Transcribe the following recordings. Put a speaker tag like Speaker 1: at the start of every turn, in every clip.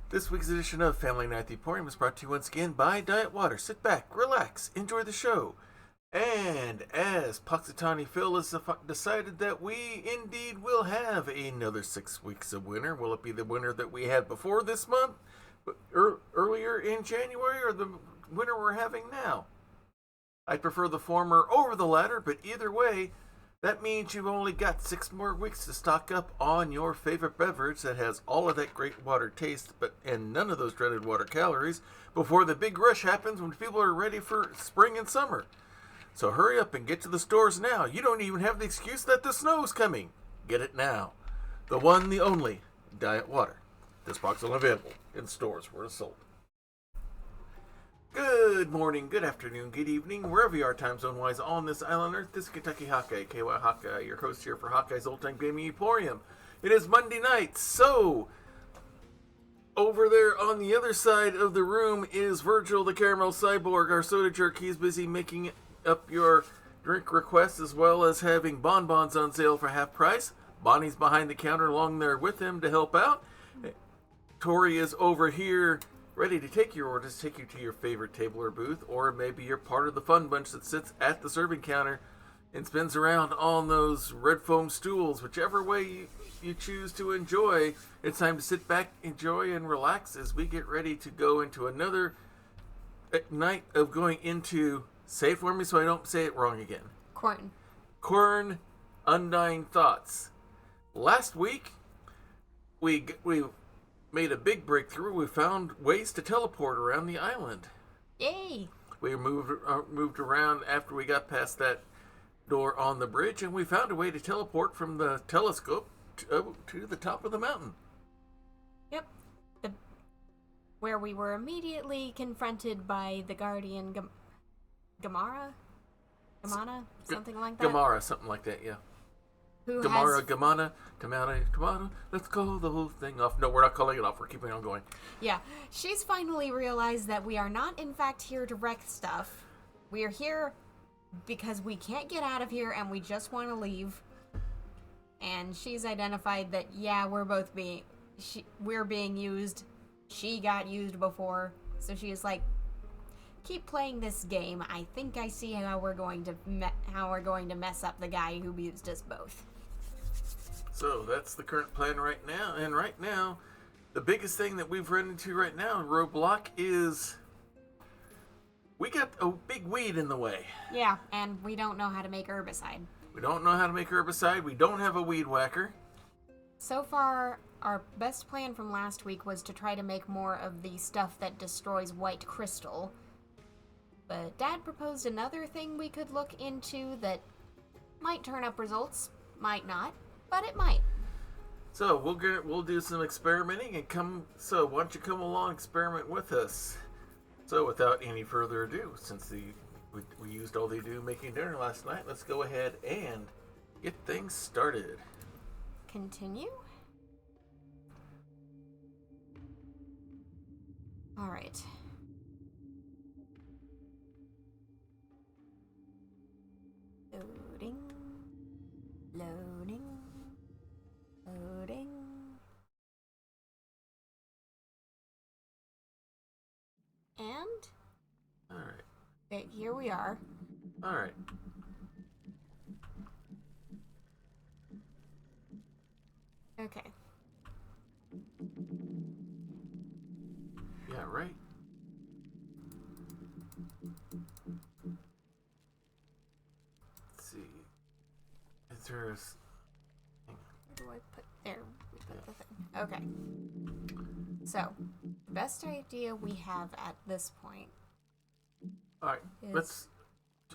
Speaker 1: This week's edition of Family Night at the Emporium is brought to you once again by Diet Water. Sit back, relax, enjoy the show. And as Puxatawny Phil has decided that we indeed will have another 6 weeks of winter. Will it be the winter that we had before this month, earlier in January, or the winter we're having now? I'd prefer the former over the latter, but either way, that means you've only got 6 more weeks to stock up on your favorite beverage that has all of that great water taste, and none of those dreaded water calories before the big rush happens when people are ready for spring and summer. So hurry up and get to the stores now. You don't even have the excuse that the snow's coming. Get it now. The one, the only, Diet Water. This box is available in stores where it's sold. Good morning, good afternoon, good evening, wherever you are time zone-wise on this island Earth. This is Kentucky Hawkeye, KY Hawkeye, your host here for Hawkeye's Old Time Gaming Emporium. It is Monday night, so over there on the other side of the room is Virgil the Caramel Cyborg, our soda jerk. He's busy making up your drink requests as well as having bonbons on sale for half price. Bonnie's behind the counter along there with him to help out. Tori is over here ready to take your orders, take you to your favorite table or booth, or maybe you're part of the fun bunch that sits at the serving counter and spins around on those red foam stools. Whichever way you choose to enjoy, it's time to sit back, enjoy, and relax as we get ready to go into another night of going into, say it for me so I don't say it wrong again.
Speaker 2: Quern.
Speaker 1: Quern, Undying Thoughts. Last week, we made a big breakthrough. We found ways to teleport around the island.
Speaker 2: Yay!
Speaker 1: We moved around after we got past that door on the bridge, and we found a way to teleport from the telescope to the top of the mountain.
Speaker 2: Yep. Where we were immediately confronted by the guardian Gamana? Something like that?
Speaker 1: Gamara, something like that, yeah. Gamana, let's call the whole thing off. No, we're not calling it off. We're keeping on going.
Speaker 2: Yeah. She's finally realized that we are not, in fact, here to wreck stuff. We are here because we can't get out of here and we just want to leave. And she's identified that, yeah, we're being used. She got used before. So she is like, keep playing this game. I think I see how we're going to mess up the guy who used us both.
Speaker 1: So that's the current plan right now. And right now, the biggest thing that we've run into right now in Roadblock is we got a big weed in the way.
Speaker 2: Yeah, and we don't know how to make herbicide.
Speaker 1: We don't know how to make herbicide. We don't have a weed whacker.
Speaker 2: So far, our best plan from last week was to try to make more of the stuff that destroys white crystal. But Dad proposed another thing we could look into that might turn up results, might not, but it might.
Speaker 1: So we'll do some experimenting and so why don't you come along and experiment with us? So without any further ado, since we used all the ado making dinner last night, let's go ahead and get things started.
Speaker 2: Continue? Alright. Loading. And?
Speaker 1: Alright.
Speaker 2: Okay, here we are.
Speaker 1: Alright.
Speaker 2: Okay.
Speaker 1: Yeah, right? Let's see. Is there a...
Speaker 2: Where do I put... There, we put the thing. Okay. So, the best idea we have at this point...
Speaker 1: Alright, let's...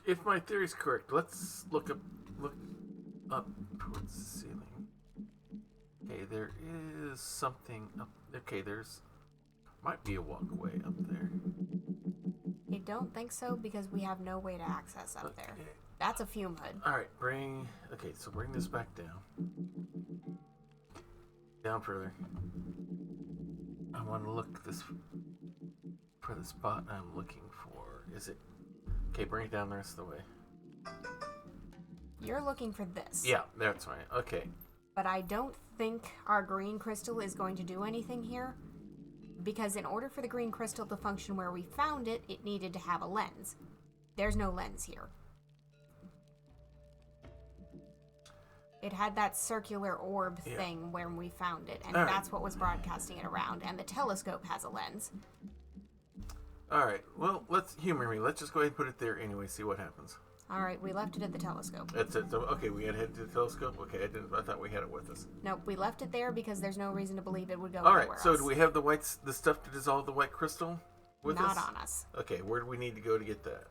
Speaker 1: If my theory is correct, let's look up towards the ceiling. Okay, there is something up... Okay, might be a walkway up there.
Speaker 2: I don't think so, because we have no way to access up there. That's a fume hood.
Speaker 1: Alright, bring this back down. Down further. I want to look for the spot I'm looking for. Is it... Okay, bring it down the rest of the way.
Speaker 2: You're looking for this.
Speaker 1: Yeah, that's right. Okay.
Speaker 2: But I don't think our green crystal is going to do anything here. Because in order for the green crystal to function where we found it, it needed to have a lens. There's no lens here. It had that circular orb thing where we found it, and that's what was broadcasting it around. And the telescope has a lens.
Speaker 1: All right. Well, humor me. Let's just go ahead and put it there anyway. See what happens.
Speaker 2: All right. We left it at the telescope.
Speaker 1: That's it. So, okay, we had to head to the telescope. Okay, I thought we had it with us.
Speaker 2: Nope. We left it there because there's no reason to believe it would go
Speaker 1: All
Speaker 2: anywhere
Speaker 1: right. So,
Speaker 2: else.
Speaker 1: do we have the stuff to dissolve the white crystal with us?
Speaker 2: Not on us.
Speaker 1: Okay. Where do we need to go to get that?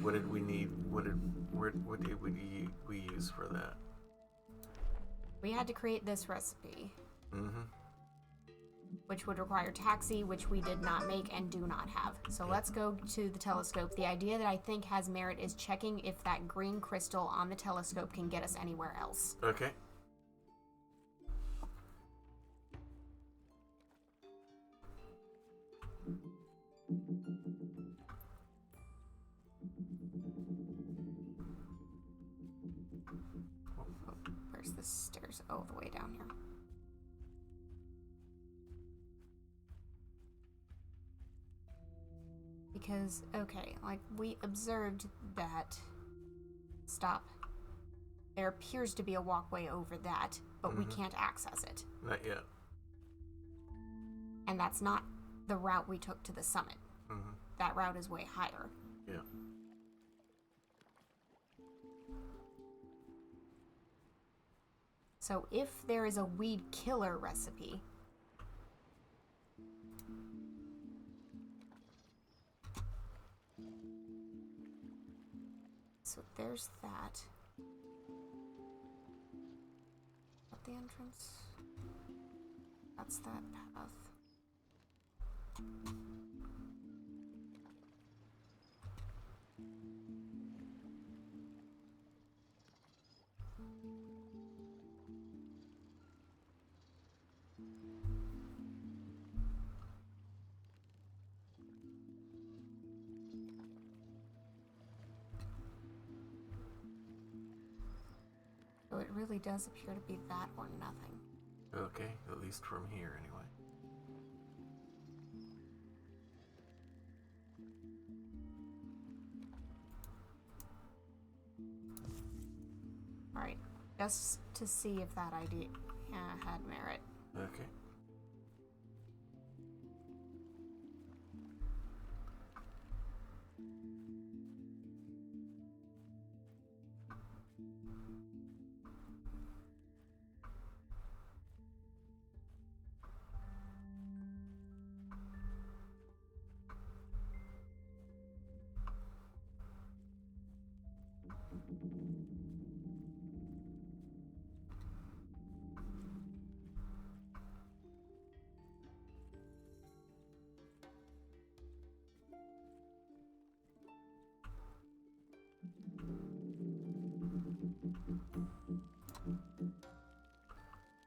Speaker 1: What did we need? What did we use for that?
Speaker 2: We had to create this recipe.
Speaker 1: Mm-hmm.
Speaker 2: Which would require taxi, which we did not make and do not have. So let's go to the telescope. The idea that I think has merit is checking if that green crystal on the telescope can get us anywhere else.
Speaker 1: Okay.
Speaker 2: Where's the stairs? Oh, the way down here. Because, okay, like, we observed that... Stop. There appears to be a walkway over that, but we can't access it.
Speaker 1: Not yet.
Speaker 2: And that's not the route we took to the summit.
Speaker 1: Mm-hmm.
Speaker 2: That route is way higher.
Speaker 1: Yeah.
Speaker 2: So if there is a weed killer recipe... So there's that. At the entrance. That's that path. So it really does appear to be that or nothing.
Speaker 1: Okay, at least from here anyway.
Speaker 2: Alright, just to see if that idea had merit.
Speaker 1: Okay.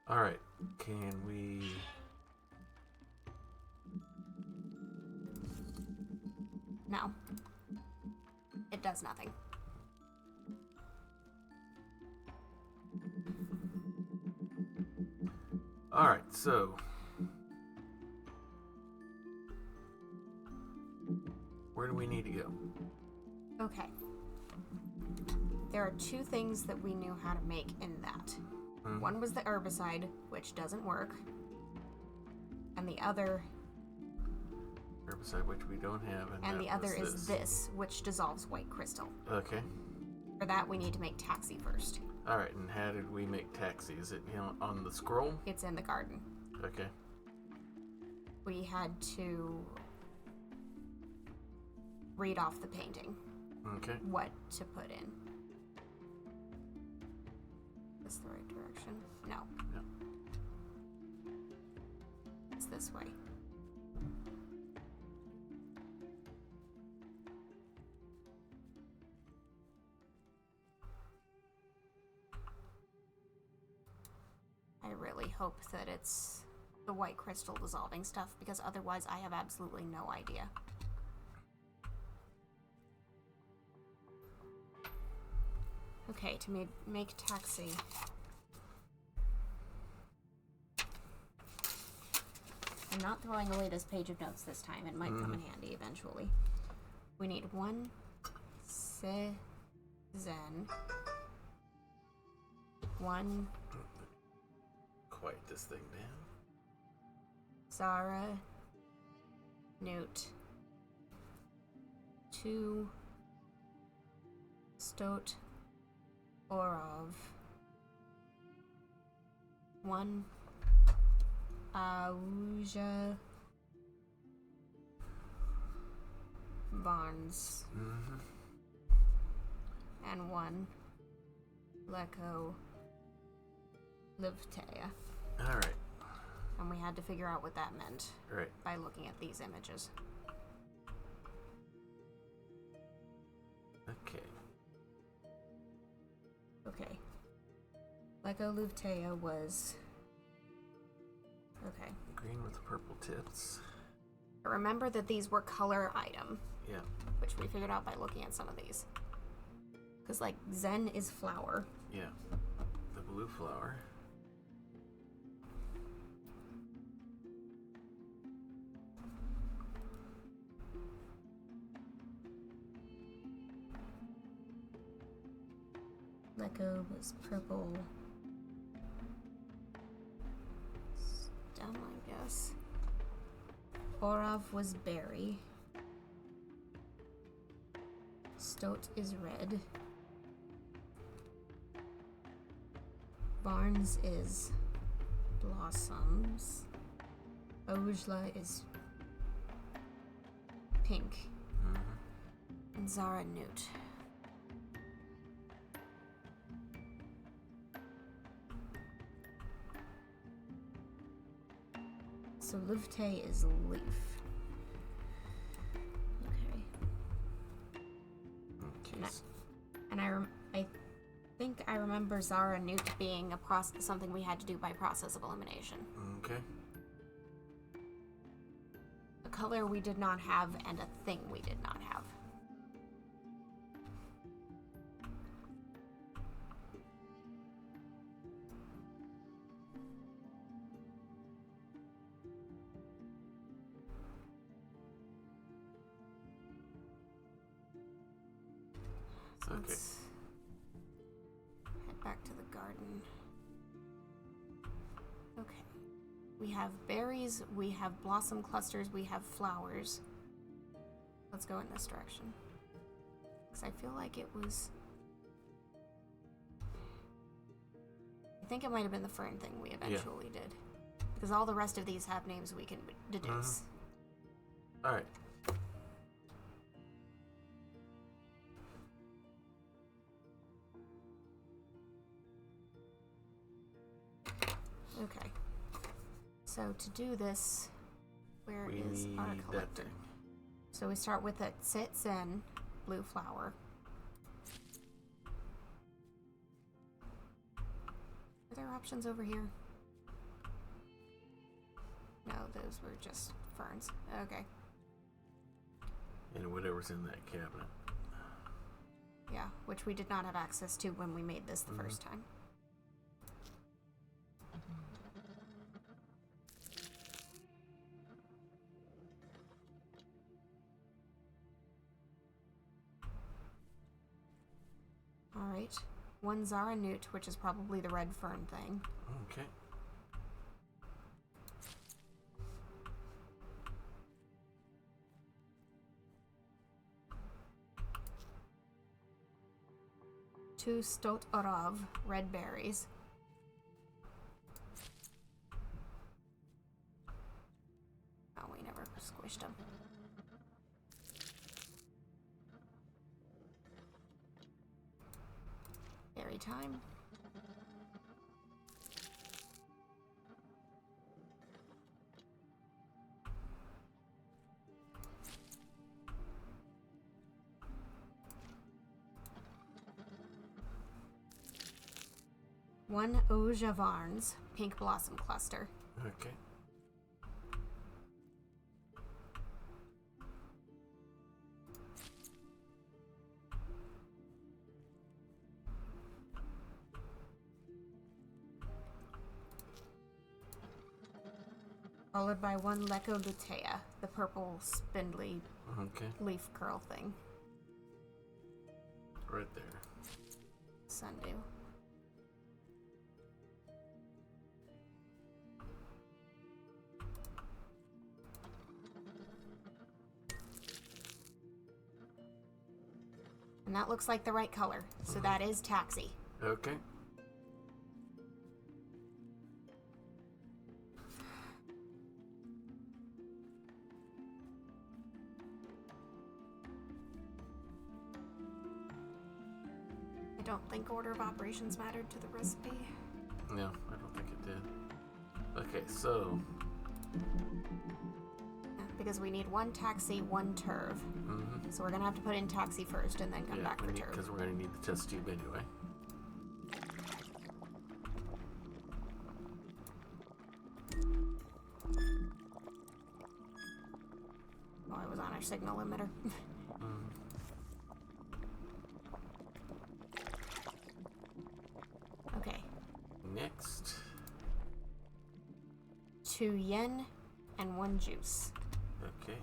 Speaker 1: All right. Can we?
Speaker 2: No. It does nothing.
Speaker 1: All right. So, where do we need to go?
Speaker 2: Okay. There are two things that we knew how to make in that. One was the herbicide, which doesn't work. And the other...
Speaker 1: Herbicide, which we don't have.
Speaker 2: And the other is this, which dissolves white crystal.
Speaker 1: Okay.
Speaker 2: For that, we need to make taxi first.
Speaker 1: All right, and how did we make taxi? Is it on the scroll?
Speaker 2: It's in the garden.
Speaker 1: Okay.
Speaker 2: We had to read off the painting.
Speaker 1: Okay.
Speaker 2: What to put in. Is this the right direction? No.
Speaker 1: No.
Speaker 2: It's this way. I really hope that it's the white crystal dissolving stuff, because otherwise I have absolutely no idea. Okay, to make taxi. I'm not throwing away this page of notes this time. It might come in handy eventually. We need 1 Zen, 1
Speaker 1: Quiet this thing down.
Speaker 2: Zara, Newt, 2 Stot, Orov, 1 Auja Barnes, and 1 Leko Livtea.
Speaker 1: All right.
Speaker 2: And we had to figure out what that meant
Speaker 1: Right.
Speaker 2: by looking at these images.
Speaker 1: Okay.
Speaker 2: Okay. Leko Livtea was... Okay.
Speaker 1: Green with purple tips.
Speaker 2: Remember that these were color item,
Speaker 1: Yeah.
Speaker 2: which we figured out by looking at some of these. Because, like, Zen is flower.
Speaker 1: Yeah. The blue flower.
Speaker 2: Leko was purple. Stem, I guess. Orov was berry. Stot is red. Barnes is blossoms. Ojla is pink. And Zara Newt. So Livte is leaf. Okay.
Speaker 1: Okay.
Speaker 2: And I think I remember Zara Newt being a something we had to do by process of elimination.
Speaker 1: Okay.
Speaker 2: A color we did not have and a thing we did not have.
Speaker 1: Okay.
Speaker 2: Let's head back to the garden. Okay. We have berries, we have blossom clusters, we have flowers. Let's go in this direction. Because I feel like it was... I think it might have been the fern thing we eventually did. Because all the rest of these have names we can deduce.
Speaker 1: All right.
Speaker 2: Okay. So to do this, where
Speaker 1: We
Speaker 2: is our
Speaker 1: need that
Speaker 2: collector?
Speaker 1: thing.
Speaker 2: So we start with a Zen blue flower. Are there options over here? No, those were just ferns. Okay.
Speaker 1: And whatever's in that cabinet.
Speaker 2: Yeah, which we did not have access to when we made this the first time. Alright. 1 Zara Newt, which is probably the red fern thing.
Speaker 1: Okay.
Speaker 2: Two Stot Orov, red berries. Oh, we never squished them. Berry time. One Oja Varns, pink blossom cluster.
Speaker 1: Okay.
Speaker 2: Followed by one Lecco lutea, the purple spindly leaf curl thing.
Speaker 1: Right there.
Speaker 2: Sundew. And that looks like the right color, so that is taxi.
Speaker 1: Okay.
Speaker 2: I don't think order of operations mattered to the recipe.
Speaker 1: No, I don't think it did. Okay, so...
Speaker 2: Because we need one taxi, one turv. So we're going to have to put in taxi first and then come back for turv.
Speaker 1: Because we're going to need the test tube anyway.
Speaker 2: Oh, I was on our signal limiter. Okay.
Speaker 1: Next.
Speaker 2: 2 yen and 1 juice.
Speaker 1: Okay.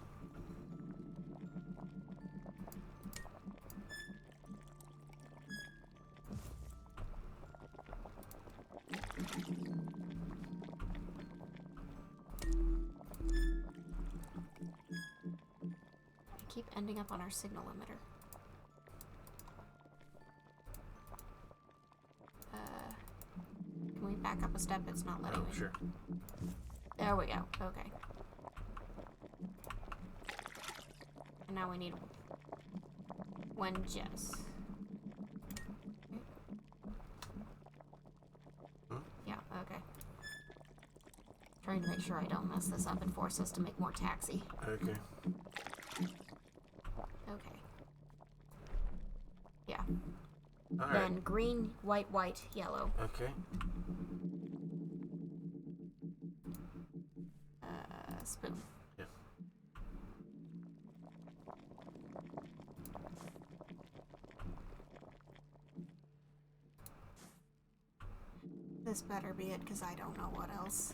Speaker 2: I keep ending up on our signal limiter. Can we back up a step? It's not letting me.
Speaker 1: Sure.
Speaker 2: There we go. Okay. And now we need 1 juice. Yeah, okay. Trying to make sure I don't mess this up and force us to make more taxi.
Speaker 1: Okay.
Speaker 2: Okay. Yeah.
Speaker 1: All right.
Speaker 2: Then green, white, white, yellow.
Speaker 1: Okay.
Speaker 2: Spoon.
Speaker 1: Yeah.
Speaker 2: This better be it, because I don't know what else.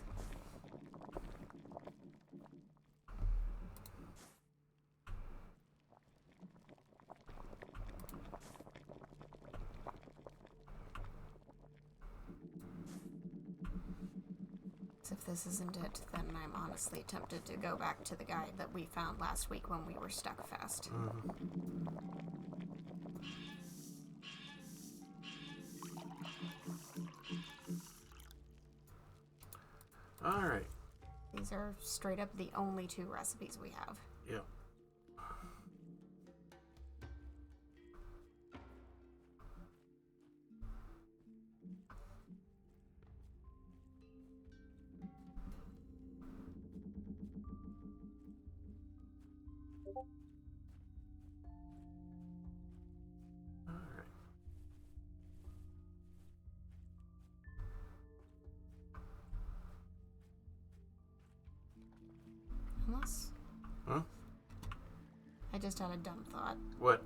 Speaker 2: If this isn't it, then I'm honestly tempted to go back to the guide that we found last week when we were stuck fast.
Speaker 1: All right.
Speaker 2: These are straight up the only 2 recipes we have.
Speaker 1: Yeah.
Speaker 2: Unless...
Speaker 1: Huh?
Speaker 2: I just had a dumb thought.
Speaker 1: What?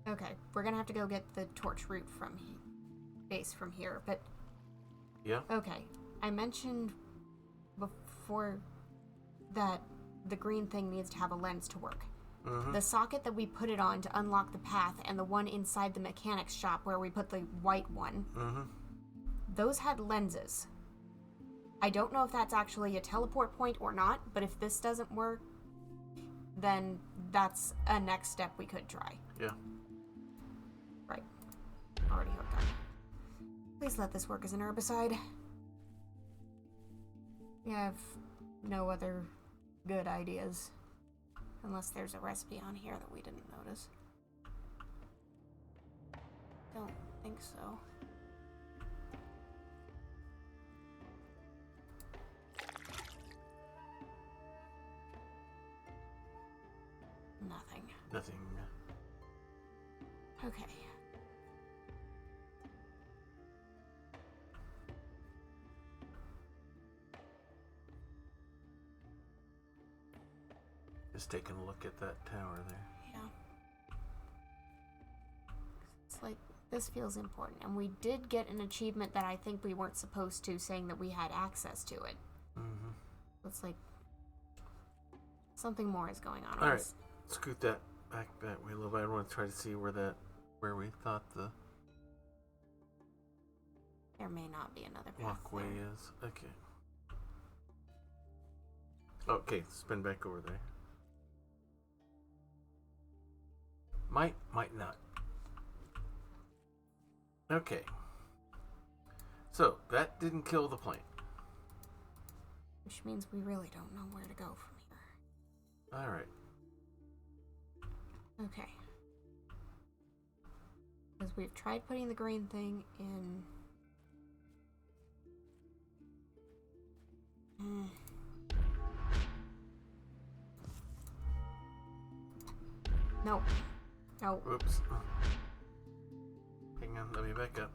Speaker 2: Okay, we're gonna have to go get the torch root from base from here, but...
Speaker 1: Yeah?
Speaker 2: Okay, I mentioned before that the green thing needs to have a lens to work. The socket that we put it on to unlock the path and the one inside the mechanics shop where we put the white one, those had lenses. I don't know if that's actually a teleport point or not, but if this doesn't work, then that's a next step we could try.
Speaker 1: Yeah.
Speaker 2: Right. Already hooked up. Please let this work as an herbicide. We have no other good ideas. Unless there's a recipe on here that we didn't notice. Don't think so. Nothing.
Speaker 1: Nothing.
Speaker 2: Okay.
Speaker 1: Just taking a look at that tower there.
Speaker 2: Yeah. It's like, this feels important. And we did get an achievement that I think we weren't supposed to, saying that we had access to it. Looks like something more is going on.
Speaker 1: Alright, scoot that back that way a little bit. I want to try to see where we thought the
Speaker 2: There may not be another path
Speaker 1: walkway
Speaker 2: there.
Speaker 1: is. Okay. Okay, spin back over there. Might not. Okay. So, that didn't kill the plane.
Speaker 2: Which means we really don't know where to go from here.
Speaker 1: Alright.
Speaker 2: Okay. Because we've tried putting the green thing in. No. No.
Speaker 1: Oops. Hang on, let me back up.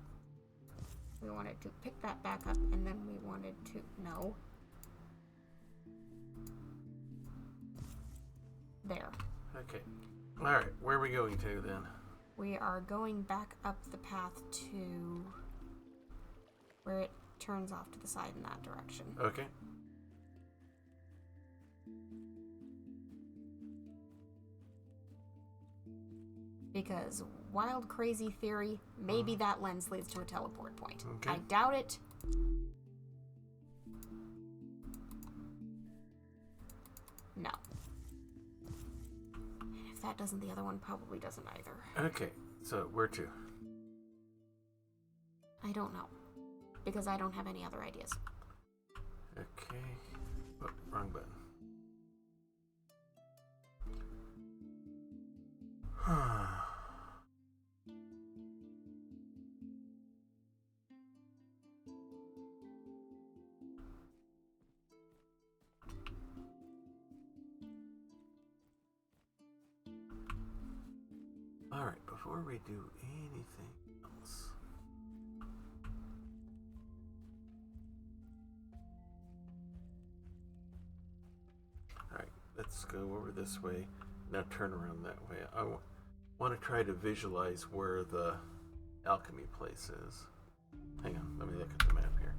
Speaker 2: We wanted to pick that back up, and then we wanted to. No. There.
Speaker 1: Okay. Alright, where are we going to then?
Speaker 2: We are going back up the path to where it turns off to the side in that direction.
Speaker 1: Okay.
Speaker 2: Because wild, crazy theory, maybe that lens leads to a teleport point.
Speaker 1: Okay.
Speaker 2: I doubt it. No. If that doesn't, the other one probably doesn't either.
Speaker 1: Okay, so where to?
Speaker 2: I don't know. Because I don't have any other ideas.
Speaker 1: Okay. Oh, wrong button. Alright, before we do anything else. Alright, let's go over this way. Now turn around that way. I want to try to visualize where the alchemy place is. Hang on, let me look at the map here.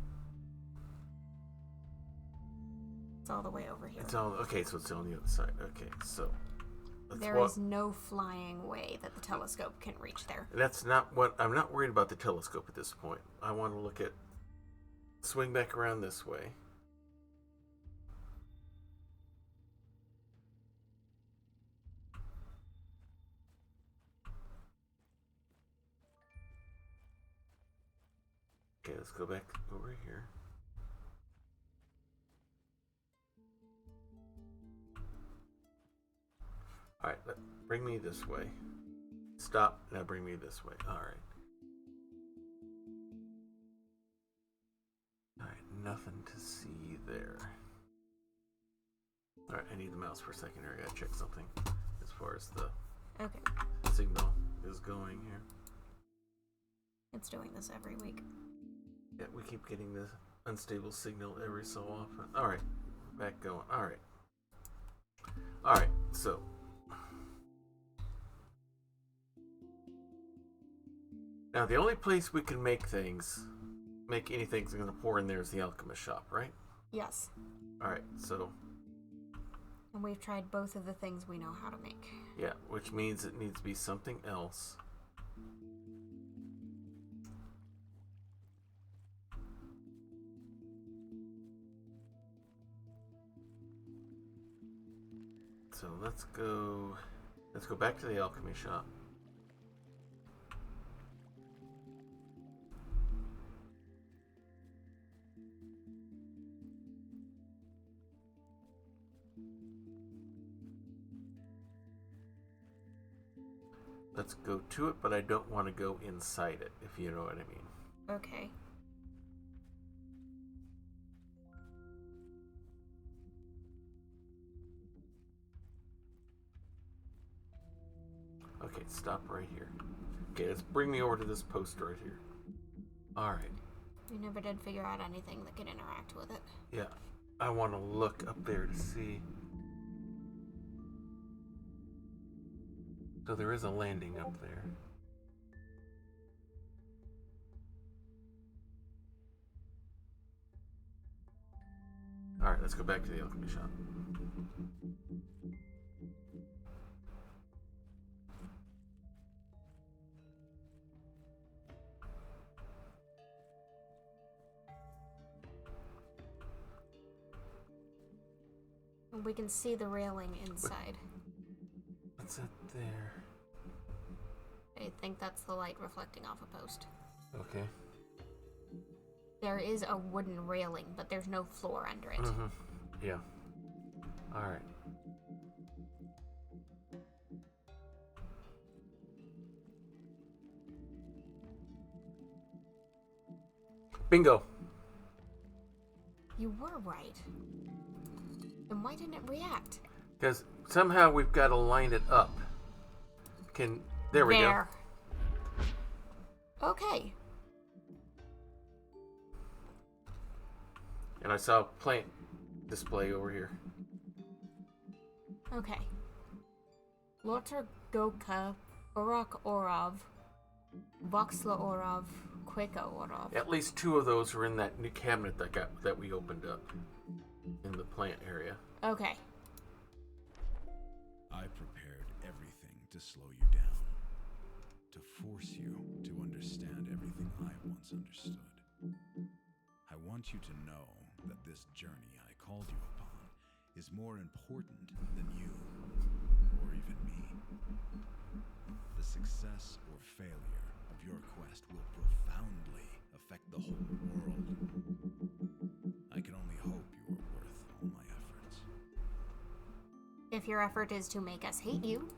Speaker 2: It's all the way over here.
Speaker 1: It's all okay, so it's on the other side. Okay, so
Speaker 2: there is no flying way that the telescope can reach there.
Speaker 1: That's not what I'm not worried about the telescope at this point. I want to look at swing back around this way. Okay, let's go back over here. Alright, bring me this way. Stop, now bring me this way. Alright. Alright, nothing to see there. Alright, I need the mouse for a second here. I gotta check something as far as the signal is going here.
Speaker 2: It's doing this every week.
Speaker 1: Yeah, we keep getting this unstable signal every so often. Alright, back going. Alright. Alright, so. Now, the only place we can make anything's going to pour in there is the alchemist shop, right?
Speaker 2: Yes.
Speaker 1: Alright, so.
Speaker 2: And we've tried both of the things we know how to make.
Speaker 1: Yeah, which means it needs to be something else. So let's go back to the alchemy shop. Let's go to it, but I don't want to go inside it, if you know what I mean.
Speaker 2: Okay.
Speaker 1: Okay, stop right here. Okay, let's bring me over to this post right here. Alright.
Speaker 2: We never did figure out anything that could interact with it.
Speaker 1: Yeah, I want to look up there to see. So there is a landing up there. Alright, let's go back to the alchemy shop.
Speaker 2: We can see the railing inside.
Speaker 1: What's that there?
Speaker 2: I think that's the light reflecting off a post.
Speaker 1: Okay.
Speaker 2: There is a wooden railing, but there's no floor under it.
Speaker 1: Mm-hmm. Yeah. Alright. Bingo!
Speaker 2: You were right. Then why didn't it react?
Speaker 1: Because somehow we've got to line it up. There we go.
Speaker 2: Okay.
Speaker 1: And I saw a plant display over here.
Speaker 2: Okay. Lotar Goka, Urok Orov, Voxla Orov, Queka Orov.
Speaker 1: At least 2 of those are in that new cabinet that we opened up in the plant area.
Speaker 2: Okay.
Speaker 3: I prepared everything to slow you down, to force you to understand everything I once understood. I want you to know that this journey I called you upon is more important than you, or even me. The success or failure of your quest will profoundly affect the whole world. I can only hope you are worth all my efforts.
Speaker 2: If your effort is to make us hate you,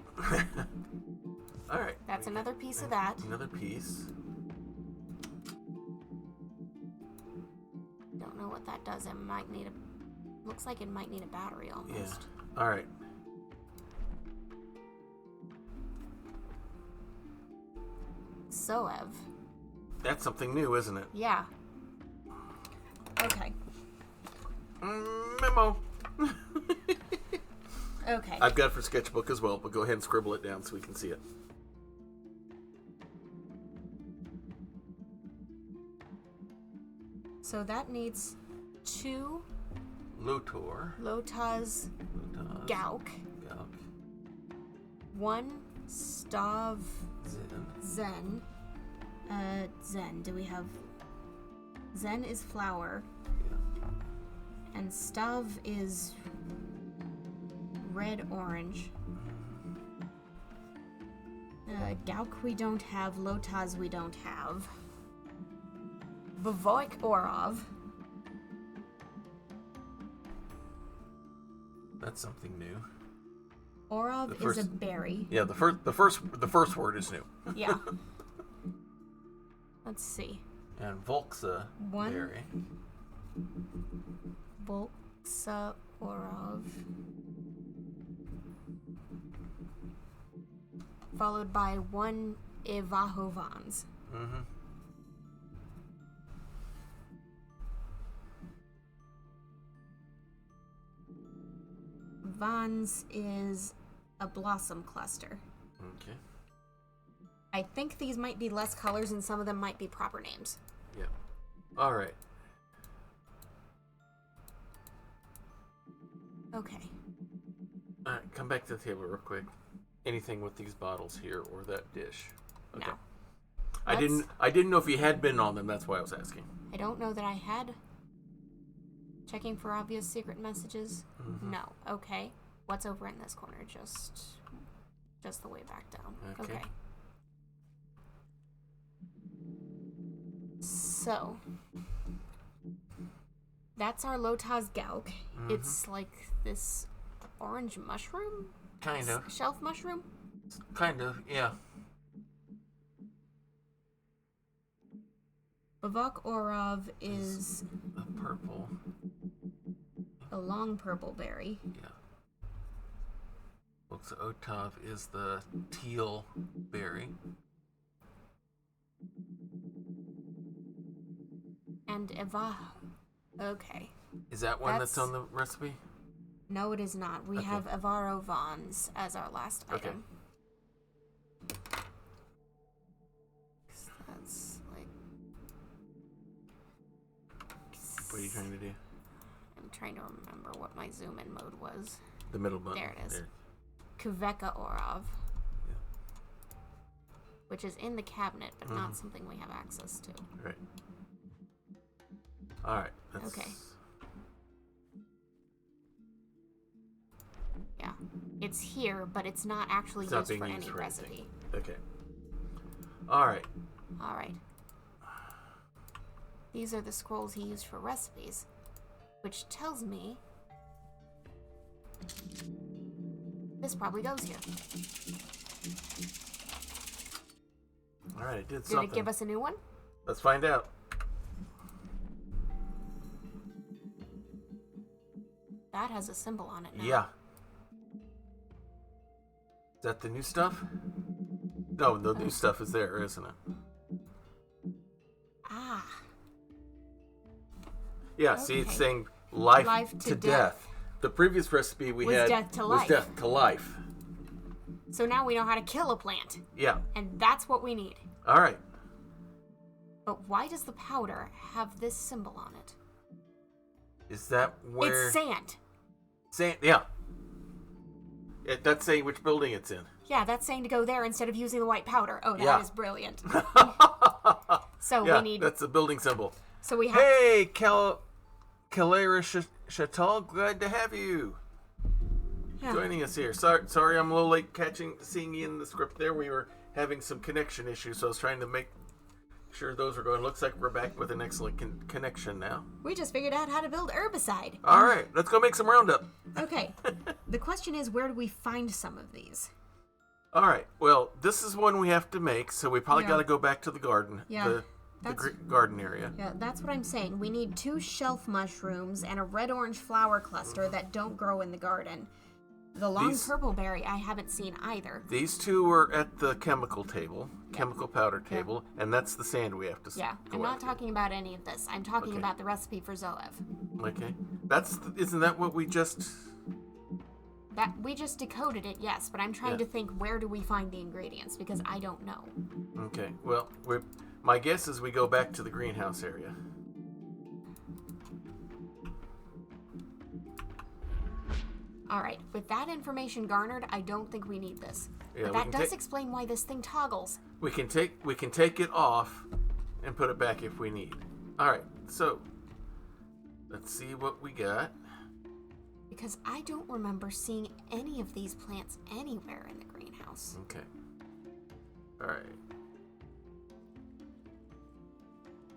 Speaker 1: Alright.
Speaker 2: that's another piece of that.
Speaker 1: Another piece.
Speaker 2: Don't know what that does. It might need a... Looks like it might need a battery almost.
Speaker 1: Yeah. Alright.
Speaker 2: Soev.
Speaker 1: That's something new, isn't it?
Speaker 2: Yeah. Okay.
Speaker 1: Memo.
Speaker 2: Okay.
Speaker 1: I've got it for sketchbook as well, but go ahead and scribble it down so we can see it.
Speaker 2: So that needs 2
Speaker 1: Lotor.
Speaker 2: Lotaz Gauk, 1 Stav
Speaker 1: Zen.
Speaker 2: Zen. Zen. Do we have... Zen is flower.
Speaker 1: Yeah.
Speaker 2: And Stav is red-orange. Gauk we don't have. Lotaz we don't have. Bavoik Orov.
Speaker 1: That's something new.
Speaker 2: Orov is a berry.
Speaker 1: Yeah, the first word is new.
Speaker 2: Yeah. Let's see.
Speaker 1: And Volksa
Speaker 2: One.
Speaker 1: berry.
Speaker 2: Volksa Orov. Followed by 1 Ivahovans.
Speaker 1: Mm-hmm.
Speaker 2: Vans is a blossom cluster.
Speaker 1: Okay.
Speaker 2: I think these might be less colors and some of them might be proper names.
Speaker 1: Yeah. All right.
Speaker 2: Okay.
Speaker 1: All right, come back to the table real quick. Anything with these bottles here or that dish? Okay.
Speaker 2: No.
Speaker 1: I didn't know if you had been on them. That's why I was asking.
Speaker 2: I don't know that I had. Checking for obvious secret messages?
Speaker 1: Mm-hmm.
Speaker 2: No. Okay. What's over in this corner? Just the way back down.
Speaker 1: Okay.
Speaker 2: So, that's our Lotaz Gauk.
Speaker 1: Mm-hmm.
Speaker 2: It's like this orange mushroom?
Speaker 1: Kind of.
Speaker 2: Shelf mushroom?
Speaker 1: Kind of, yeah.
Speaker 2: Bavok Orov is
Speaker 1: A purple.
Speaker 2: a long purple berry.
Speaker 1: Yeah. Looks Otov is the teal berry.
Speaker 2: And Eva. Okay.
Speaker 1: Is that one that's on the recipe?
Speaker 2: No, it is not. We
Speaker 1: Okay.
Speaker 2: have Avaro Vons as our last
Speaker 1: Okay.
Speaker 2: item. That's like...
Speaker 1: What are you trying to do?
Speaker 2: I'm I'm trying to remember what my zoom in mode was.
Speaker 1: The middle button.
Speaker 2: There it is.
Speaker 1: There.
Speaker 2: Kuveka Orov.
Speaker 1: Yeah.
Speaker 2: Which is in the cabinet, but not something we have access to.
Speaker 1: Right. All right.
Speaker 2: Okay. Yeah. It's here, but it's not actually
Speaker 1: It's not
Speaker 2: used
Speaker 1: being
Speaker 2: for
Speaker 1: used
Speaker 2: any
Speaker 1: for
Speaker 2: recipe.
Speaker 1: anything. Okay. All right.
Speaker 2: All right. These are the scrolls he used for recipes, which tells me this probably goes here.
Speaker 1: All right, it did
Speaker 2: Did
Speaker 1: something.
Speaker 2: it give us a new one?
Speaker 1: Let's find out.
Speaker 2: That has a symbol on it now.
Speaker 1: Yeah. Is that the new stuff? No, the new stuff is there, isn't it?
Speaker 2: Ah.
Speaker 1: Yeah, see, it's
Speaker 2: Okay.
Speaker 1: saying life,
Speaker 2: Life
Speaker 1: to
Speaker 2: to
Speaker 1: death. The previous recipe we
Speaker 2: Was
Speaker 1: had
Speaker 2: death to
Speaker 1: was
Speaker 2: life.
Speaker 1: death to life.
Speaker 2: So now we know how to kill a plant,
Speaker 1: Yeah.
Speaker 2: and that's what we need.
Speaker 1: All right.
Speaker 2: But why does the powder have this symbol on it?
Speaker 1: Is that where...
Speaker 2: It's sand.
Speaker 1: Sand, yeah. That's saying which building it's in.
Speaker 2: Yeah, that's saying to go there instead of using the white powder. Oh, that is
Speaker 1: Yeah.
Speaker 2: brilliant. So
Speaker 1: Yeah,
Speaker 2: we need...
Speaker 1: that's the building symbol.
Speaker 2: So we have...
Speaker 1: Hey, Kalara Chatal, glad to have you
Speaker 2: Yeah.
Speaker 1: joining us here. Sorry, I'm a little late seeing you in the script there. We were having some connection issues, so I was trying to make sure those were going. Looks like we're back with an excellent connection now.
Speaker 2: We just figured out how to build herbicide.
Speaker 1: All right, let's go make some Roundup.
Speaker 2: Okay. The question is, where do we find some of these?
Speaker 1: All right, well, this is one we have to make, so we probably
Speaker 2: Yeah.
Speaker 1: got to go back to the garden,
Speaker 2: Yeah,
Speaker 1: the
Speaker 2: that's-
Speaker 1: garden area.
Speaker 2: Yeah, that's what I'm saying. We need 2 shelf mushrooms and a red-orange flower cluster that don't grow in the garden. The long
Speaker 1: These-
Speaker 2: purple berry I haven't seen either.
Speaker 1: These two were at the chemical powder table, and that's the sand we have to
Speaker 2: Yeah,
Speaker 1: go
Speaker 2: I'm not
Speaker 1: after.
Speaker 2: talking about any of this. I'm talking
Speaker 1: Okay.
Speaker 2: about the recipe for Zoev.
Speaker 1: Okay, isn't that what we just?
Speaker 2: That we just decoded it, yes, but I'm trying
Speaker 1: Yeah.
Speaker 2: to think, where do we find the ingredients, because I don't know.
Speaker 1: Okay, well, my guess is we go back to the greenhouse area.
Speaker 2: All right, with that information garnered, I don't think we need this.
Speaker 1: Yeah,
Speaker 2: but
Speaker 1: we
Speaker 2: that
Speaker 1: can
Speaker 2: does
Speaker 1: take-
Speaker 2: explain why this thing toggles.
Speaker 1: We can take it off and put it back if we need. All right, so let's see what we got.
Speaker 2: Because I don't remember seeing any of these plants anywhere in the greenhouse.
Speaker 1: Okay. All right.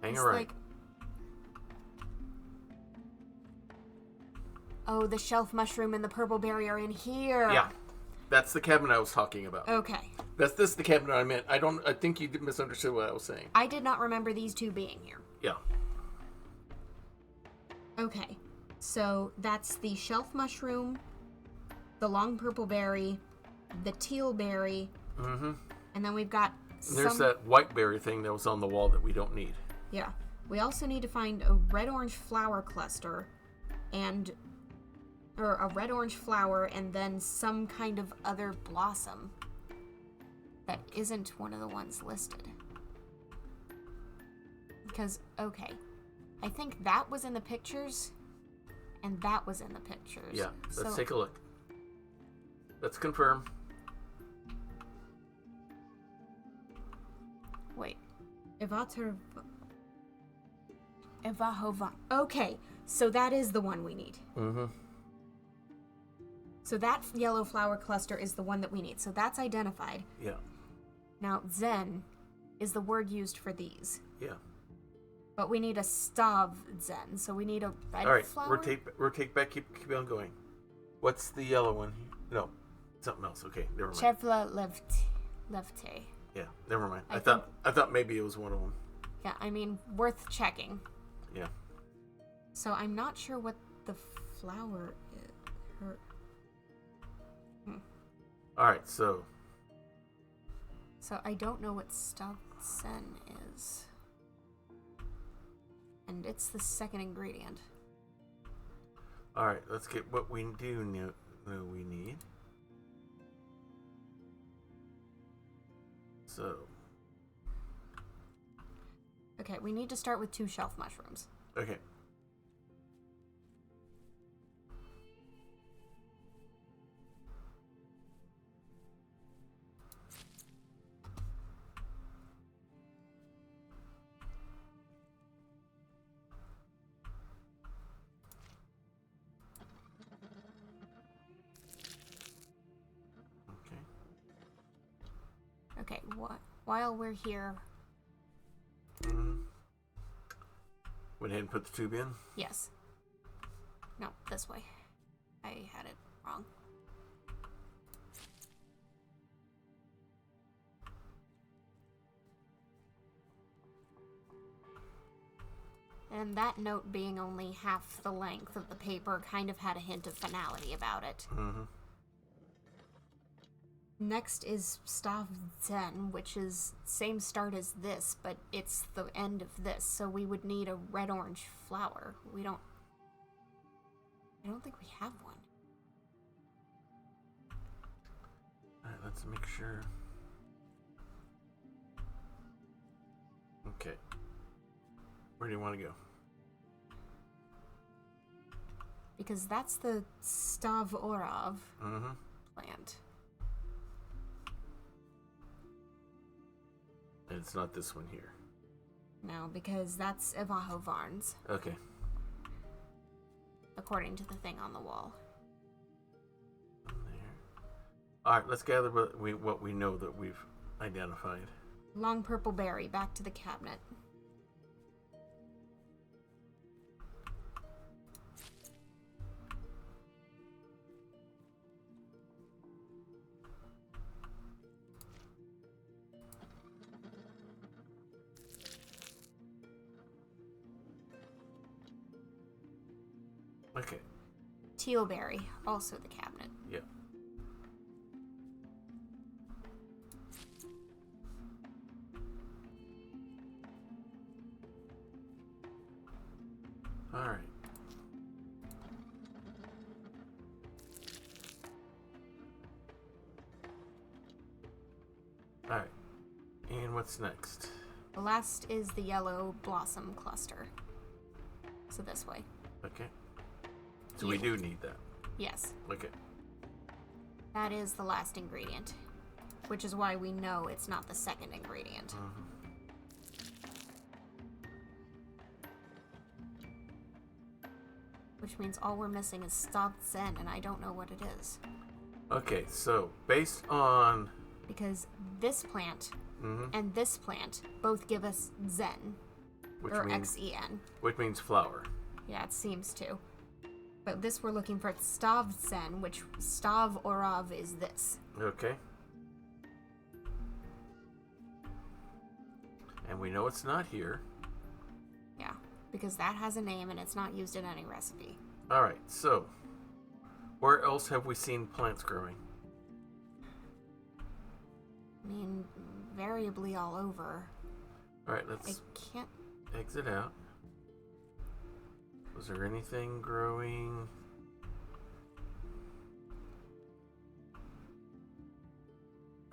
Speaker 1: Hang
Speaker 2: It's
Speaker 1: right.
Speaker 2: like... Oh, the shelf mushroom and the purple berry are in here.
Speaker 1: Yeah, that's the cabinet I was talking about.
Speaker 2: Okay.
Speaker 1: This is the cabinet I meant. I think you misunderstood what I was saying.
Speaker 2: I did not remember these 2 being here.
Speaker 1: Yeah.
Speaker 2: Okay. So that's the shelf mushroom, the long purple berry, the teal berry, and then we've got
Speaker 1: There's that white berry thing that was on the wall that we don't need.
Speaker 2: Yeah. We also need to find a red-orange flower cluster or a red-orange flower and then some kind of other blossom that isn't one of the ones listed. Because, okay, I think that was in the pictures and that was in the pictures.
Speaker 1: Yeah, let's
Speaker 2: So-
Speaker 1: take a look. Let's confirm.
Speaker 2: Wait. Evahova. Okay, so that is the one we need.
Speaker 1: Mm-hmm.
Speaker 2: So that yellow flower cluster is the one that we need. So that's identified.
Speaker 1: Yeah.
Speaker 2: Now, Zen is the word used for these.
Speaker 1: Yeah.
Speaker 2: But we need a Stav Zen, so we need a red
Speaker 1: All right.
Speaker 2: flower.
Speaker 1: Rotate back. Keep on going. What's the yellow one? No, something else. Okay, never mind.
Speaker 2: Chevla Levte.
Speaker 1: Yeah, never mind.
Speaker 2: I
Speaker 1: I thought maybe it was one of them.
Speaker 2: Yeah, I mean, worth checking.
Speaker 1: Yeah.
Speaker 2: So I'm not sure what the flower is.
Speaker 1: All right. So
Speaker 2: So I don't know what Stav Zen is. And it's the second ingredient.
Speaker 1: all right. Let's get what we do know we need. So
Speaker 2: Okay, we need to start with 2 shelf mushrooms.
Speaker 1: okay.
Speaker 2: Okay, while we're here...
Speaker 1: Went ahead and put the tube in?
Speaker 2: Yes. No, this way. I had it wrong. And that note being only half the length of the paper kind of had a hint of finality about it. Next is Stav Zen, which is same start as this, but it's the end of this, so we would need a red-orange flower. I don't think we have one.
Speaker 1: Alright, let's make sure. Okay. Where do you want to go?
Speaker 2: Because that's the Stav Orav plant.
Speaker 1: And it's not this one here.
Speaker 2: No, because that's Ivaho Varns,
Speaker 1: Okay.
Speaker 2: according to the thing on the wall.
Speaker 1: There. Alright, let's gather what we know that we've identified.
Speaker 2: Long purple berry, back to the cabinet.
Speaker 1: Okay.
Speaker 2: Tealberry, also the cabinet.
Speaker 1: Yeah. Alright. Alright. And what's next?
Speaker 2: The last is the yellow blossom cluster. So this way.
Speaker 1: Okay. So we do need that.
Speaker 2: Yes.
Speaker 1: Okay.
Speaker 2: That is the last ingredient. Which is why we know it's not the second ingredient. Which means all we're missing is Stav Zen, and I don't know what it is.
Speaker 1: Okay, so based on...
Speaker 2: Because this plant and this plant both give us Zen.
Speaker 1: Which
Speaker 2: or
Speaker 1: means,
Speaker 2: Xen.
Speaker 1: Which means flower.
Speaker 2: Yeah, it seems to. But this we're looking for Stav Zen, which Stav Orav is this.
Speaker 1: Okay. And we know it's not here.
Speaker 2: Yeah, because that has a name and it's not used in any recipe.
Speaker 1: Alright, so where else have we seen plants growing?
Speaker 2: I mean, variably all over.
Speaker 1: Alright, let's
Speaker 2: I can't...
Speaker 1: exit out. Was there anything growing?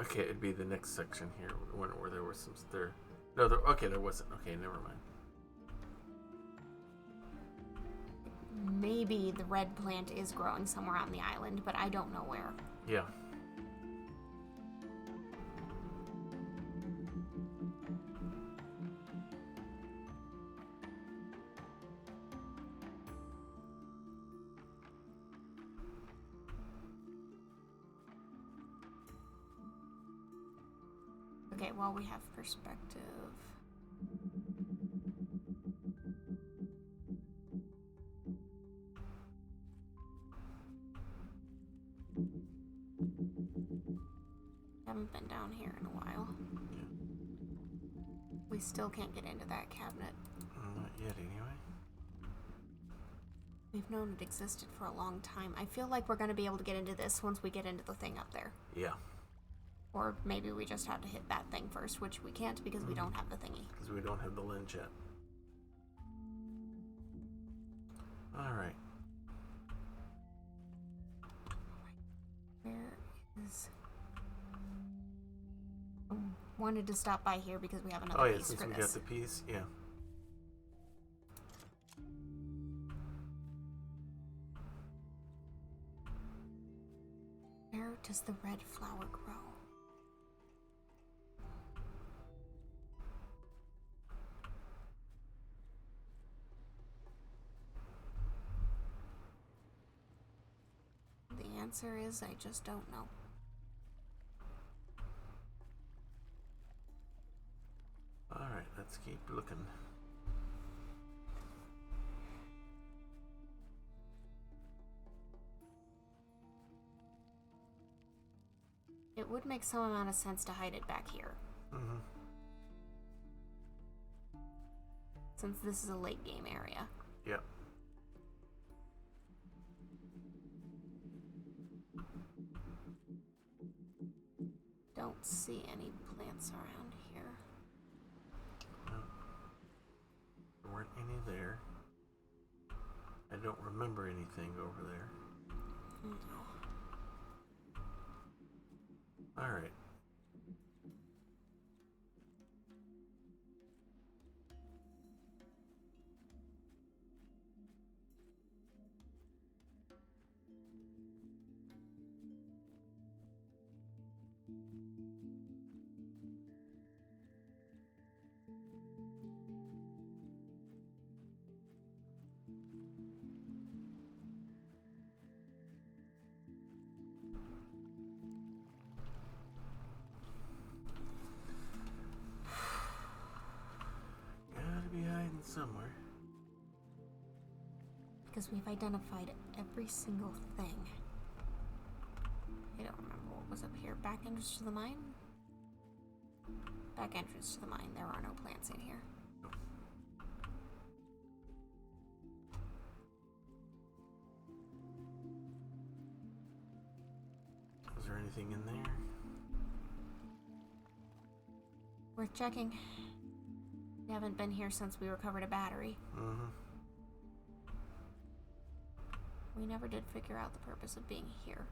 Speaker 1: Okay, it'd be the next section here where there was some there. No, okay, there wasn't. Okay, never mind.
Speaker 2: Maybe the red plant is growing somewhere on the island, but I don't know where.
Speaker 1: Yeah.
Speaker 2: Okay, well, we have perspective. Haven't been down here in a while.
Speaker 1: Yeah.
Speaker 2: We still can't get into that cabinet.
Speaker 1: Not yet, anyway.
Speaker 2: We've known it existed for a long time. I feel like we're going to be able to get into this once we get into the thing up there.
Speaker 1: Yeah.
Speaker 2: Or maybe we just have to hit that thing first, which we can't because we don't have the thingy.
Speaker 1: Because we don't have the lens yet. Alright.
Speaker 2: Where is... wanted to stop by here because we have another
Speaker 1: Oh yeah,
Speaker 2: piece
Speaker 1: since
Speaker 2: for
Speaker 1: we
Speaker 2: this.
Speaker 1: got the piece, yeah.
Speaker 2: Where does the red flower grow? The answer is I just don't know.
Speaker 1: Let's keep looking.
Speaker 2: It would make some amount of sense to hide it back here.
Speaker 1: Mm-hmm.
Speaker 2: Since this is a late game area.
Speaker 1: Yep.
Speaker 2: Don't see any plants around here.
Speaker 1: No. There weren't any there. I don't remember anything over there.
Speaker 2: No.
Speaker 1: Alright. Be hiding somewhere.
Speaker 2: Because we've identified every single thing. I don't remember what was up here. Back entrance to the mine? Back entrance to the mine. There are no plants in here.
Speaker 1: Is there anything in there?
Speaker 2: Worth checking. We haven't been here since we recovered a battery.
Speaker 1: Mm-hmm.
Speaker 2: We never did figure out the purpose of being here.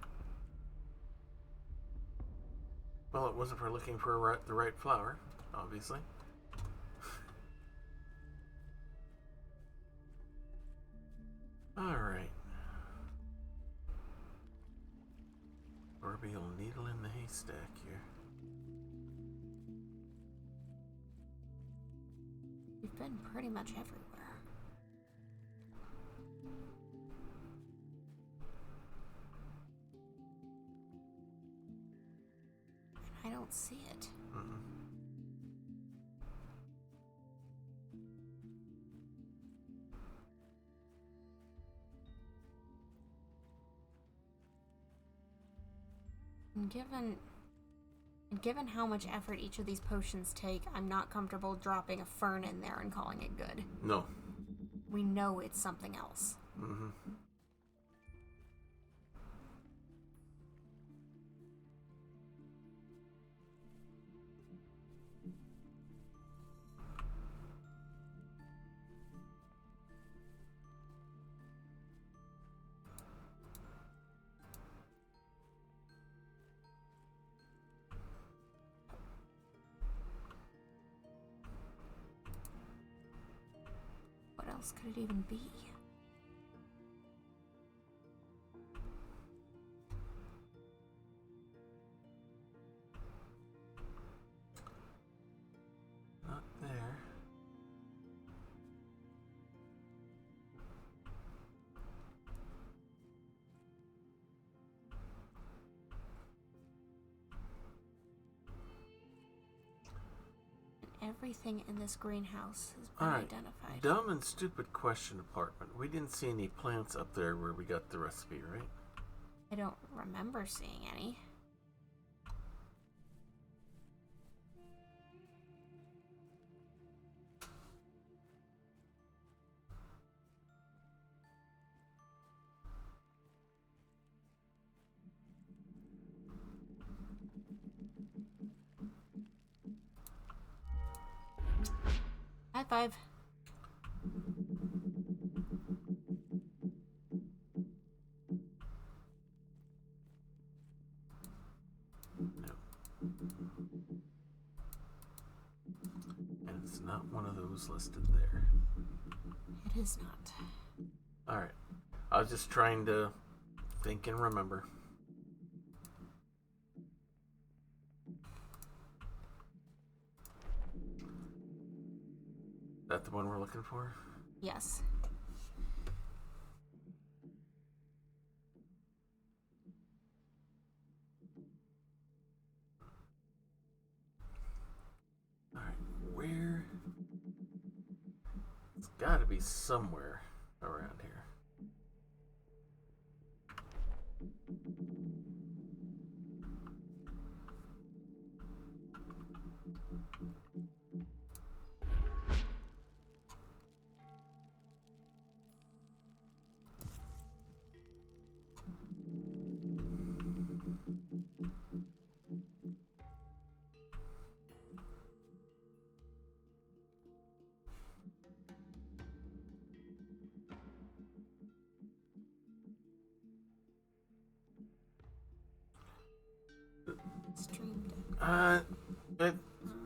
Speaker 1: Well, it wasn't for looking for the right flower, obviously. Alright. Proverbial needle in the haystack here.
Speaker 2: We've been pretty much everywhere. And I don't see it.
Speaker 1: Mm-mm.
Speaker 2: And given how much effort each of these potions take, I'm not comfortable dropping a fern in there and calling it good.
Speaker 1: No.
Speaker 2: We know it's something else.
Speaker 1: Mm-hmm.
Speaker 2: What else could it even be?
Speaker 1: Not there.
Speaker 2: Everything in this greenhouse has been
Speaker 1: Alright.
Speaker 2: identified.
Speaker 1: Dumb and stupid question department. We didn't see any plants up there where we got the recipe, right?
Speaker 2: I don't remember seeing any. High five.
Speaker 1: No. And it's not one of those listed there.
Speaker 2: It is not.
Speaker 1: Alright. I was just trying to think and remember. That the one we're looking for?
Speaker 2: Yes.
Speaker 1: Alright, where gotta be somewhere around here.
Speaker 2: Streamed.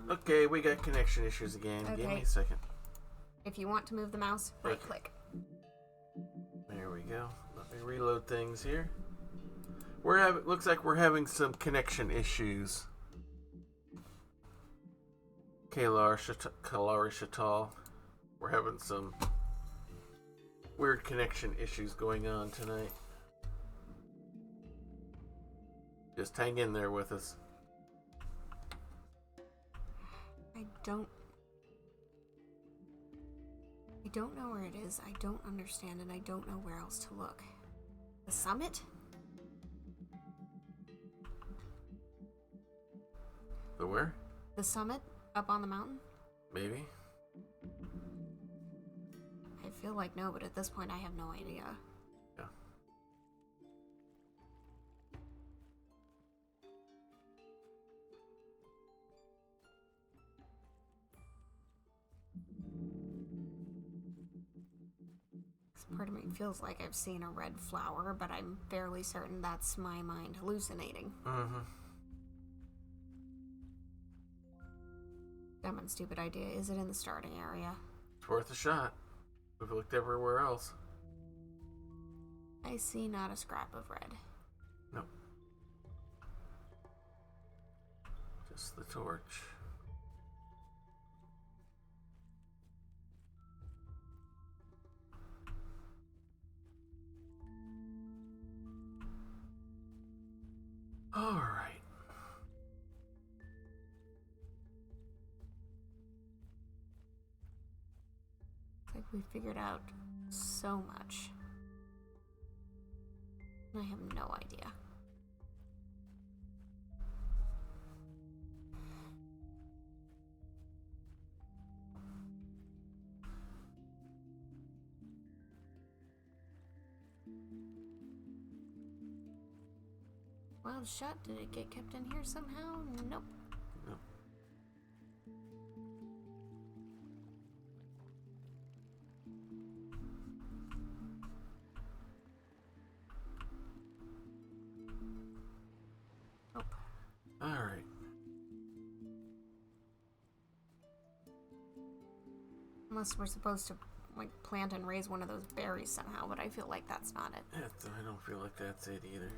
Speaker 1: Okay, we got connection issues again. Give me
Speaker 2: Okay.
Speaker 1: a second.
Speaker 2: If you want to move the mouse, right click.
Speaker 1: There we go. Let me reload things here. Looks like we're having some connection issues. Kalari Shatal. We're having some weird connection issues going on tonight. Just hang in there with us.
Speaker 2: I don't know where it is. I don't understand, and I don't know where else to look. The summit?
Speaker 1: The where?
Speaker 2: The summit up on the mountain?
Speaker 1: Maybe.
Speaker 2: I feel like no, but at this point I have no idea.
Speaker 1: Yeah.
Speaker 2: Part of me feels like I've seen a red flower, but I'm fairly certain that's my mind hallucinating.
Speaker 1: Mm-hmm.
Speaker 2: Dumb and stupid idea. Is it in the starting area?
Speaker 1: It's worth a shot. We've looked everywhere else.
Speaker 2: I see not a scrap of red.
Speaker 1: Nope. Just the torch. All right.
Speaker 2: It's like we figured out so much. I have no idea. Well, shut. Did it get kept in here somehow? Nope.
Speaker 1: Nope.
Speaker 2: Nope.
Speaker 1: All right.
Speaker 2: Unless we're supposed to, like, plant and raise one of those berries somehow, but I feel like that's not it.
Speaker 1: I don't feel like that's it either.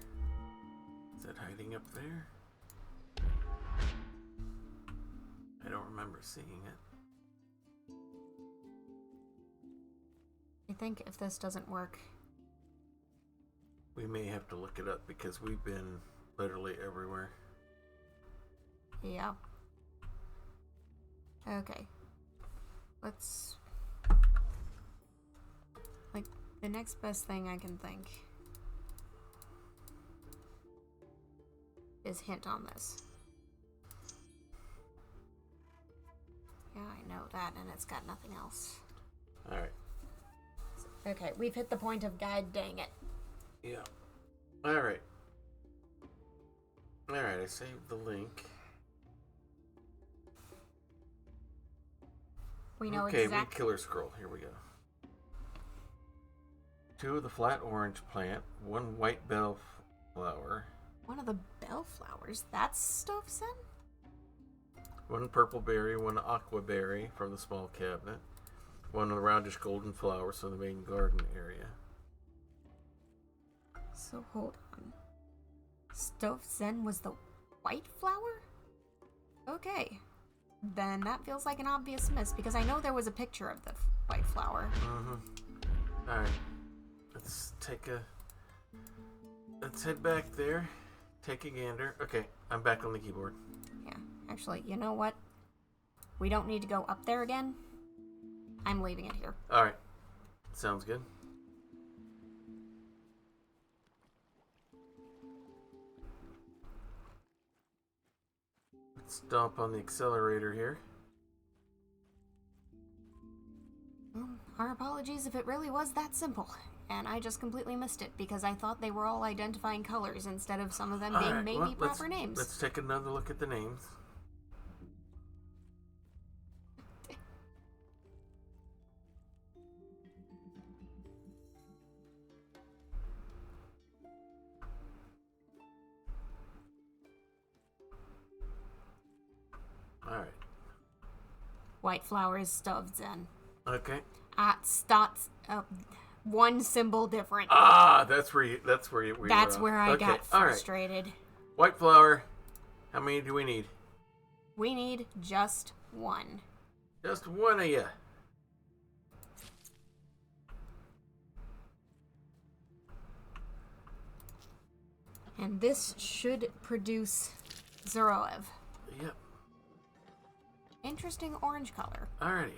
Speaker 1: Is that hiding up there? I don't remember seeing it.
Speaker 2: I think if this doesn't work,
Speaker 1: We may have to look it up because we've been literally everywhere.
Speaker 2: yeah. Okay. Let's... Like, the next best thing I can think is hint on this. Yeah, I know that, and it's got nothing else.
Speaker 1: Alright.
Speaker 2: Okay, we've hit the point of guide, dang it.
Speaker 1: Yeah. Alright. Alright, I saved the link.
Speaker 2: We know
Speaker 1: okay,
Speaker 2: exactly.
Speaker 1: read Killer Scroll. Here we go. 2 of the flat orange plant, 1 white bellflower,
Speaker 2: One of the bellflowers. That's Stoveson?
Speaker 1: 1 purple berry, 1 aqua berry from the small cabinet, 1 roundish golden flowers from the main garden area.
Speaker 2: So hold on. Stoveson was the white flower? Okay. Then that feels like an obvious miss because I know there was a picture of the white flower.
Speaker 1: Mm-hmm. Alright. Let's head back there. Take a gander. Okay, I'm back on the keyboard.
Speaker 2: Yeah. Actually, you know what? We don't need to go up there again. I'm leaving it here.
Speaker 1: Alright. Sounds good. Let's stomp on the accelerator here.
Speaker 2: Well, our apologies if it really was that simple. And I just completely missed it because I thought they were all identifying colors instead of some of them being
Speaker 1: Alright,
Speaker 2: maybe
Speaker 1: well,
Speaker 2: proper names.
Speaker 1: Let's take another look at the names. Alright.
Speaker 2: White flowers, stuffed in.
Speaker 1: Okay.
Speaker 2: Stots. One symbol different.
Speaker 1: That's where
Speaker 2: I
Speaker 1: okay.
Speaker 2: got frustrated.
Speaker 1: Right. White flower. How many do we need?
Speaker 2: We need just one.
Speaker 1: Just one of you.
Speaker 2: And this should produce Zoroev.
Speaker 1: Yep.
Speaker 2: Interesting orange color.
Speaker 1: Alrighty.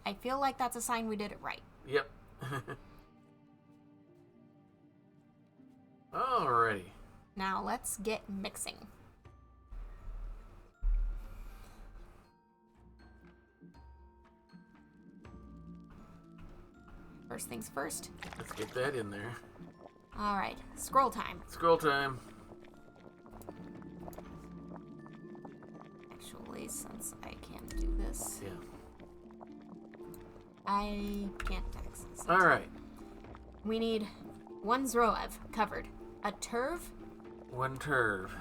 Speaker 2: I feel like that's a sign we did it right.
Speaker 1: Yep. Alrighty.
Speaker 2: Now let's get mixing. First things first.
Speaker 1: Let's get that in there.
Speaker 2: Alright, scroll time.
Speaker 1: Scroll time.
Speaker 2: Actually, since I can't do this,
Speaker 1: Yeah.
Speaker 2: I can't access it.
Speaker 1: Alright.
Speaker 2: We need one Zoroev covered. A turf.
Speaker 1: One turf.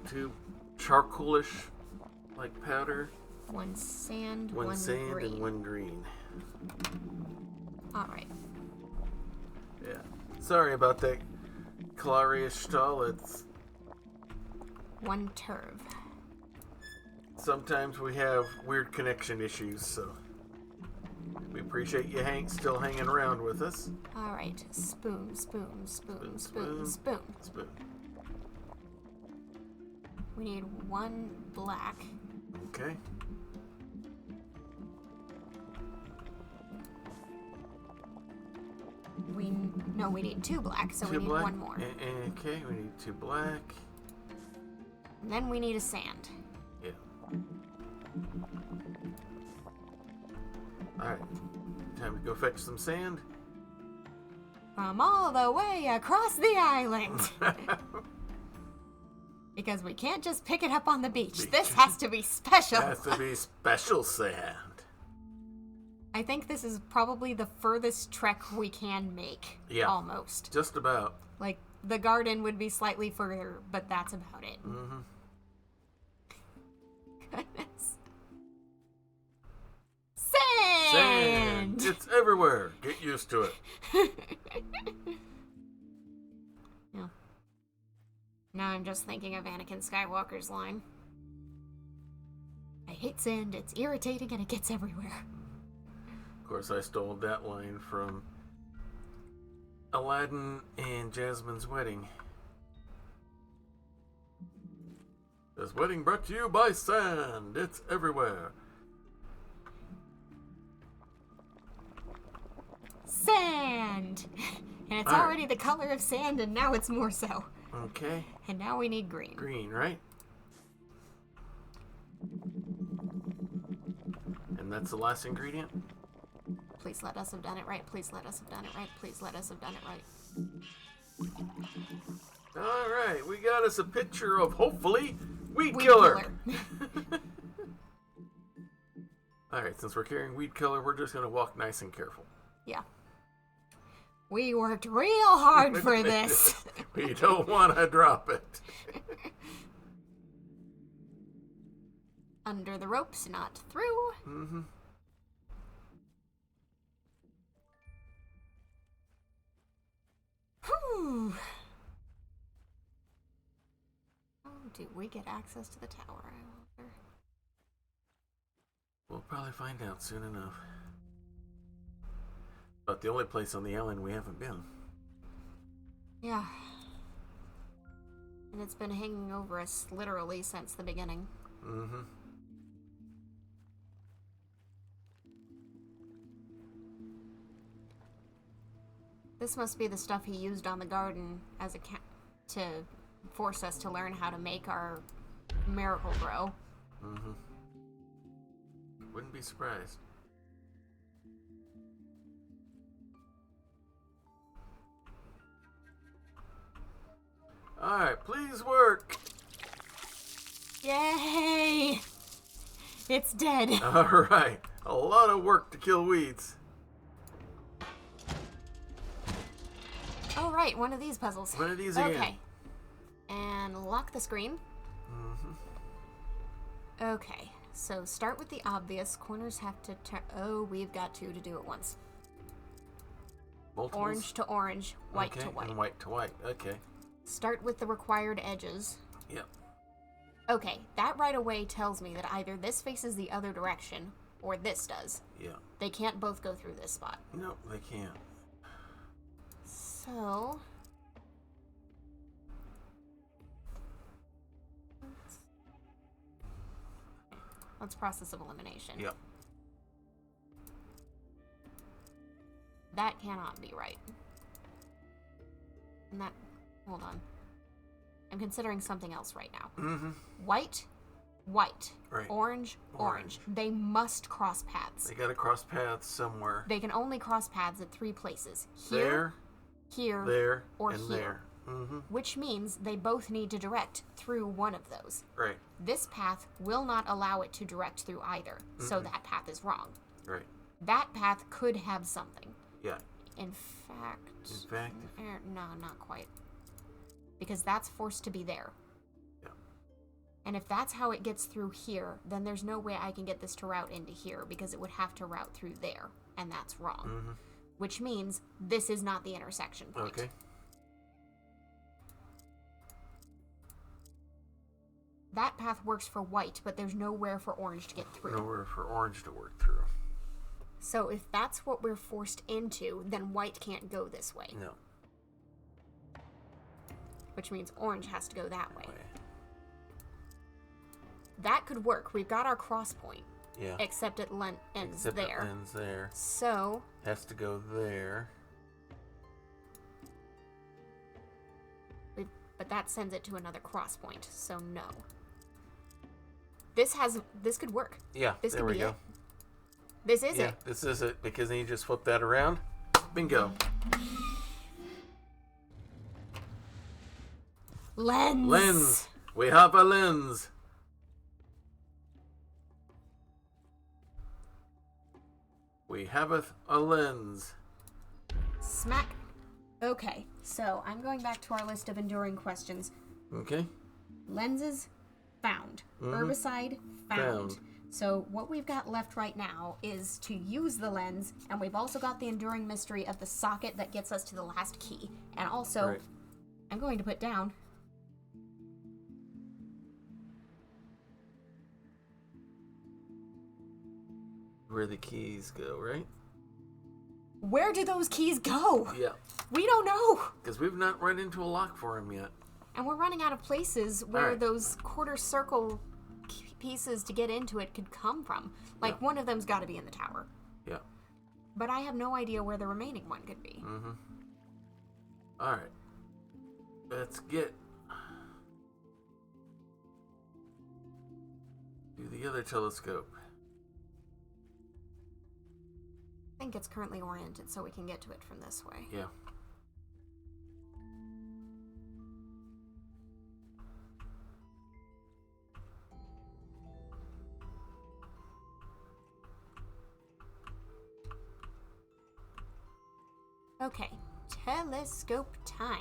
Speaker 1: Two charcoalish like powder.
Speaker 2: One sand.
Speaker 1: One sand
Speaker 2: green.
Speaker 1: and one green.
Speaker 2: Alright.
Speaker 1: Yeah. Sorry about that, Claria Stahl. It's
Speaker 2: One turf.
Speaker 1: sometimes we have weird connection issues, so we appreciate you still hanging around with us.
Speaker 2: Alright. Spoon, spoon, spoon, spoon,
Speaker 1: Spoon.
Speaker 2: spoon.
Speaker 1: Spoon.
Speaker 2: We need one black.
Speaker 1: Okay.
Speaker 2: We need two black, so
Speaker 1: Two
Speaker 2: we need
Speaker 1: black.
Speaker 2: one more.
Speaker 1: Okay, we need two black.
Speaker 2: And then we need a sand.
Speaker 1: Yeah. Alright. Time to go fetch some sand.
Speaker 2: From all the way across the island. Because we can't just pick it up on the beach. This has to be special.
Speaker 1: Has to be special sand.
Speaker 2: I think this is probably the furthest trek we can make.
Speaker 1: Yeah.
Speaker 2: Almost.
Speaker 1: Just about.
Speaker 2: Like, the garden would be slightly further, but that's about it.
Speaker 1: Mm-hmm.
Speaker 2: Goodness. Sand!
Speaker 1: It's everywhere. Get used to it.
Speaker 2: Yeah. Now I'm just thinking of Anakin Skywalker's line. I hate sand, it's irritating and it gets everywhere.
Speaker 1: Of course, I stole that line from Aladdin and Jasmine's wedding. This wedding brought to you by sand. It's everywhere.
Speaker 2: Sand! And it's
Speaker 1: All right.
Speaker 2: already the color of sand, and now it's more so.
Speaker 1: Okay.
Speaker 2: And now we need green.
Speaker 1: Green, right? And that's the last ingredient?
Speaker 2: Please let us have done it right. Please let us have done it right. Please let us have done it right.
Speaker 1: Alright, we got us a picture of, hopefully, Weed Killer. Alright, since we're carrying Weed Killer, we're just going to walk nice and careful.
Speaker 2: Yeah. We worked real hard for this.
Speaker 1: We don't want to drop it.
Speaker 2: Under the ropes, not through.
Speaker 1: Mm-hmm.
Speaker 2: Whew. How do we get access to the tower, I wonder?
Speaker 1: We'll probably find out soon enough. But the only place on the island we haven't been.
Speaker 2: Yeah. And it's been hanging over us literally since the beginning.
Speaker 1: Mm-hmm.
Speaker 2: This must be the stuff he used on the garden as a to force us to learn how to make our miracle grow.
Speaker 1: Mm-hmm. Wouldn't be surprised. Alright, please work.
Speaker 2: Yay! It's dead.
Speaker 1: Alright, a lot of work to kill weeds.
Speaker 2: Oh, right, one of these puzzles.
Speaker 1: One of these again.
Speaker 2: Okay. And lock the screen.
Speaker 1: Mm-hmm.
Speaker 2: Okay, so start with the obvious. Corners have to turn. Oh, we've got two to do at once.
Speaker 1: Multiples?
Speaker 2: Orange to orange, white
Speaker 1: okay,
Speaker 2: to white.
Speaker 1: and white to white. Okay.
Speaker 2: Start with the required edges.
Speaker 1: Yep.
Speaker 2: Okay, that right away tells me that either this faces the other direction, or this does.
Speaker 1: Yeah.
Speaker 2: They can't both go through this spot.
Speaker 1: No, they can't.
Speaker 2: So... let's process of elimination.
Speaker 1: Yep.
Speaker 2: That cannot be right. And that... hold on. I'm considering something else right now.
Speaker 1: Mm-hmm.
Speaker 2: White, white.
Speaker 1: Right.
Speaker 2: Orange, orange. They must cross paths.
Speaker 1: They gotta cross paths somewhere.
Speaker 2: They can only cross paths at 3 places. Here, here,
Speaker 1: there,
Speaker 2: or
Speaker 1: and
Speaker 2: here.
Speaker 1: there. Mm-hmm.
Speaker 2: Which means they both need to direct through one of those.
Speaker 1: Right.
Speaker 2: This path will not allow it to direct through either, so that path is wrong.
Speaker 1: Right.
Speaker 2: That path could have something.
Speaker 1: Yeah.
Speaker 2: In fact... no, not quite. Because that's forced to be there.
Speaker 1: Yeah.
Speaker 2: And if that's how it gets through here, then there's no way I can get this to route into here, because it would have to route through there, and that's wrong.
Speaker 1: Mm-hmm.
Speaker 2: Which means this is not the intersection point.
Speaker 1: Okay.
Speaker 2: That path works for white, but there's nowhere for orange to get through.
Speaker 1: Nowhere for orange to work through.
Speaker 2: So if that's what we're forced into, then white can't go this way.
Speaker 1: No.
Speaker 2: Which means orange has to go that way. That could work. We've got our cross point.
Speaker 1: Yeah.
Speaker 2: Except it ends
Speaker 1: Except
Speaker 2: there.
Speaker 1: It ends there.
Speaker 2: So...
Speaker 1: has to go there.
Speaker 2: but that sends it to another cross point, so no. This could work.
Speaker 1: Yeah,
Speaker 2: this
Speaker 1: there
Speaker 2: could
Speaker 1: we
Speaker 2: be
Speaker 1: go.
Speaker 2: It. This is
Speaker 1: yeah,
Speaker 2: it.
Speaker 1: this is it, because then you just flip that around. Bingo.
Speaker 2: Lens.
Speaker 1: Lens. We have a lens. We have a lens.
Speaker 2: Smack. Okay, so I'm going back to our list of enduring questions.
Speaker 1: Okay.
Speaker 2: Lenses, found. Herbicide, found. So what we've got left right now is to use the lens, and we've also got the enduring mystery of the socket that gets us to the last key. And also,
Speaker 1: Right.
Speaker 2: I'm going to put down...
Speaker 1: where the keys go, right?
Speaker 2: where do those keys go?
Speaker 1: Yeah.
Speaker 2: We don't know.
Speaker 1: Because we've not run into a lock for him yet.
Speaker 2: And we're running out of places where
Speaker 1: Alright.
Speaker 2: those quarter circle pieces to get into it could come from. Like,
Speaker 1: Yeah.
Speaker 2: one of them's got to be in the tower.
Speaker 1: Yeah.
Speaker 2: But I have no idea where the remaining one could be.
Speaker 1: Mm-hmm. Alright. Let's get to the other telescope.
Speaker 2: I think it's currently oriented so we can get to it from this way.
Speaker 1: Yeah.
Speaker 2: Okay, telescope time.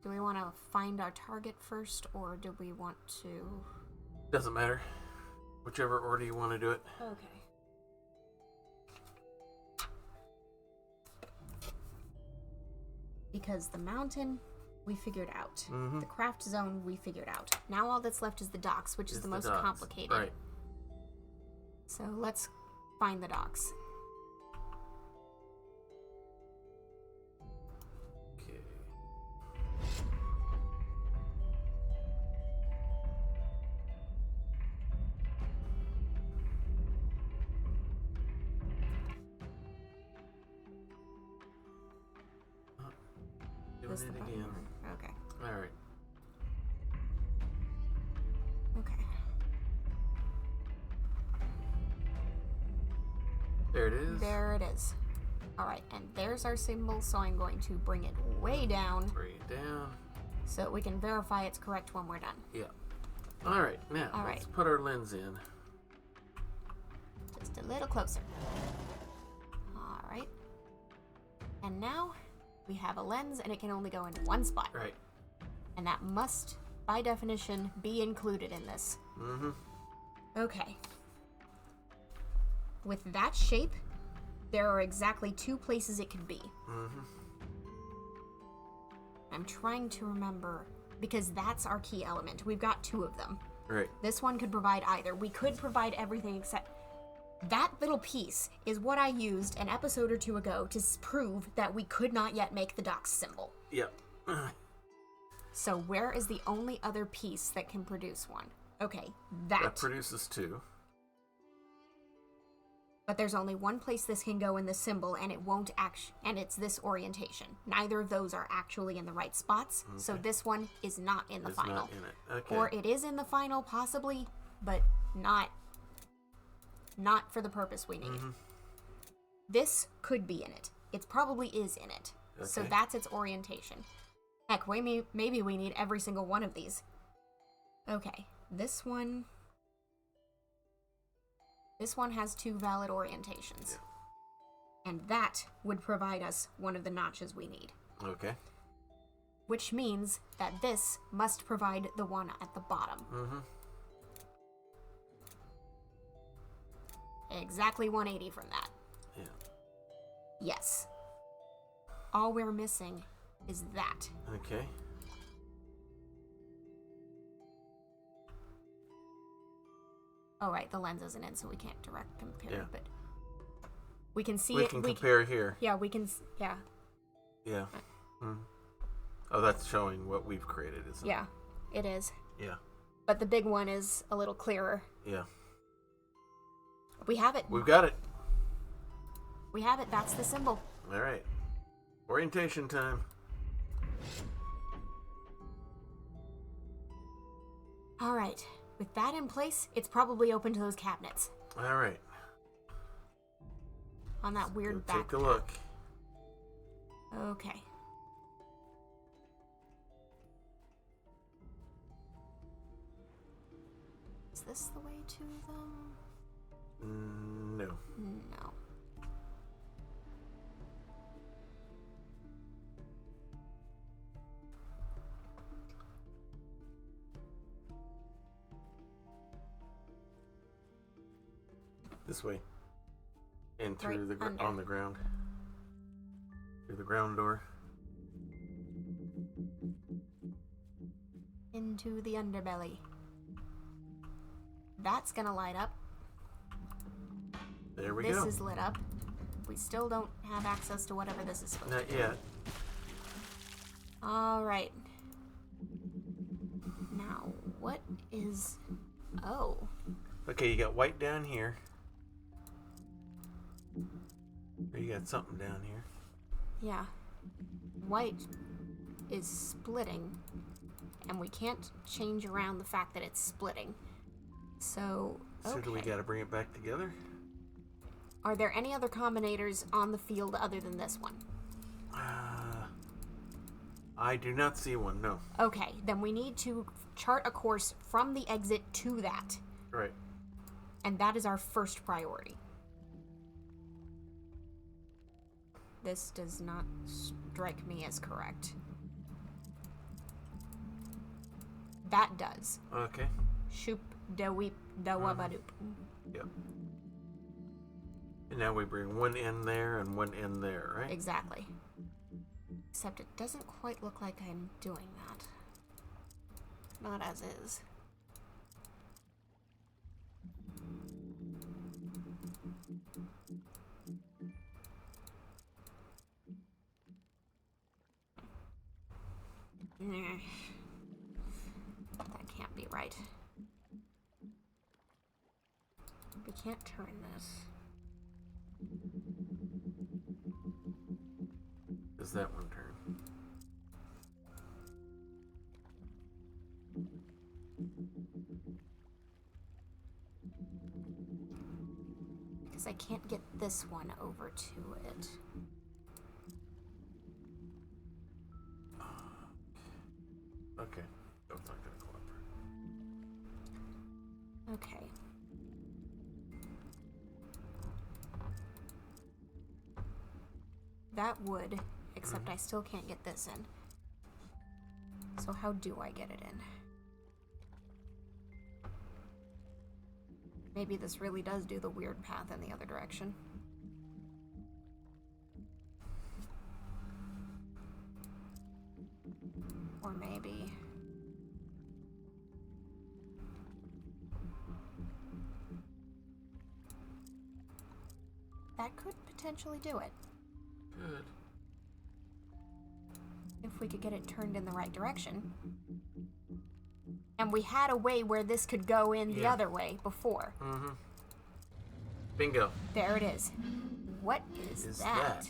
Speaker 2: Do we want to find our target first, or do we want to...
Speaker 1: Doesn't matter. Whichever order you want to do it.
Speaker 2: Okay. Because the mountain, we figured out. The craft zone, we figured out. Now all that's left is the docks, which is the most
Speaker 1: docks.
Speaker 2: complicated.
Speaker 1: Right.
Speaker 2: So let's find the docks.
Speaker 1: Okay.
Speaker 2: This
Speaker 1: it
Speaker 2: the button?
Speaker 1: again.
Speaker 2: Okay.
Speaker 1: All right.
Speaker 2: Okay.
Speaker 1: There it is.
Speaker 2: There it is. Alright, and there's our symbol, so I'm going to bring it way down
Speaker 1: Bring it down.
Speaker 2: so we can verify it's correct when we're done.
Speaker 1: Yeah. All right. Now
Speaker 2: All
Speaker 1: let's
Speaker 2: right.
Speaker 1: put our lens in.
Speaker 2: Just a little closer. Alright. And now we have a lens and it can only go in one spot.
Speaker 1: Right.
Speaker 2: And that must, by definition, be included in this.
Speaker 1: Mm-hmm.
Speaker 2: Okay. With that shape, there are exactly 2 places it could be.
Speaker 1: Mm-hmm.
Speaker 2: I'm trying to remember, because that's our key element. We've got 2 of them.
Speaker 1: Right.
Speaker 2: This one could provide either. We could provide everything except... That little piece is what I used an episode or 2 ago to prove that we could not yet make the docs symbol.
Speaker 1: Yep.
Speaker 2: So where is the only other piece that can produce one? Okay, that.
Speaker 1: That produces 2.
Speaker 2: But there's only one place this can go in the symbol, and it won't and it's this orientation. Neither of those are actually in the right spots, so this one is not in the
Speaker 1: It's
Speaker 2: final.
Speaker 1: not in it. Okay.
Speaker 2: Or it is in the final, possibly, but not for the purpose we need.
Speaker 1: Mm-hmm.
Speaker 2: This could be in it. It probably is in it. So
Speaker 1: Okay.
Speaker 2: that's its orientation. Heck, maybe we need every single one of these. Okay, this one has 2 valid orientations.
Speaker 1: Yeah.
Speaker 2: And that would provide us one of the notches we need.
Speaker 1: Okay.
Speaker 2: Which means that this must provide the one at the bottom.
Speaker 1: Mm-hmm.
Speaker 2: Exactly 180 from that.
Speaker 1: Yeah.
Speaker 2: Yes. All we're missing is that.
Speaker 1: Okay.
Speaker 2: Oh, right, the lens isn't in, so we can't direct compare,
Speaker 1: Yeah.
Speaker 2: but we can see
Speaker 1: We
Speaker 2: it.
Speaker 1: can compare here.
Speaker 2: Yeah, we can. Yeah,
Speaker 1: Yeah. Mm. Oh, that's showing what we've created, isn't
Speaker 2: yeah, it is.
Speaker 1: it? Yeah.
Speaker 2: But the big one is a little clearer.
Speaker 1: Yeah.
Speaker 2: We have it.
Speaker 1: We've got it.
Speaker 2: We have it. That's the symbol.
Speaker 1: All right. Orientation time.
Speaker 2: All right. With that in place, it's probably open to those cabinets
Speaker 1: All right.
Speaker 2: on that weird
Speaker 1: Go
Speaker 2: back.
Speaker 1: take a look.
Speaker 2: Okay. Is this the way to them?
Speaker 1: No.
Speaker 2: No.
Speaker 1: This way. And through
Speaker 2: Right
Speaker 1: the
Speaker 2: under.
Speaker 1: on the ground. Through the ground door.
Speaker 2: Into the underbelly. That's gonna light up.
Speaker 1: There we
Speaker 2: This
Speaker 1: go.
Speaker 2: is lit up. We still don't have access to whatever this is supposed to
Speaker 1: Not
Speaker 2: be.
Speaker 1: yet.
Speaker 2: Alright. Now, what is... Oh.
Speaker 1: Okay, you got white down here. Or you got something down here.
Speaker 2: Yeah. White is splitting. And we can't change around the fact that it's splitting. So, okay.
Speaker 1: So do we got to bring it back together?
Speaker 2: Are there any other combinators on the field other than this one?
Speaker 1: I do not see one, no.
Speaker 2: Okay, then we need to chart a course from the exit to that.
Speaker 1: Right.
Speaker 2: And that is our first priority. This does not strike me as correct. That does.
Speaker 1: Okay.
Speaker 2: Shoop da weep da wabadoop.
Speaker 1: Yep. And now we bring one in there and one in there, right?
Speaker 2: Exactly. Except it doesn't quite look like I'm doing that. Not as is. That can't be right. We can't turn this.
Speaker 1: Does that one turn?
Speaker 2: can't get this one over to it.
Speaker 1: Okay. That's not gonna cooperate.
Speaker 2: Okay. That would, except I still can't get this in. So how do I get it in? Maybe this really does do the weird path in the other direction. Or maybe... that could potentially do it.
Speaker 1: Good.
Speaker 2: If we could get it turned in the right direction. And we had a way where this could go in the other way before.
Speaker 1: Mm-hmm. Bingo.
Speaker 2: There it is. What is that?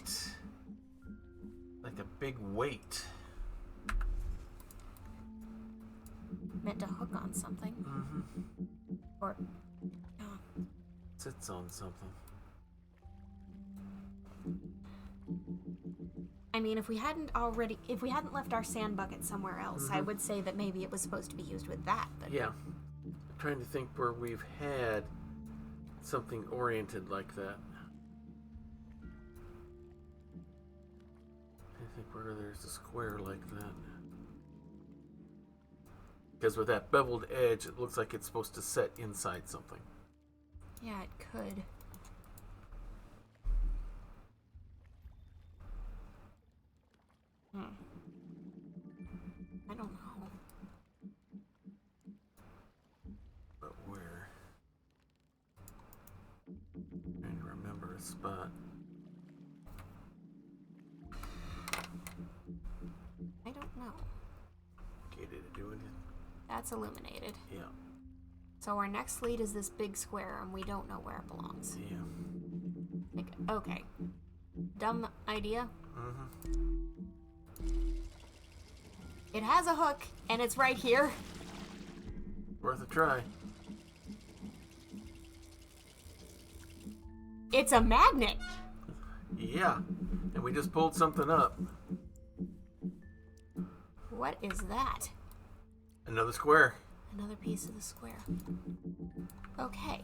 Speaker 1: Like a big weight.
Speaker 2: Meant to hook on something.
Speaker 1: Mm-hmm.
Speaker 2: Or...
Speaker 1: Sits on something.
Speaker 2: I mean, if we hadn't left our sand bucket somewhere else, I would say that maybe it was supposed to be used with that. But
Speaker 1: yeah. I'm trying to think where we've had something oriented like that. I think where there's a square like that. Because with that beveled edge, it looks like it's supposed to set inside something.
Speaker 2: Yeah, it could. I don't know.
Speaker 1: But where? Trying to remember a spot.
Speaker 2: I don't know.
Speaker 1: Okay, did it do anything?
Speaker 2: That's illuminated.
Speaker 1: Yeah.
Speaker 2: So our next lead is this big square, and we don't know where it belongs.
Speaker 1: Yeah.
Speaker 2: Like, okay. Dumb idea.
Speaker 1: Mm-hmm.
Speaker 2: It has a hook, and it's right here.
Speaker 1: Worth a try.
Speaker 2: It's a magnet.
Speaker 1: Yeah. And we just pulled something up.
Speaker 2: What is that?
Speaker 1: Another square.
Speaker 2: Another piece of the square. Okay.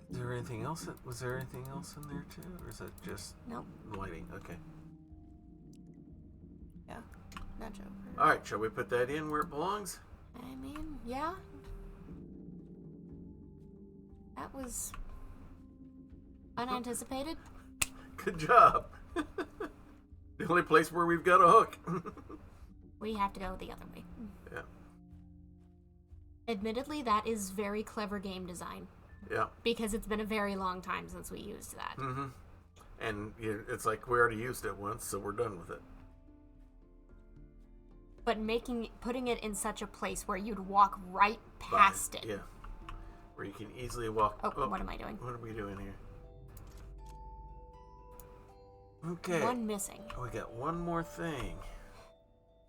Speaker 1: Is there anything else? Was there anything else in there too? Or is that just
Speaker 2: Nope.
Speaker 1: lighting? Okay.
Speaker 2: Yeah. Nudge over.
Speaker 1: Alright, shall we put that in where it belongs?
Speaker 2: I mean, yeah. That was unanticipated.
Speaker 1: Good job. The only place where we've got a hook.
Speaker 2: We have to go the other way.
Speaker 1: Yeah.
Speaker 2: Admittedly, that is very clever game design.
Speaker 1: Yeah.
Speaker 2: Because it's been a very long time since we used that.
Speaker 1: Mm-hmm. And it's like we already used it once, so we're done with it.
Speaker 2: But putting it in such a place where you'd walk right past it.
Speaker 1: Yeah. Where you can easily walk.
Speaker 2: Oh, what am I doing?
Speaker 1: What are we doing here? Okay.
Speaker 2: One missing.
Speaker 1: We got one more thing.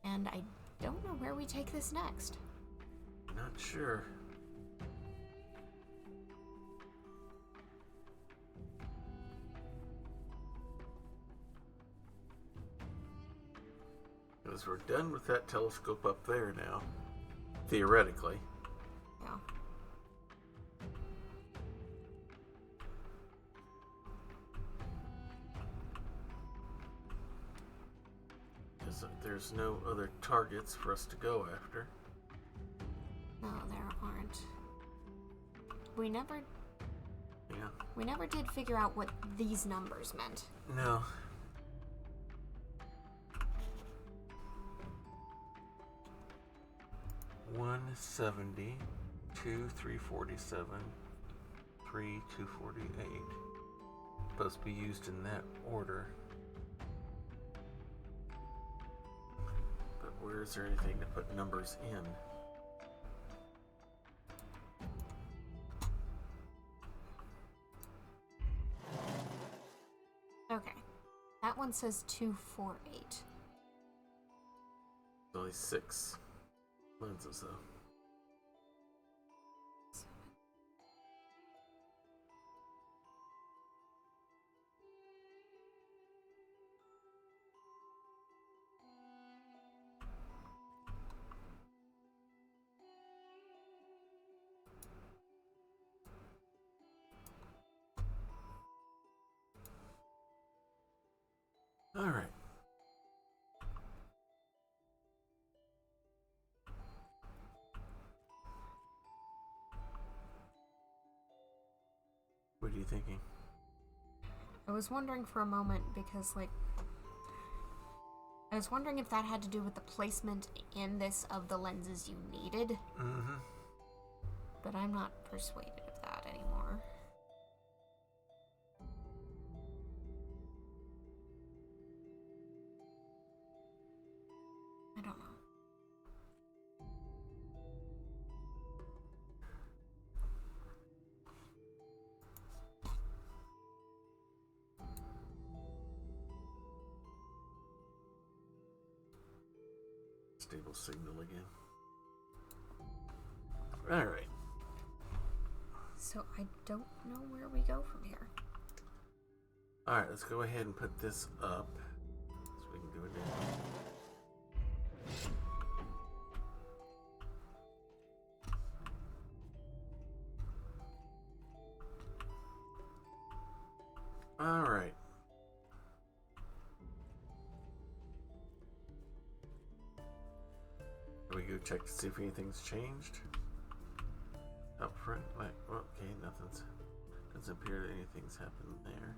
Speaker 2: And I don't know where we take this next.
Speaker 1: Not sure. Because we're done with that telescope up there now. Theoretically.
Speaker 2: Yeah.
Speaker 1: Because there's no other targets for us to go after.
Speaker 2: No, there aren't. We never did figure out what these numbers meant.
Speaker 1: No. $170, 347, 248. Supposed to be used in that order. But where is there anything to put numbers in?
Speaker 2: Okay. That one says 248.
Speaker 1: Only 6 lenses though. All right. What are you thinking?
Speaker 2: I was wondering for a moment because, like, I was wondering if that had to do with the placement in this of the lenses you needed.
Speaker 1: Mm-hmm.
Speaker 2: But I'm not persuaded of that anymore. I don't know.
Speaker 1: Stable signal again. All right.
Speaker 2: So I don't know where we go from here.
Speaker 1: All right, let's go ahead and put this up so we can do it now. All right. We go check to see if anything's changed. Up front, like, well, okay, nothing's. Doesn't appear that anything's happened there.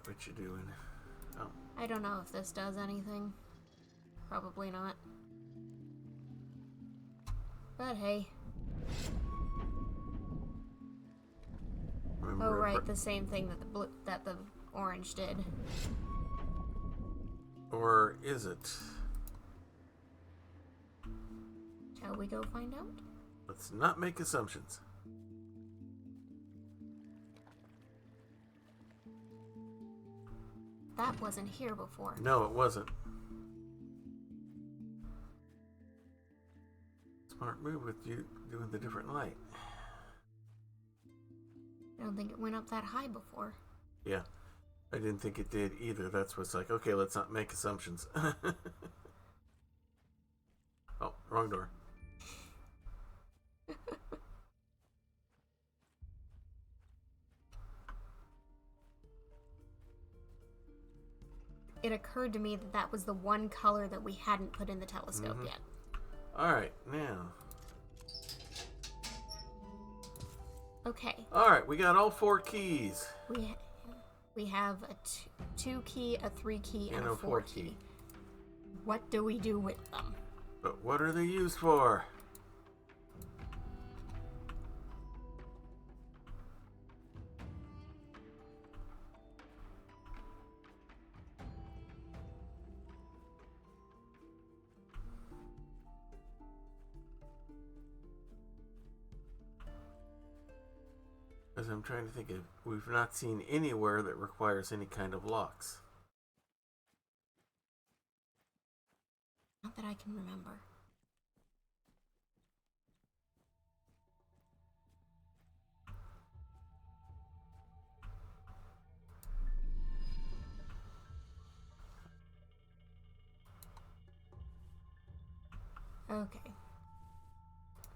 Speaker 1: What you doing? Oh.
Speaker 2: I don't know if this does anything. Probably not. But hey.
Speaker 1: Remember
Speaker 2: Oh right, the same thing that the orange did.
Speaker 1: Or is it?
Speaker 2: Shall we go find out?
Speaker 1: Let's not make assumptions.
Speaker 2: That wasn't here before.
Speaker 1: No, it wasn't. Smart move with you doing the different light.
Speaker 2: I don't think it went up that high before.
Speaker 1: Yeah, I didn't think it did either. That's what's like, okay, let's not make assumptions. Oh, wrong door.
Speaker 2: It occurred to me that that was the one color that we hadn't put in the telescope yet.
Speaker 1: All right, now.
Speaker 2: Okay.
Speaker 1: All right, we got all 4 keys.
Speaker 2: We have a 2 key, a 3 key, and a 4 key. What do we do with them?
Speaker 1: But what are they used for? As I'm trying to think of, we've not seen anywhere that requires any kind of locks.
Speaker 2: Not that I can remember. Okay.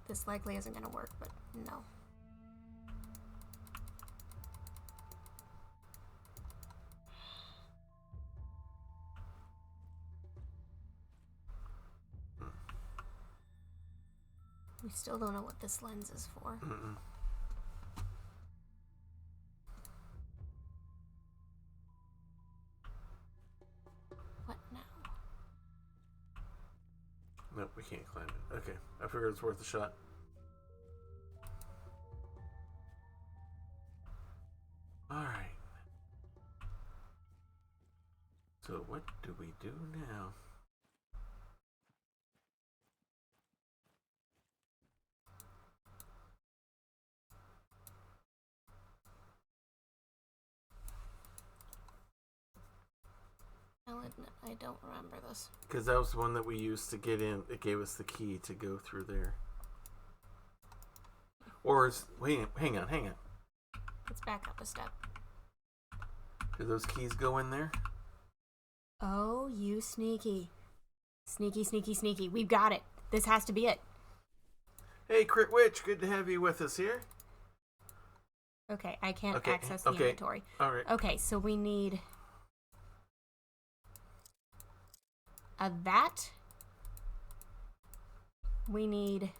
Speaker 2: This likely isn't gonna work, but no. We still don't know what this lens is for.
Speaker 1: Mm-mm.
Speaker 2: What now?
Speaker 1: Nope, we can't climb it. Okay, I figured it's worth a shot. So what do we do now?
Speaker 2: I'll admit, I don't remember this.
Speaker 1: Because that was the one that we used to get in. It gave us the key to go through there. Or is... Wait, hang on.
Speaker 2: Let's back up a step.
Speaker 1: Do those keys go in there?
Speaker 2: Oh, you sneaky. Sneaky. We've got it. This has to be it.
Speaker 1: Hey, Crit Witch. Good to have you with us here.
Speaker 2: Okay, I can't access the inventory.
Speaker 1: All right.
Speaker 2: Okay, so we need... that. We need...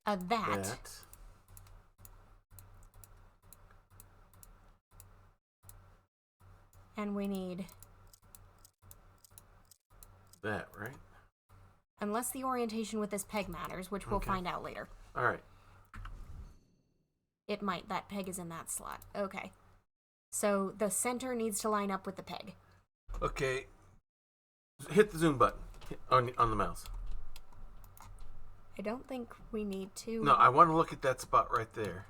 Speaker 2: that. And we need...
Speaker 1: that, right?
Speaker 2: Unless the orientation with this peg matters, which we'll find out later.
Speaker 1: All right.
Speaker 2: It might. That peg is in that slot. Okay. So the center needs to line up with the peg.
Speaker 1: Okay. Hit the zoom button on the mouse.
Speaker 2: I don't think we need to.
Speaker 1: No, I want to look at that spot right there.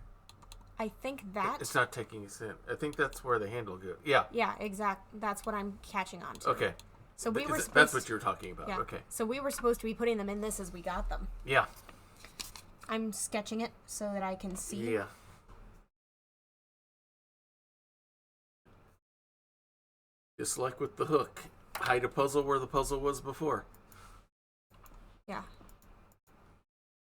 Speaker 2: I think that...
Speaker 1: It's not taking us in. I think that's where the handle goes. Yeah.
Speaker 2: Yeah, exact. That's what I'm catching on to.
Speaker 1: Okay.
Speaker 2: So we were supposed...
Speaker 1: That's what you were talking about.
Speaker 2: Yeah.
Speaker 1: Okay.
Speaker 2: So we were supposed to be putting them in this as we got them.
Speaker 1: Yeah.
Speaker 2: I'm sketching it so that I can see.
Speaker 1: Yeah. Just like with the hook. Hide a puzzle where the puzzle was before.
Speaker 2: Yeah.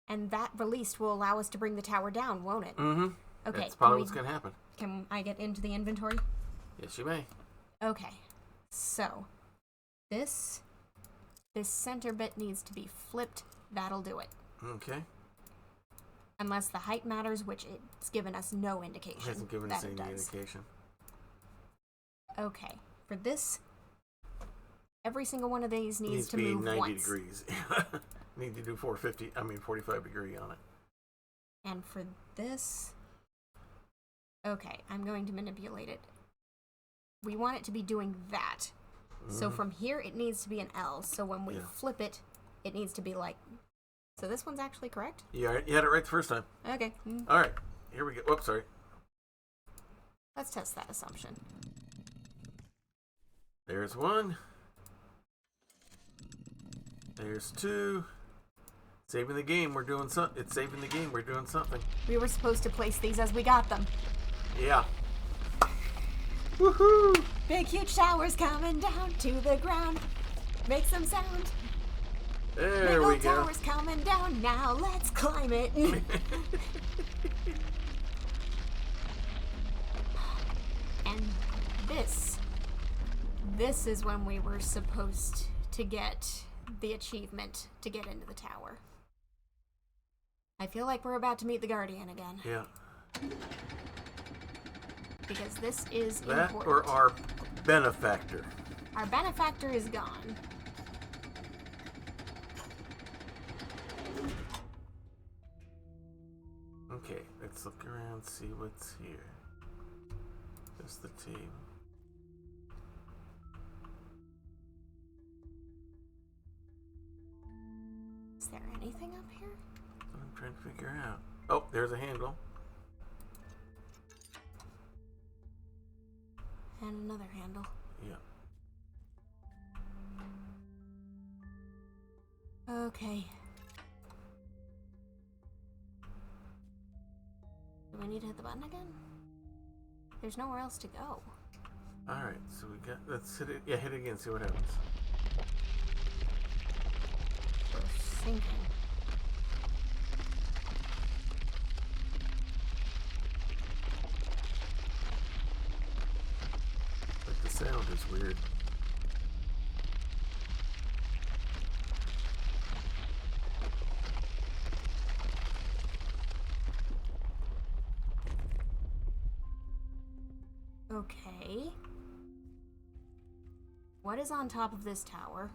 Speaker 2: And that released will allow us to bring the tower down, won't it?
Speaker 1: Mm-hmm.
Speaker 2: Okay.
Speaker 1: That's probably what's going to happen.
Speaker 2: Can I get into the inventory?
Speaker 1: Yes, you may.
Speaker 2: Okay. So, this center bit needs to be flipped. That'll do it.
Speaker 1: Okay.
Speaker 2: Unless the height matters, which it's given us no indication.
Speaker 1: It hasn't given us any indication.
Speaker 2: Okay. For this, every single one of these needs to
Speaker 1: be
Speaker 2: move
Speaker 1: 90
Speaker 2: once.
Speaker 1: degrees. Need to do 45 degree on it.
Speaker 2: And for this, okay, I'm going to manipulate it. We want it to be doing that. So from here, it needs to be an L. So when we flip it, it needs to be like... So this one's actually correct?
Speaker 1: Yeah, you had it right the first time.
Speaker 2: Okay.
Speaker 1: All right. Here we go. Whoops, sorry.
Speaker 2: Let's test that assumption.
Speaker 1: There's one. There's two. Saving the game. We're doing something. It's saving the game. We're doing something.
Speaker 2: We were supposed to place these as we got them.
Speaker 1: Yeah. Woohoo!
Speaker 2: Big, huge towers coming down to the ground. Make some sound.
Speaker 1: There we go.
Speaker 2: Towers coming down. Now let's climb it. And this is when we were supposed to get the achievement to get into the tower. I feel like we're about to meet the Guardian again.
Speaker 1: Yeah.
Speaker 2: Because this is
Speaker 1: that
Speaker 2: important.
Speaker 1: Or our benefactor.
Speaker 2: Our benefactor is gone.
Speaker 1: Okay, let's look around, see what's here. Just the table.
Speaker 2: Is there anything up here?
Speaker 1: That's what I'm trying to figure out. Oh, there's a handle.
Speaker 2: And another handle.
Speaker 1: Yeah.
Speaker 2: Okay. Do I need to hit the button again? There's nowhere else to go.
Speaker 1: Alright, so we got... Let's hit it. Yeah, hit it again, see what happens.
Speaker 2: We're sinking.
Speaker 1: But the sound is weird.
Speaker 2: Okay. What is on top of this tower?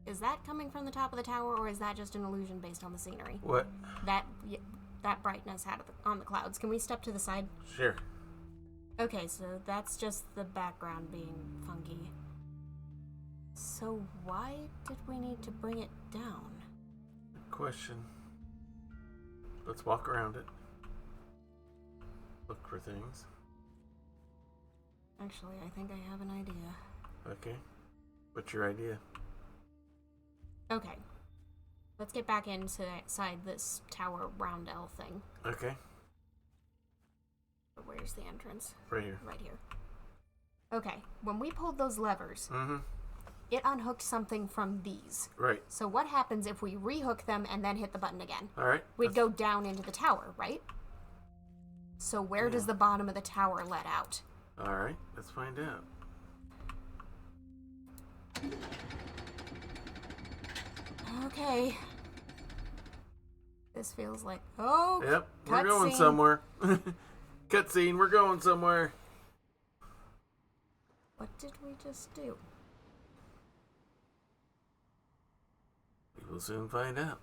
Speaker 2: Is that coming from the top of the tower, or is that just an illusion based on the scenery?
Speaker 1: What?
Speaker 2: That brightness on the clouds. Can we step to the side?
Speaker 1: Sure.
Speaker 2: Okay, so that's just the background being funky. So why did we need to bring it down?
Speaker 1: Good question. Let's walk around it. Look for things.
Speaker 2: Actually, I think I have an idea.
Speaker 1: Okay. What's your idea?
Speaker 2: Okay. Let's get back inside this tower round L thing.
Speaker 1: Okay.
Speaker 2: Where's the entrance?
Speaker 1: Right here.
Speaker 2: Right here. Okay. When we pulled those levers,
Speaker 1: Mm-hmm.
Speaker 2: it unhooked something from these.
Speaker 1: Right.
Speaker 2: So what happens if we rehook them and then hit the button again?
Speaker 1: All right.
Speaker 2: We'd go down into the tower, right? So where does the bottom of the tower let out?
Speaker 1: All right. Let's find out.
Speaker 2: Okay. This feels like... Oh,
Speaker 1: Yep. We're going somewhere. Cutscene. We're going somewhere.
Speaker 2: What did we just do?
Speaker 1: We will soon find out.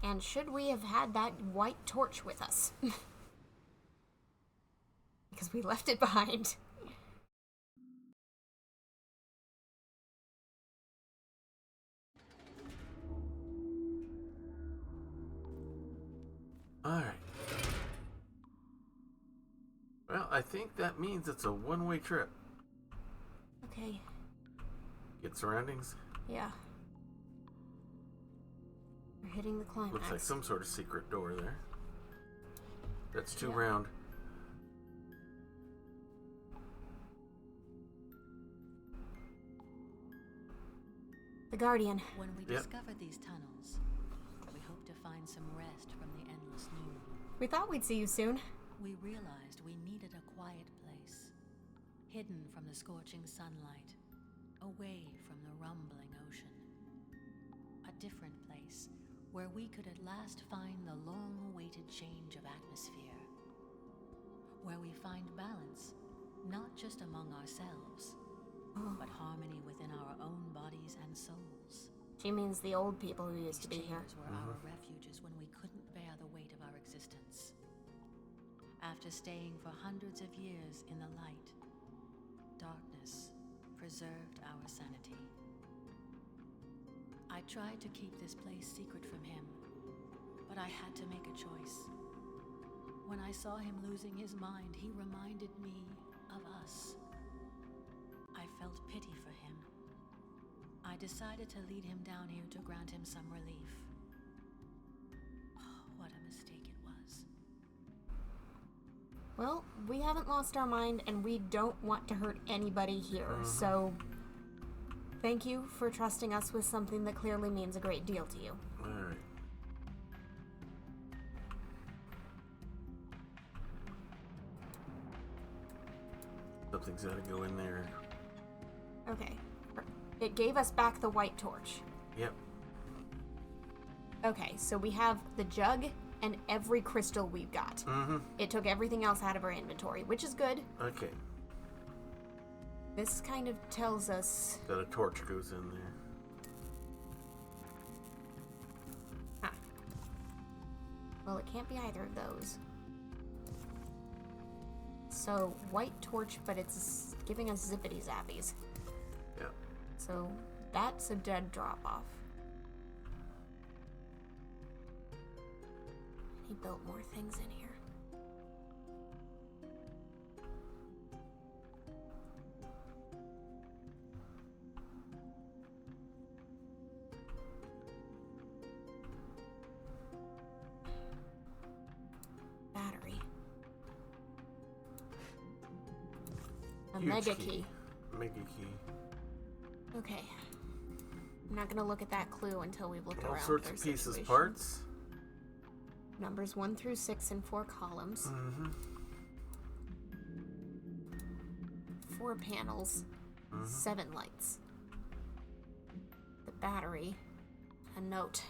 Speaker 2: And should we have had that white torch with us? Because we left it behind.
Speaker 1: Alright. Well, I think that means it's a one-way trip.
Speaker 2: Okay.
Speaker 1: Get surroundings.
Speaker 2: Yeah. We're hitting the climax.
Speaker 1: Looks like some sort of secret door there. That's too
Speaker 2: Yeah.
Speaker 1: round.
Speaker 2: The Guardian.
Speaker 4: When we
Speaker 1: Yep.
Speaker 4: discovered these tunnels, we hoped to find some rest from the endless noon.
Speaker 2: We thought we'd see you soon.
Speaker 4: We realized we needed a quiet place, hidden from the scorching sunlight, away from the rumbling ocean. A different place where we could at last find the long-awaited change of atmosphere. Where we find balance, not just among ourselves, but harmony within our own bodies and souls.
Speaker 2: She means the old people who used to be
Speaker 4: These
Speaker 2: here.
Speaker 4: chambers were our refuges when we couldn't bear the weight of our existence. After staying for hundreds of years in the light, darkness preserved our sanity. I tried to keep this place secret from him, but I had to make a choice. When I saw him losing his mind, he reminded me of us. I felt pity for him. I decided to lead him down here to grant him some relief. Oh, what a mistake it was.
Speaker 2: Well, we haven't lost our mind, and we don't want to hurt anybody here, so thank you for trusting us with something that clearly means a great deal to you.
Speaker 1: Alright. Something's gotta go in there.
Speaker 2: Okay. It gave us back the white torch.
Speaker 1: Yep.
Speaker 2: Okay, so we have the jug and every crystal we've got.
Speaker 1: Mm-hmm.
Speaker 2: It took everything else out of our inventory, which is good.
Speaker 1: Okay.
Speaker 2: This kind of tells us...
Speaker 1: That a torch goes in there.
Speaker 2: Ah. Well, it can't be either of those. So, white torch, but it's giving us zippity zappies.
Speaker 1: Yep.
Speaker 2: So, that's a dead drop-off. He built more things in here. Battery. A
Speaker 1: Huge
Speaker 2: mega
Speaker 1: key.
Speaker 2: key.
Speaker 1: Mega key.
Speaker 2: Okay. I'm not gonna look at that clue until we've looked
Speaker 1: All
Speaker 2: around.
Speaker 1: sorts
Speaker 2: their
Speaker 1: of pieces,
Speaker 2: situation.
Speaker 1: parts.
Speaker 2: Numbers 1 through 6 in 4 columns.
Speaker 1: Mm-hmm.
Speaker 2: 4 panels. 7 lights. The battery. A note.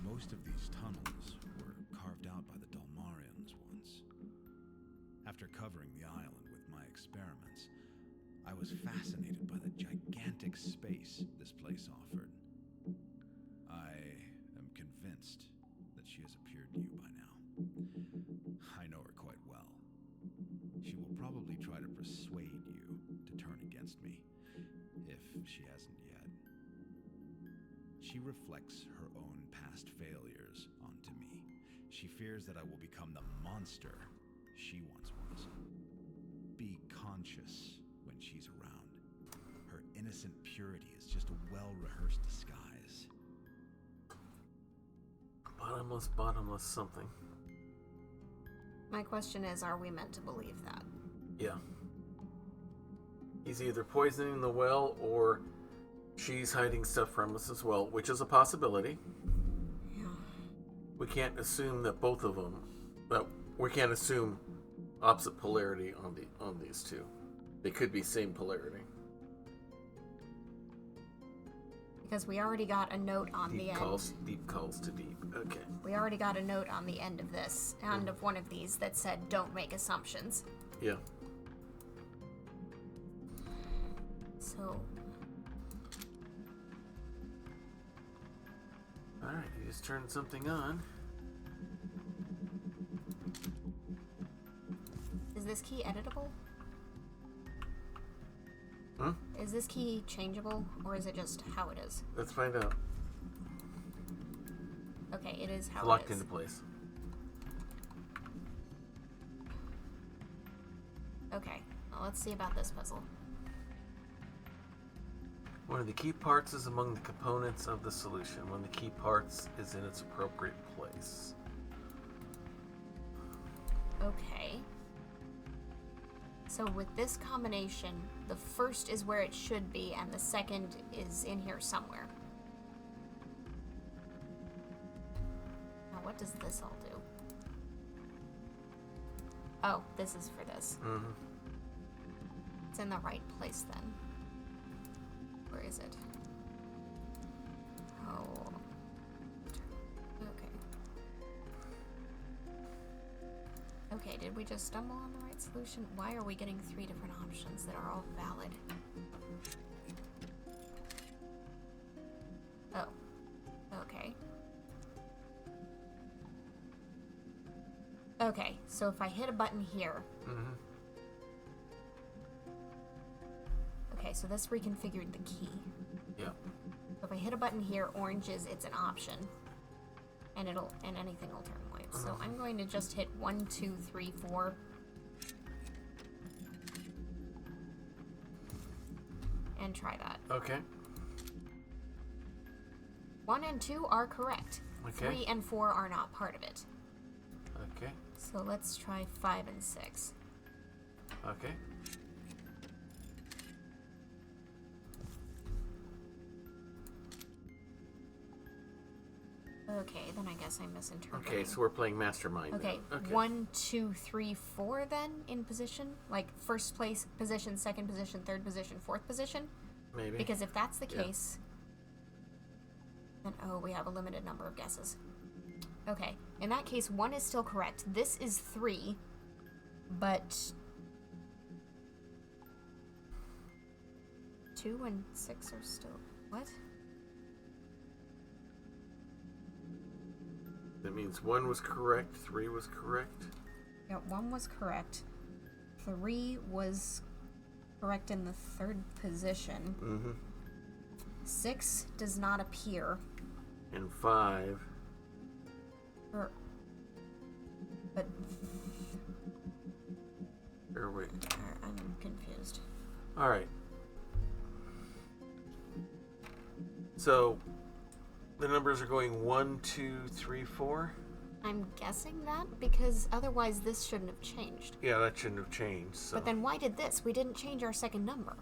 Speaker 3: Most of these tunnels were carved out by the Dalmarians once. After covering the island with my experiments, I was fascinated by the gigantic space this place offered. I am convinced that she has appeared to you by now. I know her quite well. She will probably try to persuade you to turn against me, if she hasn't yet. She reflects her own past failures onto me. She fears that I will become the monster she once was. Be conscious when she's around. Her innocent purity is just a well-rehearsed disguise.
Speaker 1: Bottomless something.
Speaker 2: My question is, are we meant to believe that?
Speaker 1: Yeah. He's either poisoning the well or she's hiding stuff from us as well, which is a possibility.
Speaker 2: Yeah.
Speaker 1: We can't assume that both of them, but we can't assume opposite polarity on these two. They could be same polarity.
Speaker 2: Because we already got a note on the end.
Speaker 1: Deep calls to deep. Okay.
Speaker 2: We already got a note on the end of this, and of one of these that said, "Don't make assumptions."
Speaker 1: Yeah.
Speaker 2: So.
Speaker 1: Alright, you just turned something on.
Speaker 2: Is this key editable?
Speaker 1: Hmm?
Speaker 2: Is this key changeable, or is it just how it is?
Speaker 1: Let's find out.
Speaker 2: Okay, it is how
Speaker 1: Locked
Speaker 2: it is.
Speaker 1: into place.
Speaker 2: Okay, well, let's see about this puzzle.
Speaker 1: One of the key parts is among the components of the solution. One of the key parts is in its appropriate place.
Speaker 2: Okay. So with this combination, the first is where it should be, and the second is in here somewhere. Now, what does this all do? Oh, this is for this.
Speaker 1: Mm-hmm.
Speaker 2: It's in the right place then. Where is it? Oh. Okay. Okay, did we just stumble on the right solution? Why are we getting 3 different options that are all valid? Oh. Okay. Okay, so if I hit a button here...
Speaker 1: Mm-hmm.
Speaker 2: Okay, so this reconfigured the key.
Speaker 1: Yep.
Speaker 2: So if I hit a button here, orange is it's an option. And anything will turn white. So I'm going to just hit 1, 2, 3, 4. And try that.
Speaker 1: Okay.
Speaker 2: 1 and 2 are correct.
Speaker 1: Okay.
Speaker 2: 3 and 4 are not part of it.
Speaker 1: Okay.
Speaker 2: So let's try 5 and 6.
Speaker 1: Okay.
Speaker 2: Okay, then I guess I misinterpreted.
Speaker 1: Okay, so we're playing Mastermind.
Speaker 2: Okay,
Speaker 1: now. Okay.
Speaker 2: 1, 2, 3, 4 then in position? Like first place position, second position, third position, fourth position?
Speaker 1: Maybe.
Speaker 2: Because if that's the
Speaker 1: Yeah.
Speaker 2: case, then we have a limited number of guesses. Okay, in that case, 1 is still correct. This is 3, but 2 and 6 are still... What?
Speaker 1: That means 1 was correct, 3 was correct.
Speaker 2: Yeah, 1 was correct. 3 was correct in the third position.
Speaker 1: Mm-hmm.
Speaker 2: 6 does not appear.
Speaker 1: And 5.
Speaker 2: But
Speaker 1: Or wait.
Speaker 2: I'm confused.
Speaker 1: Alright. So the numbers are going 1, 2, 3, 4.
Speaker 2: I'm guessing that because otherwise this shouldn't have changed.
Speaker 1: Yeah, that shouldn't have changed. So.
Speaker 2: But then why did this? We didn't change our second number.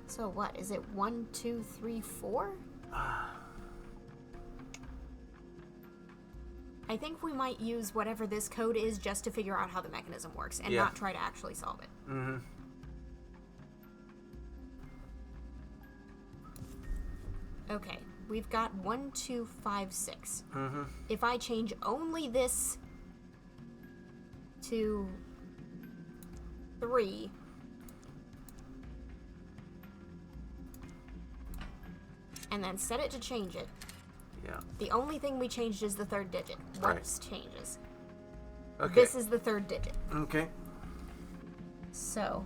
Speaker 2: So what? Is it 1, 2, 3, 4? I think we might use whatever this code is just to figure out how the mechanism works and not try to actually solve it.
Speaker 1: Mm-hmm.
Speaker 2: Okay. we've got 1, 2, 5, 6.
Speaker 1: Mm-hmm.
Speaker 2: If I change only this to 3, and then set it to change it,
Speaker 1: Yeah.
Speaker 2: the only thing we changed is the third digit. What
Speaker 1: Right.
Speaker 2: changes?
Speaker 1: Okay.
Speaker 2: This is the third digit.
Speaker 1: Okay.
Speaker 2: So,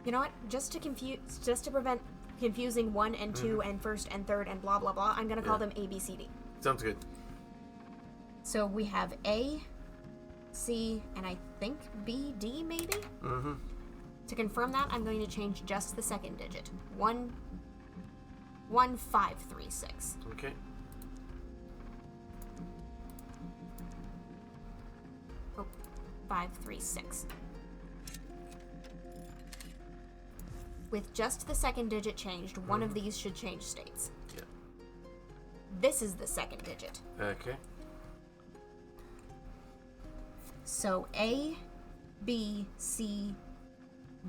Speaker 2: you know what? Just to prevent confusing 1 and 2 and first and third and blah blah blah, I'm gonna call them A, B, C, D.
Speaker 1: Sounds good.
Speaker 2: So we have A, C, and I think B, D maybe?
Speaker 1: Mm-hmm.
Speaker 2: To confirm that, I'm going to change just the second digit. 1, 1, 5, 3, 6.
Speaker 1: Okay.
Speaker 2: Oh, 5, 3, 6. With just the second digit changed, one of these should change states.
Speaker 1: Yeah.
Speaker 2: This is the second digit.
Speaker 1: Okay.
Speaker 2: So A, B, C,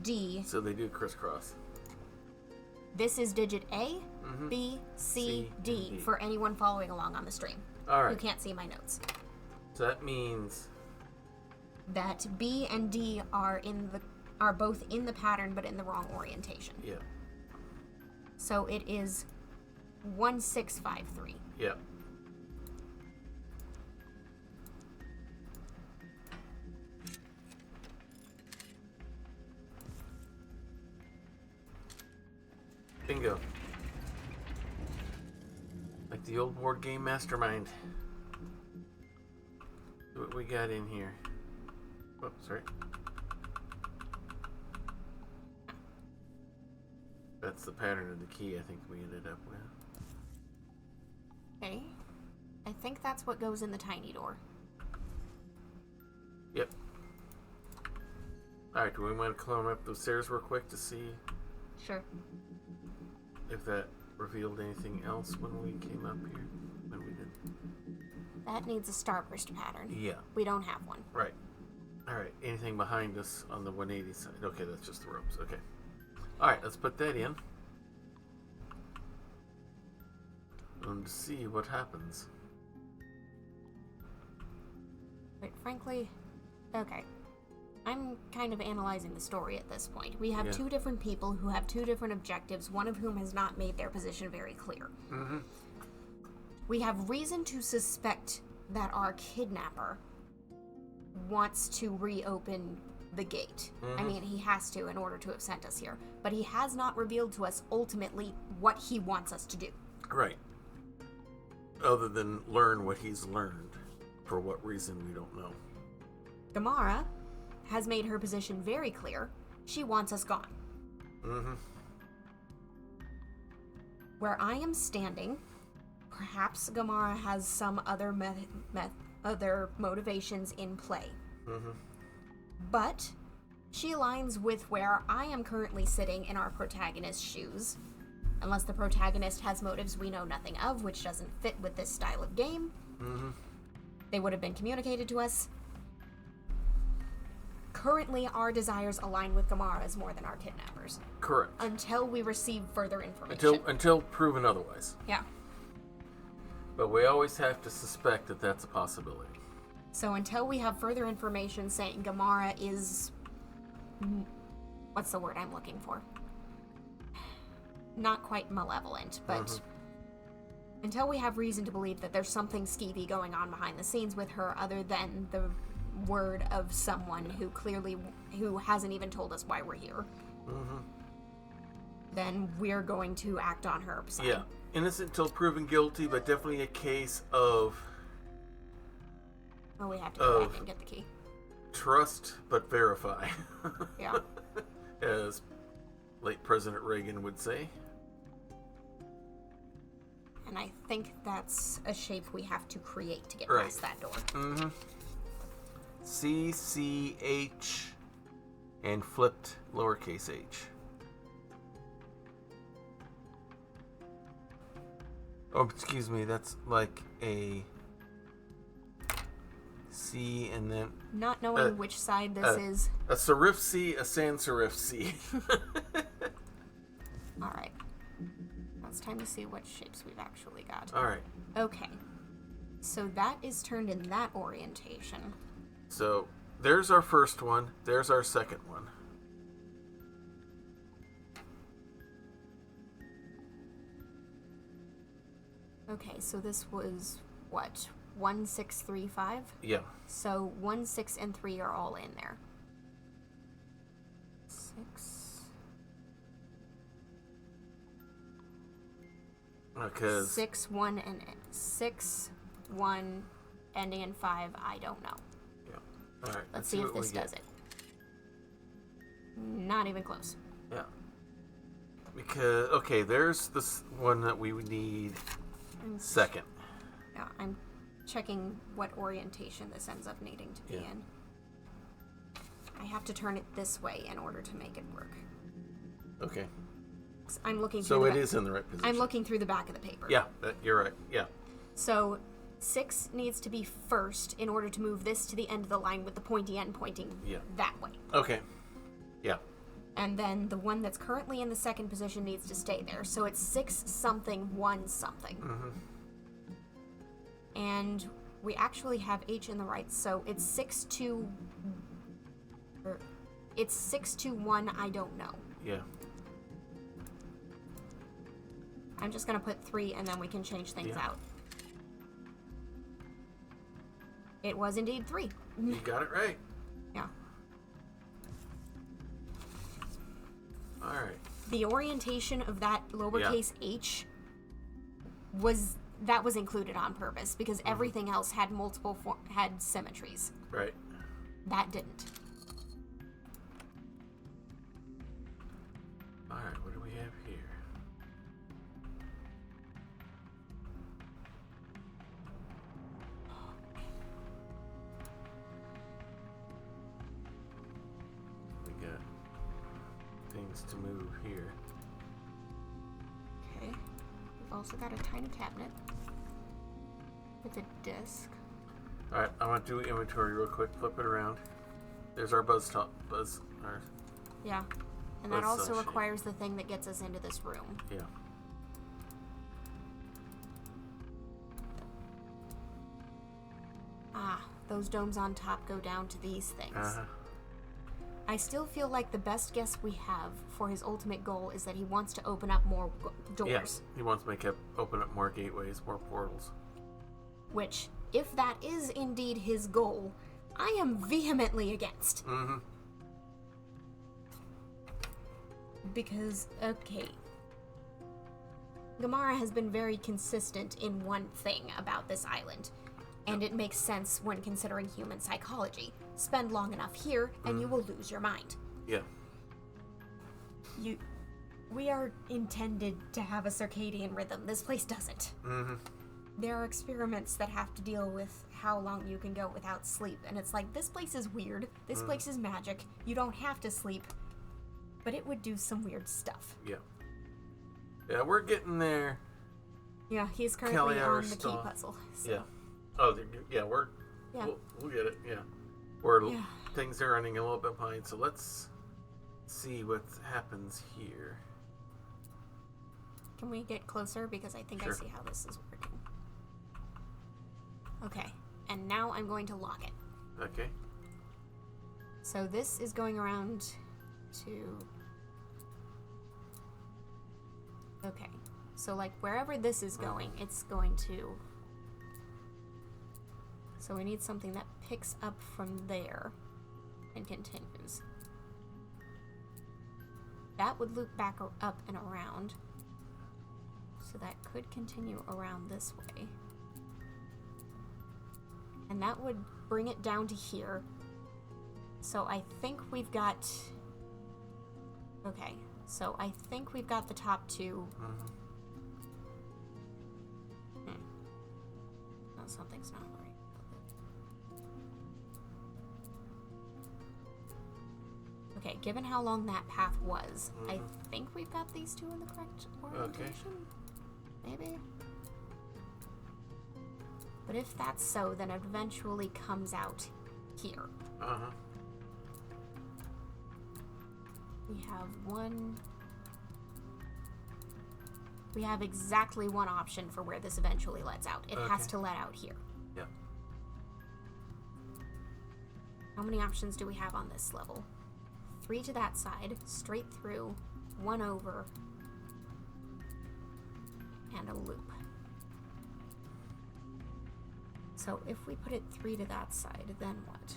Speaker 2: D.
Speaker 1: So they do crisscross.
Speaker 2: This is digit A, B, C,
Speaker 1: C,
Speaker 2: D
Speaker 1: and D.
Speaker 2: for anyone following along on the stream
Speaker 1: All
Speaker 2: who
Speaker 1: right.
Speaker 2: can't see my notes.
Speaker 1: So that means
Speaker 2: That B and D are both in the pattern but in the wrong orientation.
Speaker 1: yeah.
Speaker 2: So it is 1, 6, 5, 3.
Speaker 1: Yeah. Bingo. Like the old board game Mastermind. See what we got in here. Oh, sorry. That's the pattern of the key I think we ended up with.
Speaker 2: Okay. I think that's what goes in the tiny door.
Speaker 1: Yep. Alright, do we want to climb up those stairs real quick to see
Speaker 2: Sure.
Speaker 1: if that revealed anything else when we came up here? When we did.
Speaker 2: That needs a starburst pattern.
Speaker 1: Yeah.
Speaker 2: We don't have one.
Speaker 1: Right. Alright, anything behind us on the 180 side? Okay, that's just the ropes. Okay. Alright, let's put that in. And see what happens.
Speaker 2: But frankly, okay. I'm kind of analyzing the story at this point. We have
Speaker 1: Yeah.
Speaker 2: two different people who have two different objectives, one of whom has not made their position very clear.
Speaker 1: Mm-hmm.
Speaker 2: We have reason to suspect that our kidnapper wants to reopen the gate. I mean, he has to in order to have sent us here. But he has not revealed to us ultimately what he wants us to do.
Speaker 1: Right. Other than learn what he's learned. For what reason, we don't know.
Speaker 2: Gamara has made her position very clear. She wants us gone.
Speaker 1: Mm-hmm.
Speaker 2: Where I am standing, perhaps Gamara has some other other motivations in play.
Speaker 1: Mm-hmm.
Speaker 2: But she aligns with where I am currently sitting in our protagonist's shoes. Unless the protagonist has motives we know nothing of, which doesn't fit with this style of game.
Speaker 1: Mm-hmm.
Speaker 2: They would have been communicated to us. Currently, our desires align with Gamara's more than our kidnappers.
Speaker 1: Correct.
Speaker 2: Until we receive further information.
Speaker 1: Until proven otherwise.
Speaker 2: Yeah.
Speaker 1: But we always have to suspect that that's a possibility.
Speaker 2: So until we have further information saying Gamara is... What's the word I'm looking for? Not quite malevolent, but... Until we have reason to believe that there's something skeevy going on behind the scenes with her other than the word of someone who hasn't even told us why we're here, then we're going to act on her side.
Speaker 1: Yeah. Innocent till proven guilty, but definitely a case of
Speaker 2: Well, we have to go back and get the key.
Speaker 1: trust but verify.
Speaker 2: Yeah.
Speaker 1: As late President Reagan would say.
Speaker 2: And I think that's a shape we have to create to get
Speaker 1: Right.
Speaker 2: past that door.
Speaker 1: Mm-hmm. CCH and flipped lowercase h. Oh, excuse me, that's like a C and then
Speaker 2: Not knowing which side this is.
Speaker 1: a serif C, a sans serif C.
Speaker 2: Alright. it's time to see what shapes we've actually got.
Speaker 1: All right.
Speaker 2: Okay. So that is turned in that orientation.
Speaker 1: So there's our first one. There's our second one.
Speaker 2: Okay, so this was what? 1, 6, 3, 5?
Speaker 1: Yeah.
Speaker 2: So 1, 6, and 3 are all in there. 6.
Speaker 1: Because
Speaker 2: 6, 1, and 6, 1, ending in 5. I don't know.
Speaker 1: yeah. All right.
Speaker 2: Let's see if
Speaker 1: what
Speaker 2: this
Speaker 1: we
Speaker 2: does
Speaker 1: get.
Speaker 2: it. Not even close.
Speaker 1: Yeah. Because okay, there's this one that we would need second.
Speaker 2: Yeah, I'm checking what orientation this ends up needing to be
Speaker 1: Yeah.
Speaker 2: in. I have to turn it this way in order to make it work.
Speaker 1: Okay.
Speaker 2: I'm looking through
Speaker 1: So
Speaker 2: the
Speaker 1: it is in the right position.
Speaker 2: I'm looking through the back of the paper.
Speaker 1: Yeah, you're right. Yeah.
Speaker 2: So 6 needs to be first in order to move this to the end of the line with the pointy end pointing that way.
Speaker 1: Okay. Yeah.
Speaker 2: And then the one that's currently in the second position needs to stay there. So it's 6 something, 1 something.
Speaker 1: Mm-hmm.
Speaker 2: And we actually have H in the right, so it's 6 2. It's 6 2 1. I don't know.
Speaker 1: Yeah.
Speaker 2: I'm just gonna put 3, and then we can change things out. It was indeed 3.
Speaker 1: You got it right.
Speaker 2: Yeah.
Speaker 1: All right.
Speaker 2: The orientation of that lowercase h was included on purpose because everything else had had symmetries.
Speaker 1: Right.
Speaker 2: That didn't.
Speaker 1: All right. What do we have here? We got things to move here.
Speaker 2: Okay. We've also got a tiny cabinet with a disc.
Speaker 1: All right. I want to do inventory real quick. Flip it around. There's our
Speaker 2: Yeah. And that
Speaker 1: Let's,
Speaker 2: also
Speaker 1: shape.
Speaker 2: requires the thing that gets us into this room.
Speaker 1: Yeah.
Speaker 2: Ah, those domes on top go down to these things.
Speaker 1: Uh-huh.
Speaker 2: I still feel like the best guess we have for his ultimate goal is that he wants to open up more doors.
Speaker 1: Yes. He wants to open up more gateways, more portals.
Speaker 2: Which, if that is indeed his goal, I am vehemently against.
Speaker 1: Mm-hmm.
Speaker 2: Because, okay, Gamara has been very consistent in one thing about this island, and it makes sense when considering human psychology. Spend long enough here, and you will lose your mind.
Speaker 1: Yeah.
Speaker 2: We are intended to have a circadian rhythm. This place doesn't.
Speaker 1: Mm-hmm.
Speaker 2: There are experiments that have to deal with how long you can go without sleep, and it's like, this place is weird. This place is magic. You don't have to sleep. But it would do some weird stuff.
Speaker 1: Yeah. Yeah, we're getting there.
Speaker 2: Yeah, he's currently
Speaker 1: Kelly, our
Speaker 2: on the key
Speaker 1: stall.
Speaker 2: puzzle. So.
Speaker 1: Yeah. Oh, yeah,
Speaker 2: Yeah.
Speaker 1: We'll get it, yeah. Things are running a little bit behind, so let's see what happens here.
Speaker 2: Can we get closer? Because I think
Speaker 1: Sure.
Speaker 2: I see how this is working. Okay, and now I'm going to lock it.
Speaker 1: Okay.
Speaker 2: So this is going around to... Okay, so like wherever this is going, it's going to... So we need something that picks up from there and continues. That would loop back up and around. So that could continue around this way. And that would bring it down to here. So I think we've got... Okay, so I think we've got the top two. No, something's not right. Okay, given how long that path was, I think we've got these two in the correct orientation. Maybe? But if that's so, then it eventually comes out here.
Speaker 1: Uh-huh.
Speaker 2: We have 1, We have exactly one option for where this eventually lets out. It has
Speaker 1: Okay.
Speaker 2: to let out here.
Speaker 1: Yeah.
Speaker 2: How many options do we have on this level? 3 to that side, straight through, 1 over, and a loop. So if we put it 3 to that side, then what?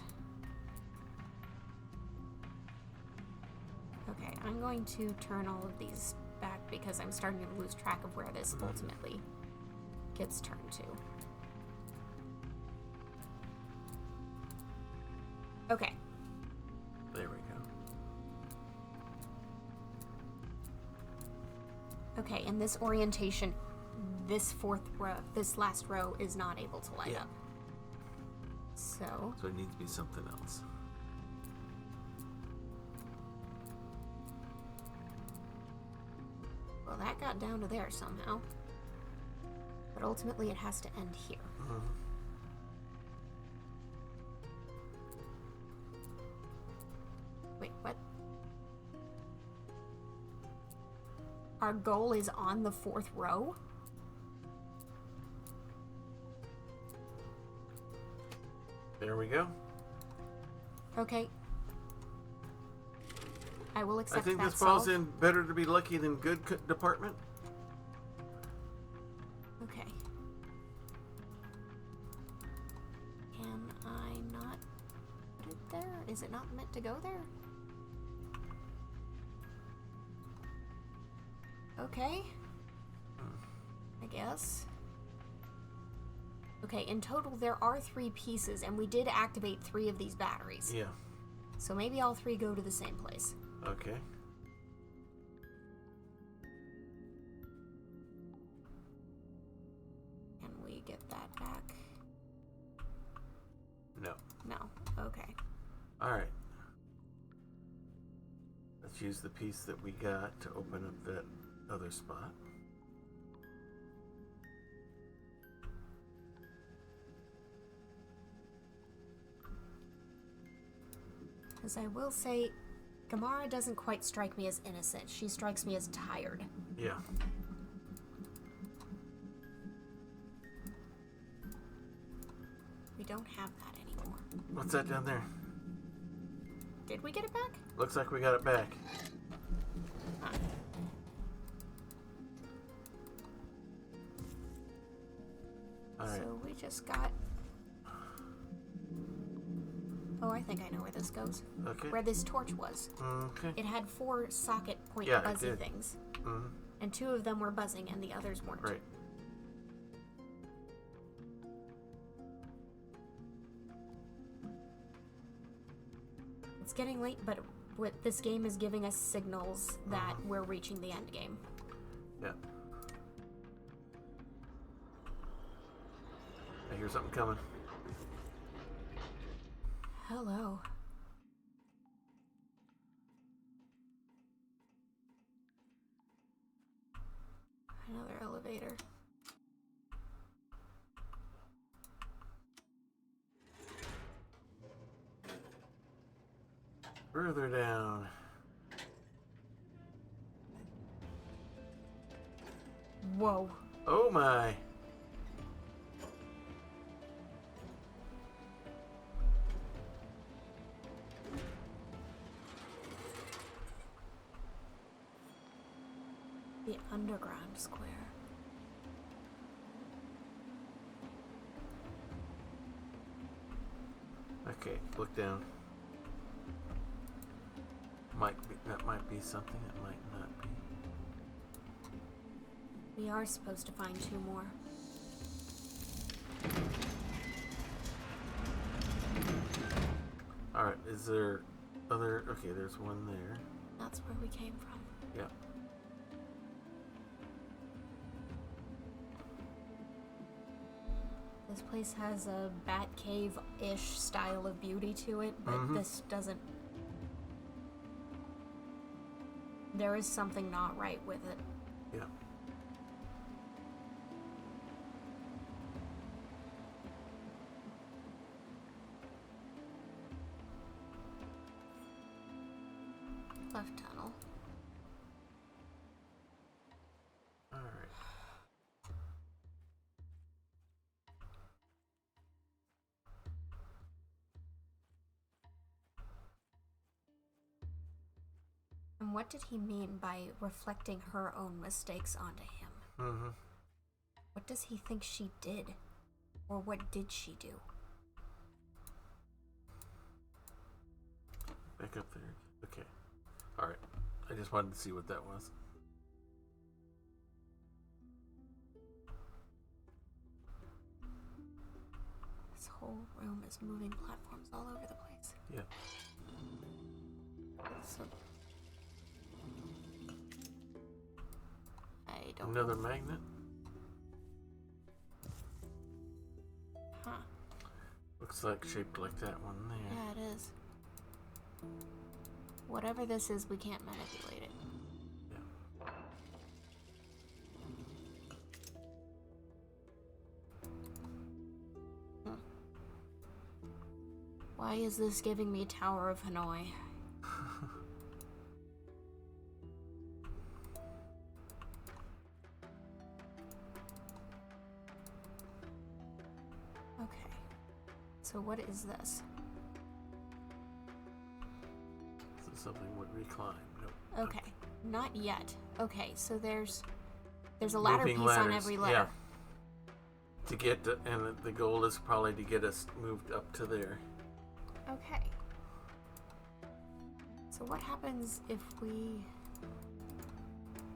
Speaker 2: Okay, I'm going to turn all of these back because I'm starting to lose track of where this ultimately gets turned to. Okay.
Speaker 1: There we go.
Speaker 2: Okay, in this orientation, this last row is not able to light up. So
Speaker 1: it needs to be something else.
Speaker 2: well, that got down to there somehow. But ultimately it has to end here. Wait, what? Our goal is on the 4th row?
Speaker 1: There we go.
Speaker 2: Okay. I will accept
Speaker 1: I think
Speaker 2: that
Speaker 1: this falls
Speaker 2: solve.
Speaker 1: in better to be lucky than good department.
Speaker 2: Okay. Can I not put it there? Is it not meant to go there? Okay. I guess. Okay, in total there are 3 pieces, and we did activate 3 of these batteries.
Speaker 1: Yeah.
Speaker 2: So maybe all 3 go to the same place.
Speaker 1: Okay.
Speaker 2: Can we get that back?
Speaker 1: No.
Speaker 2: No. Okay.
Speaker 1: All right. Let's use the piece that we got to open up that other spot.
Speaker 2: Because I will say, Gamara doesn't quite strike me as innocent. She strikes me as tired.
Speaker 1: Yeah.
Speaker 2: We don't have that anymore.
Speaker 1: What's that down there?
Speaker 2: Did we get it back?
Speaker 1: Looks like we got it back.
Speaker 2: Huh.
Speaker 1: All right.
Speaker 2: So we just got... Oh, I think I know where this goes.
Speaker 1: Okay.
Speaker 2: Where this torch was.
Speaker 1: Okay.
Speaker 2: It had 4 socket point
Speaker 1: Yeah, it
Speaker 2: buzzy
Speaker 1: did.
Speaker 2: things.
Speaker 1: Mm-hmm.
Speaker 2: And 2 of them were buzzing and the others weren't.
Speaker 1: Right.
Speaker 2: It's getting late, but what this game is giving us signals that we're reaching the end game.
Speaker 1: Yeah. I hear something coming.
Speaker 2: Hello. Another elevator.
Speaker 1: Further down.
Speaker 2: Whoa.
Speaker 1: Oh my.
Speaker 2: The underground square.
Speaker 1: Okay, look down. That might be something, that might not be.
Speaker 2: We are supposed to find 2 more.
Speaker 1: Alright, is there other... Okay, there's one there.
Speaker 2: That's where we came from.
Speaker 1: Yeah.
Speaker 2: This place has a Batcave-ish style of beauty to it, but this doesn't... There is something not right with it.
Speaker 1: Yeah.
Speaker 2: Left tunnel.
Speaker 1: Alright.
Speaker 2: what did he mean by reflecting her own mistakes onto him?
Speaker 1: Mm-hmm.
Speaker 2: What does he think she did? Or what did she do?
Speaker 1: Back up there. Okay. Alright. I just wanted to see what that was.
Speaker 2: This whole room is moving platforms all over the place.
Speaker 1: Yeah.
Speaker 2: So... I don't
Speaker 1: Another
Speaker 2: know.
Speaker 1: magnet?
Speaker 2: Huh.
Speaker 1: Looks like shaped like that one there.
Speaker 2: Yeah, it is. Whatever this is, we can't manipulate it.
Speaker 1: Yeah.
Speaker 2: Why is this giving me Tower of Hanoi? Okay. So what is this?
Speaker 1: So something would recline. Nope.
Speaker 2: Okay. Not yet. Okay, so there's a ladder
Speaker 1: Moving
Speaker 2: piece on
Speaker 1: ladders,
Speaker 2: every ladder.
Speaker 1: Yeah. To get to, and the goal is probably to get us moved up to there.
Speaker 2: Okay. So what happens if we...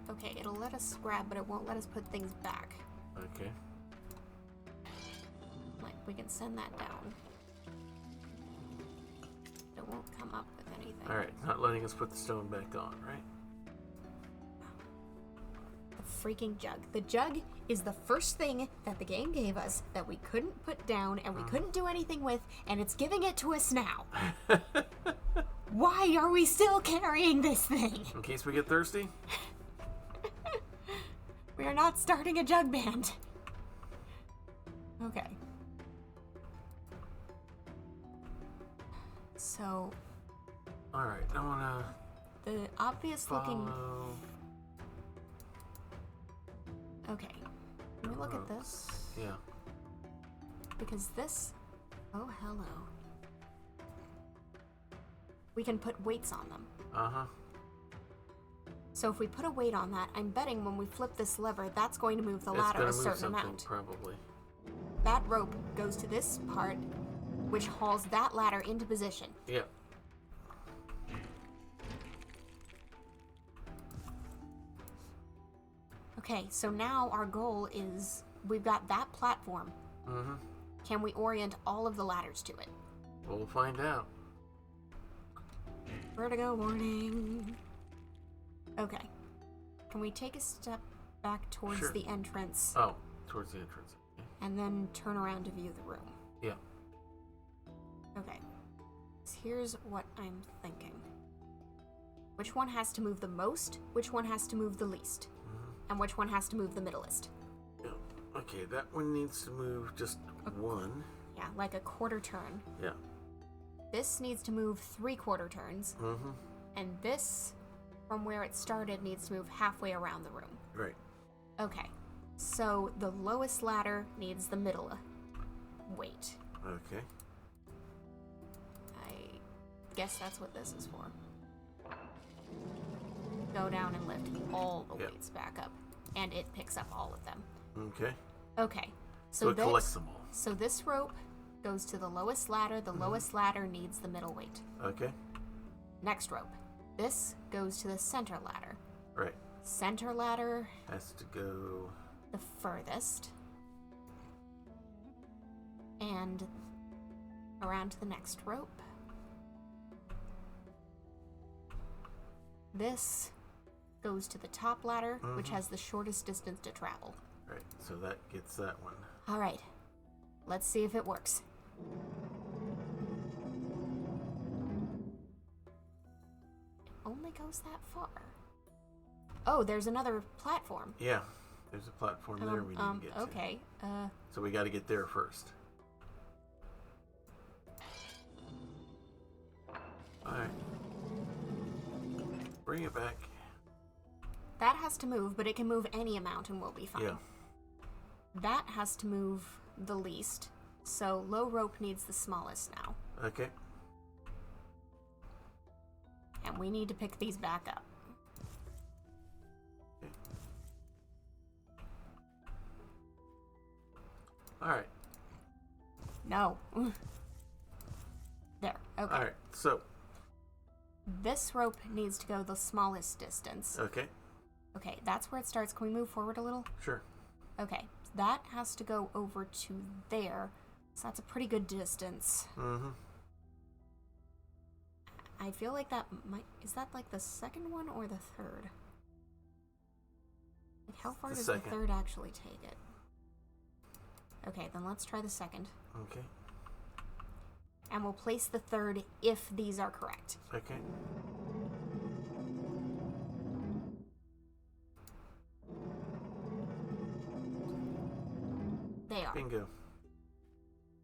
Speaker 2: Okay, it'll let us grab, but it won't let us put things back.
Speaker 1: Okay.
Speaker 2: Like, we can send that down. It won't come up with anything.
Speaker 1: Alright, not letting us put the stone back on, right?
Speaker 2: The freaking jug. The jug is the first thing that the game gave us that we couldn't put down and we couldn't do anything with, and it's giving it to us now. Why are we still carrying this thing?
Speaker 1: In case we get thirsty?
Speaker 2: We are not starting a jug band. Okay. So,
Speaker 1: Alright, I wanna
Speaker 2: the obvious looking...
Speaker 1: follow...
Speaker 2: Okay. Let me look at this.
Speaker 1: Yeah.
Speaker 2: Because this... Oh, hello. We can put weights on them.
Speaker 1: Uh-huh.
Speaker 2: So if we put a weight on that, I'm betting when we flip this lever, that's going to move the
Speaker 1: It's
Speaker 2: ladder
Speaker 1: gonna
Speaker 2: a
Speaker 1: move
Speaker 2: certain
Speaker 1: something,
Speaker 2: amount.
Speaker 1: probably.
Speaker 2: That rope goes to this part, which hauls that ladder into position.
Speaker 1: Yeah.
Speaker 2: Okay, so now our goal is, we've got that platform.
Speaker 1: Mm-hmm.
Speaker 2: Can we orient all of the ladders to it?
Speaker 1: We'll find out.
Speaker 2: Vertigo warning. Okay. Can we take a step back towards
Speaker 1: Sure.
Speaker 2: the entrance
Speaker 1: Oh, towards the entrance. Okay.
Speaker 2: and then turn around to view the room?
Speaker 1: Yeah.
Speaker 2: Okay. So here's what I'm thinking. Which one has to move the most? Which one has to move the least? And which one has to move the middlest?
Speaker 1: Yeah. Okay, that one needs to move just one.
Speaker 2: Yeah, like a quarter turn.
Speaker 1: Yeah.
Speaker 2: This needs to move 3/4 turns.
Speaker 1: Mm-hmm.
Speaker 2: And this, from where it started, needs to move halfway around the room.
Speaker 1: Right.
Speaker 2: Okay. So the lowest ladder needs the middle weight.
Speaker 1: Okay.
Speaker 2: I guess that's what this is for. Go down and lift all the
Speaker 1: Yep.
Speaker 2: weights back up. And it picks up all of them.
Speaker 1: Okay.
Speaker 2: Okay.
Speaker 1: So it collects them all.
Speaker 2: So this rope goes to the lowest ladder. The lowest ladder needs the middle weight.
Speaker 1: Okay.
Speaker 2: Next rope. This goes to the center ladder.
Speaker 1: Right.
Speaker 2: Center ladder,
Speaker 1: Has to go...
Speaker 2: the furthest. And around to the next rope. This goes to the top ladder, which has the shortest distance to travel.
Speaker 1: Right, so that gets that one.
Speaker 2: All right. Let's see if it works. It only goes that far. Oh, there's another platform.
Speaker 1: Yeah. There's a platform there we need to get to.
Speaker 2: Okay.
Speaker 1: So we got to get there first. Alright. Bring it back.
Speaker 2: That has to move, but it can move any amount and we'll be fine.
Speaker 1: Yeah.
Speaker 2: That has to move the least, so low rope needs the smallest now.
Speaker 1: Okay.
Speaker 2: And we need to pick these back up.
Speaker 1: Alright.
Speaker 2: No. There. Okay.
Speaker 1: Alright, so.
Speaker 2: This rope needs to go the smallest distance.
Speaker 1: Okay.
Speaker 2: Okay, that's where it starts. Can we move forward a little?
Speaker 1: Sure.
Speaker 2: Okay, so that has to go over to there. So that's a pretty good distance.
Speaker 1: Mm-hmm.
Speaker 2: I feel like that might... Is that like the second one or the third? Like, how far does the third actually take it? Okay, then let's try the second.
Speaker 1: Okay.
Speaker 2: And we'll place the third if these are correct.
Speaker 1: Okay.
Speaker 2: They are.
Speaker 1: Bingo.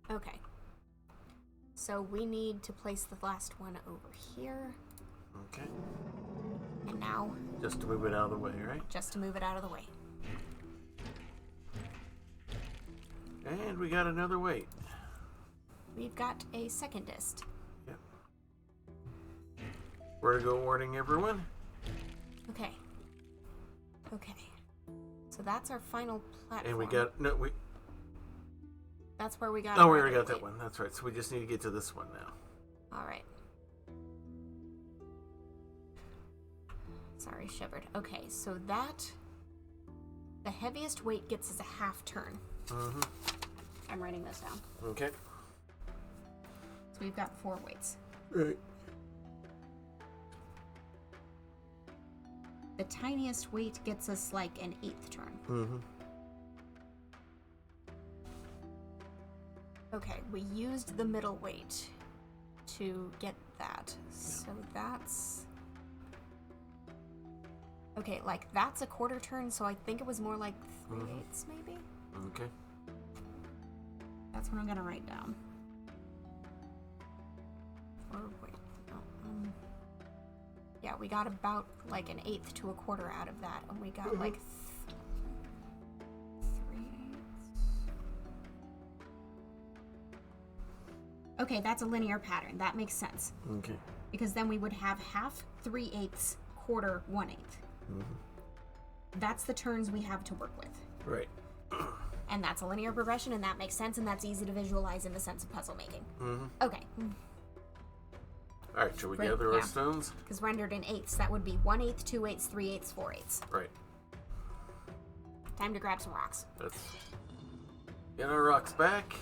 Speaker 2: Okay. So we need to place the last one over here.
Speaker 1: Okay.
Speaker 2: And now...
Speaker 1: Just to move it out of the way, right?
Speaker 2: Just to move it out of the way.
Speaker 1: And we got another weight.
Speaker 2: We've got a secondist.
Speaker 1: Yep. Vertigo warning, everyone.
Speaker 2: Okay. Okay. So that's our final platform.
Speaker 1: And we got... No, we...
Speaker 2: That's where we got...
Speaker 1: Oh, we already got that one. That's right. So we just need to get to this one now.
Speaker 2: Alright. Sorry, shivered. Okay, so that... The heaviest weight gets us a half turn.
Speaker 1: Mm-hmm.
Speaker 2: I'm writing this down.
Speaker 1: Okay.
Speaker 2: So we've got 4 weights.
Speaker 1: Right.
Speaker 2: The tiniest weight gets us like an 8th turn.
Speaker 1: Mm-hmm.
Speaker 2: Okay, we used the middle weight to get that. So that's... Okay, like that's a quarter turn, so I think it was more like 3/8 maybe?
Speaker 1: Okay.
Speaker 2: That's what I'm gonna write down. Or wait, no, yeah, we got about like an 1/8 to a quarter out of that, and we got like 3/8. Okay, that's a linear pattern. That makes sense.
Speaker 1: Okay.
Speaker 2: Because then we would have half, 3/8, quarter, 1/8. That's the turns we have to work with.
Speaker 1: Right.
Speaker 2: And that's a linear progression, and that makes sense, and that's easy to visualize in the sense of puzzle making. Okay.
Speaker 1: All right, shall we
Speaker 2: Right,
Speaker 1: gather our
Speaker 2: yeah.
Speaker 1: stones?
Speaker 2: Because rendered in 8ths, that would be 1/8, 2/8, 3/8, 4/8.
Speaker 1: Right.
Speaker 2: Time to grab some rocks.
Speaker 1: Let's get our rocks back.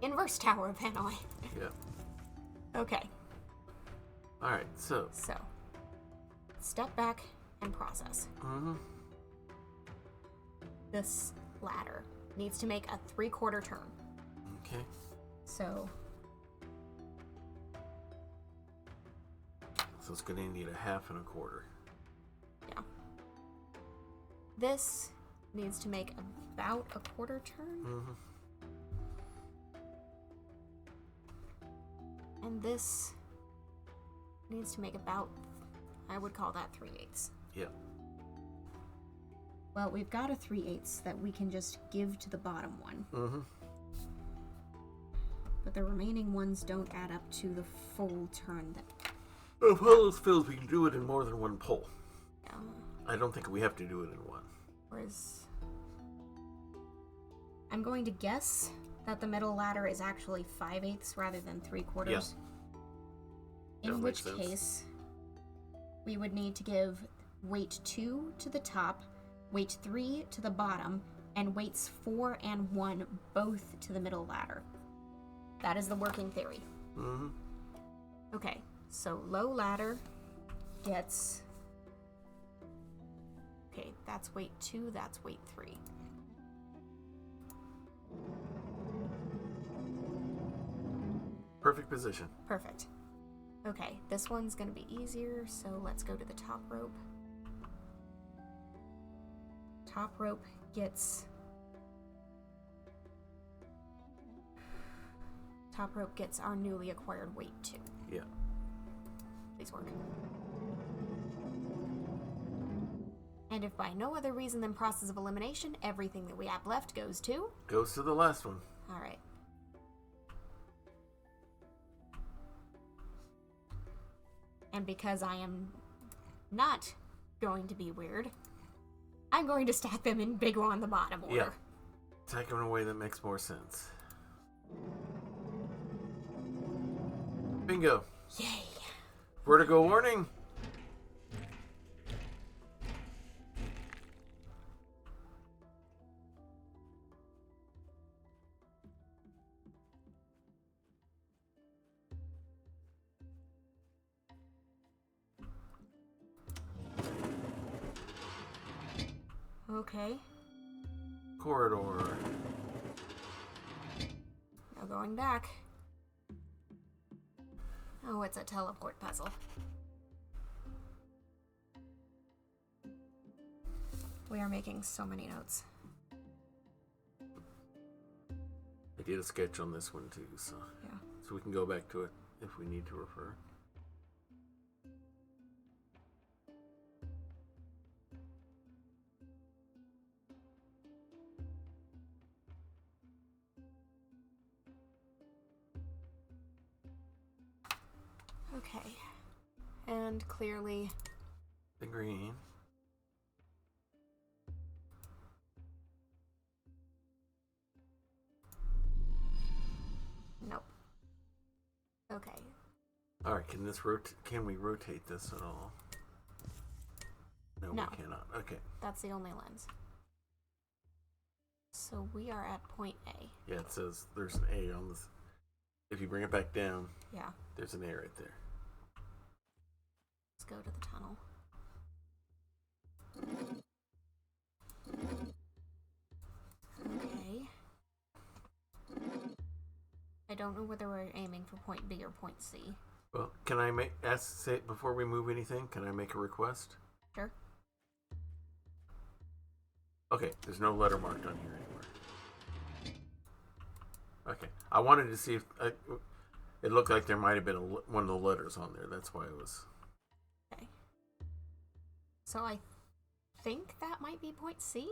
Speaker 2: Inverse tower of Hanoi.
Speaker 1: Yeah.
Speaker 2: Okay,
Speaker 1: All right, so.
Speaker 2: so step back and process. This ladder needs to make a 3/4 turn.
Speaker 1: Okay.
Speaker 2: So
Speaker 1: So it's going to need a half and a quarter.
Speaker 2: yeah. This needs to make about a quarter turn. And this needs to make about, I would call that 3/8.
Speaker 1: Yeah.
Speaker 2: Well, we've got a 3/8 that we can just give to the bottom one. But the remaining ones don't add up to the full turn that...
Speaker 1: If Hollows fills, we can do it in more than one pull.
Speaker 2: Yeah.
Speaker 1: I don't think we have to do it in one.
Speaker 2: Whereas... I'm going to guess that the middle ladder is actually 5/8 rather than 3/4.
Speaker 1: Yeah.
Speaker 2: In
Speaker 1: That
Speaker 2: which
Speaker 1: makes sense.
Speaker 2: case, we would need to give weight 2 to the top, weight 3 to the bottom, and weights 4 and 1 both to the middle ladder. That is the working theory. Okay, so low ladder gets... Okay, that's weight 2, that's weight 3.
Speaker 1: Perfect position.
Speaker 2: Perfect. Okay, this one's gonna be easier, so let's go to the top rope. Top rope gets... Top rope gets our newly acquired weight 2.
Speaker 1: Yeah.
Speaker 2: Please work. And if by no other reason than process of elimination, everything that we have left goes to...
Speaker 1: Goes to the last one.
Speaker 2: Alright. And because I am not going to be weird, I'm going to stack them in bigger on the bottom order.
Speaker 1: Yeah. Stack them in a way that makes more sense. Bingo.
Speaker 2: Yay.
Speaker 1: Vertigo warning.
Speaker 2: Okay.
Speaker 1: Corridor.
Speaker 2: No going back. Oh, it's a teleport puzzle. We are making so many notes.
Speaker 1: I did a sketch on this one too, so
Speaker 2: Yeah.
Speaker 1: so we can go back to it if we need to refer.
Speaker 2: Okay. And clearly,
Speaker 1: The green.
Speaker 2: nope. Okay.
Speaker 1: All right, can we rotate this at all? No,
Speaker 2: No.
Speaker 1: we cannot. Okay.
Speaker 2: That's the only lens. So we are at point A.
Speaker 1: Yeah, it says there's an A on this. If you bring it back down,
Speaker 2: Yeah.
Speaker 1: there's an A right there.
Speaker 2: Let's go to the tunnel. Okay. I don't know whether we're aiming for point B or point C.
Speaker 1: Well, can I say before we move anything? Can I make a request?
Speaker 2: Sure.
Speaker 1: Okay, there's no letter marked on here anywhere. Okay, I wanted to see if it looked like there might have been one of the letters on there. That's why it was.
Speaker 2: Okay. So I think that might be point C?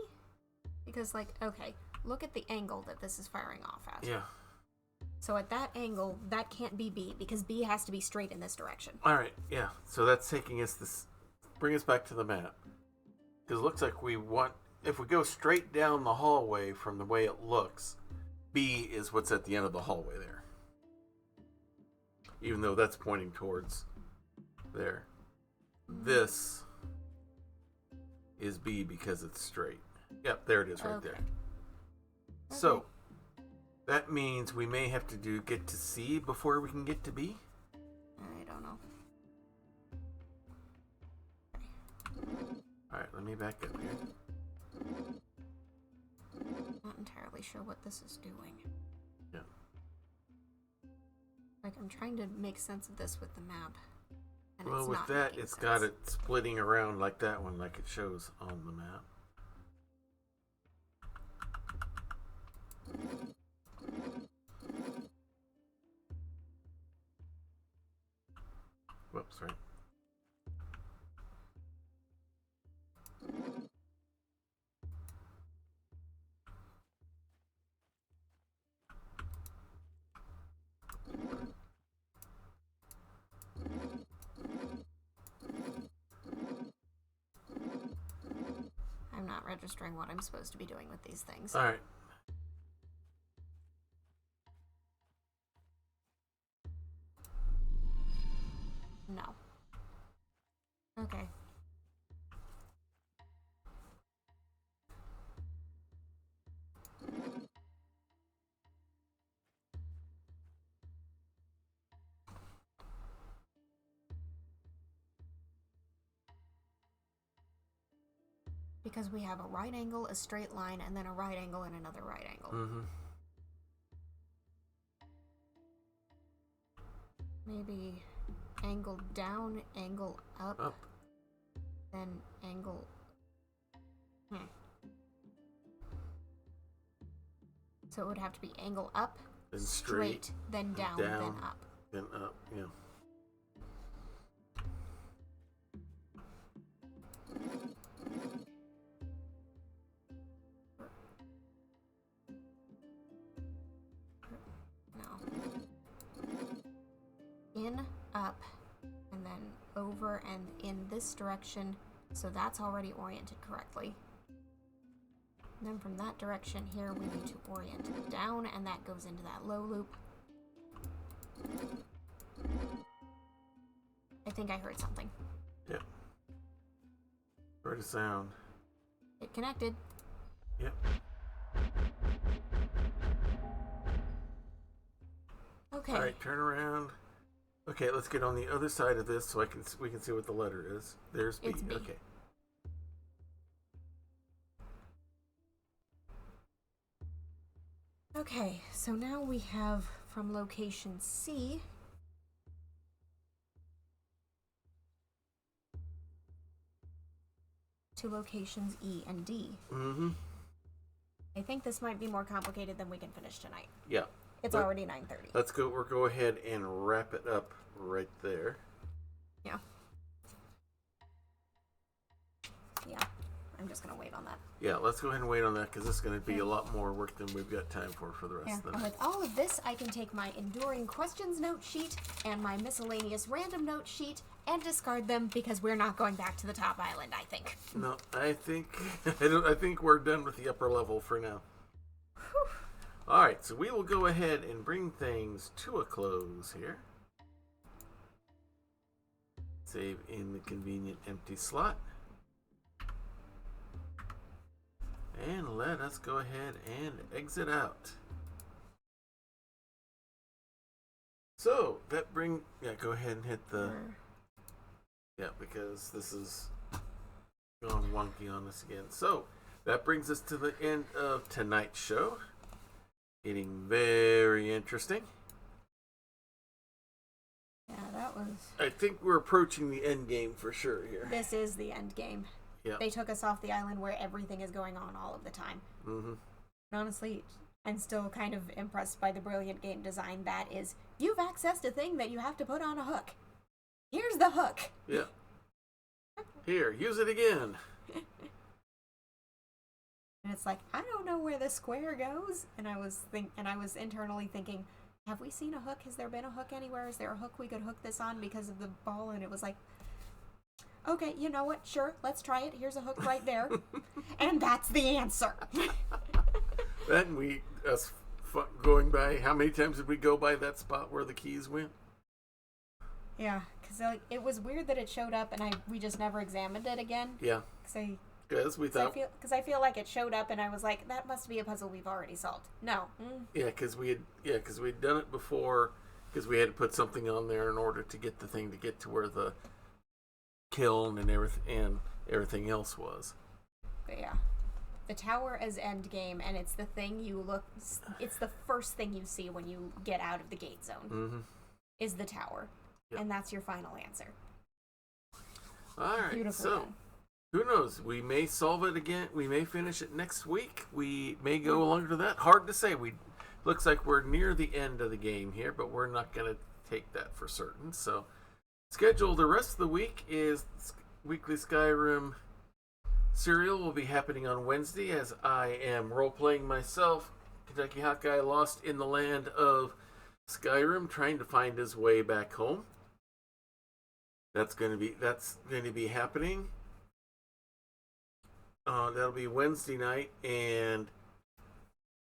Speaker 2: Because, like, okay, look at the angle that this is firing off at.
Speaker 1: Yeah.
Speaker 2: So at that angle, that can't be B, because B has to be straight in this direction.
Speaker 1: All right. Yeah. So that's taking us bring us back to the map. Because it looks like if we go straight down the hallway from the way it looks, B is what's at the end of the hallway there. Even though that's pointing towards there. This is B because it's straight. Yep, there it is right there. So, that means we may have to get to C before we can get to B?
Speaker 2: I don't know.
Speaker 1: Alright, let me back up here.
Speaker 2: Not entirely sure what this is doing.
Speaker 1: Yeah.
Speaker 2: Like, I'm trying to make sense of this with the map. And
Speaker 1: Well,
Speaker 2: it's
Speaker 1: with
Speaker 2: not
Speaker 1: that,
Speaker 2: making
Speaker 1: it's
Speaker 2: sense.
Speaker 1: got it splitting around like that one, like it shows on the map. Whoops, right.
Speaker 2: I'm not registering what I'm supposed to be doing with these things.
Speaker 1: Alright.
Speaker 2: No. Okay. Because we have a right angle, a straight line, and then a right angle and another right angle.
Speaker 1: Mm-hmm.
Speaker 2: Maybe angle down, angle up,
Speaker 1: Up.
Speaker 2: then angle... So it would have to be angle up,
Speaker 1: Then straight.
Speaker 2: then down, then up.
Speaker 1: Then up, yeah.
Speaker 2: In, up, and then over and in this direction, so that's already oriented correctly. And then from that direction here, we need to orient it down, and that goes into that low loop. I think I heard something.
Speaker 1: Yep. Heard a sound.
Speaker 2: It connected.
Speaker 1: Yep.
Speaker 2: Okay.
Speaker 1: All right, turn around. Okay, let's get on the other side of this so we can see what the letter is. There's B.
Speaker 2: It's B.
Speaker 1: Okay.
Speaker 2: Okay, so now we have from location C to locations E and D.
Speaker 1: Mm-hmm.
Speaker 2: I think this might be more complicated than we can finish tonight.
Speaker 1: Yeah.
Speaker 2: It's already 9:30.
Speaker 1: Let's go ahead and wrap it up right there.
Speaker 2: Yeah. Yeah. I'm just going to wait on that.
Speaker 1: Yeah, let's go ahead and wait on that because this is going to be a lot more work than we've got time for the rest of the
Speaker 2: And
Speaker 1: night.
Speaker 2: with all of this, I can take my enduring questions note sheet and my miscellaneous random note sheet and discard them because we're not going back to the top island, I think.
Speaker 1: No, I think I think we're done with the upper level for now.
Speaker 2: Whew.
Speaker 1: All right, so we will go ahead and bring things to a close here. Save in the convenient empty slot. And let us go ahead and exit out. So, go ahead and hit the... Yeah, because this is going wonky on us again. So, that brings us to the end of tonight's show. Getting very interesting.
Speaker 2: Yeah, that was...
Speaker 1: I think we're approaching the end game for sure here.
Speaker 2: This is the end game.
Speaker 1: Yeah.
Speaker 2: They took us off the island where everything is going on all of the time.
Speaker 1: Mm-hmm.
Speaker 2: And honestly, I'm still kind of impressed by the brilliant game design that is, you've accessed a thing that you have to put on a hook. Here's the hook.
Speaker 1: Yeah. Here, use it again.
Speaker 2: And it's like, I don't know where the square goes. And I was internally thinking, have we seen a hook? Has there been a hook anywhere? Is there a hook we could hook this on because of the ball? And it was like, okay, you know what? Sure, let's try it. Here's a hook right there. And that's the answer.
Speaker 1: Then going by, how many times did we go by that spot where the keys went?
Speaker 2: Yeah, because it was weird that it showed up and we just never examined it again.
Speaker 1: Yeah. Because
Speaker 2: I feel like it showed up and I was like, that must be a puzzle we've already solved. No.
Speaker 1: Yeah, because we'd done it before, because we had to put something on there in order to get the thing to get to where the kiln and everything else was.
Speaker 2: But yeah, the tower as end game, and it's the first thing you see when you get out of the gate zone.
Speaker 1: Mm-hmm.
Speaker 2: Is the tower. Yep. And that's your final answer.
Speaker 1: All right.
Speaker 2: Beautiful.
Speaker 1: So who knows? We may solve it again. We may finish it next week. We may go longer than that. Hard to say. Looks like we're near the end of the game here, but we're not going to take that for certain. So schedule the rest of the week is weekly Skyrim serial will be happening on Wednesday as I am role-playing myself, Kentucky Hawkeye, lost in the land of Skyrim, trying to find his way back home. That's going to be happening. That'll be Wednesday night, and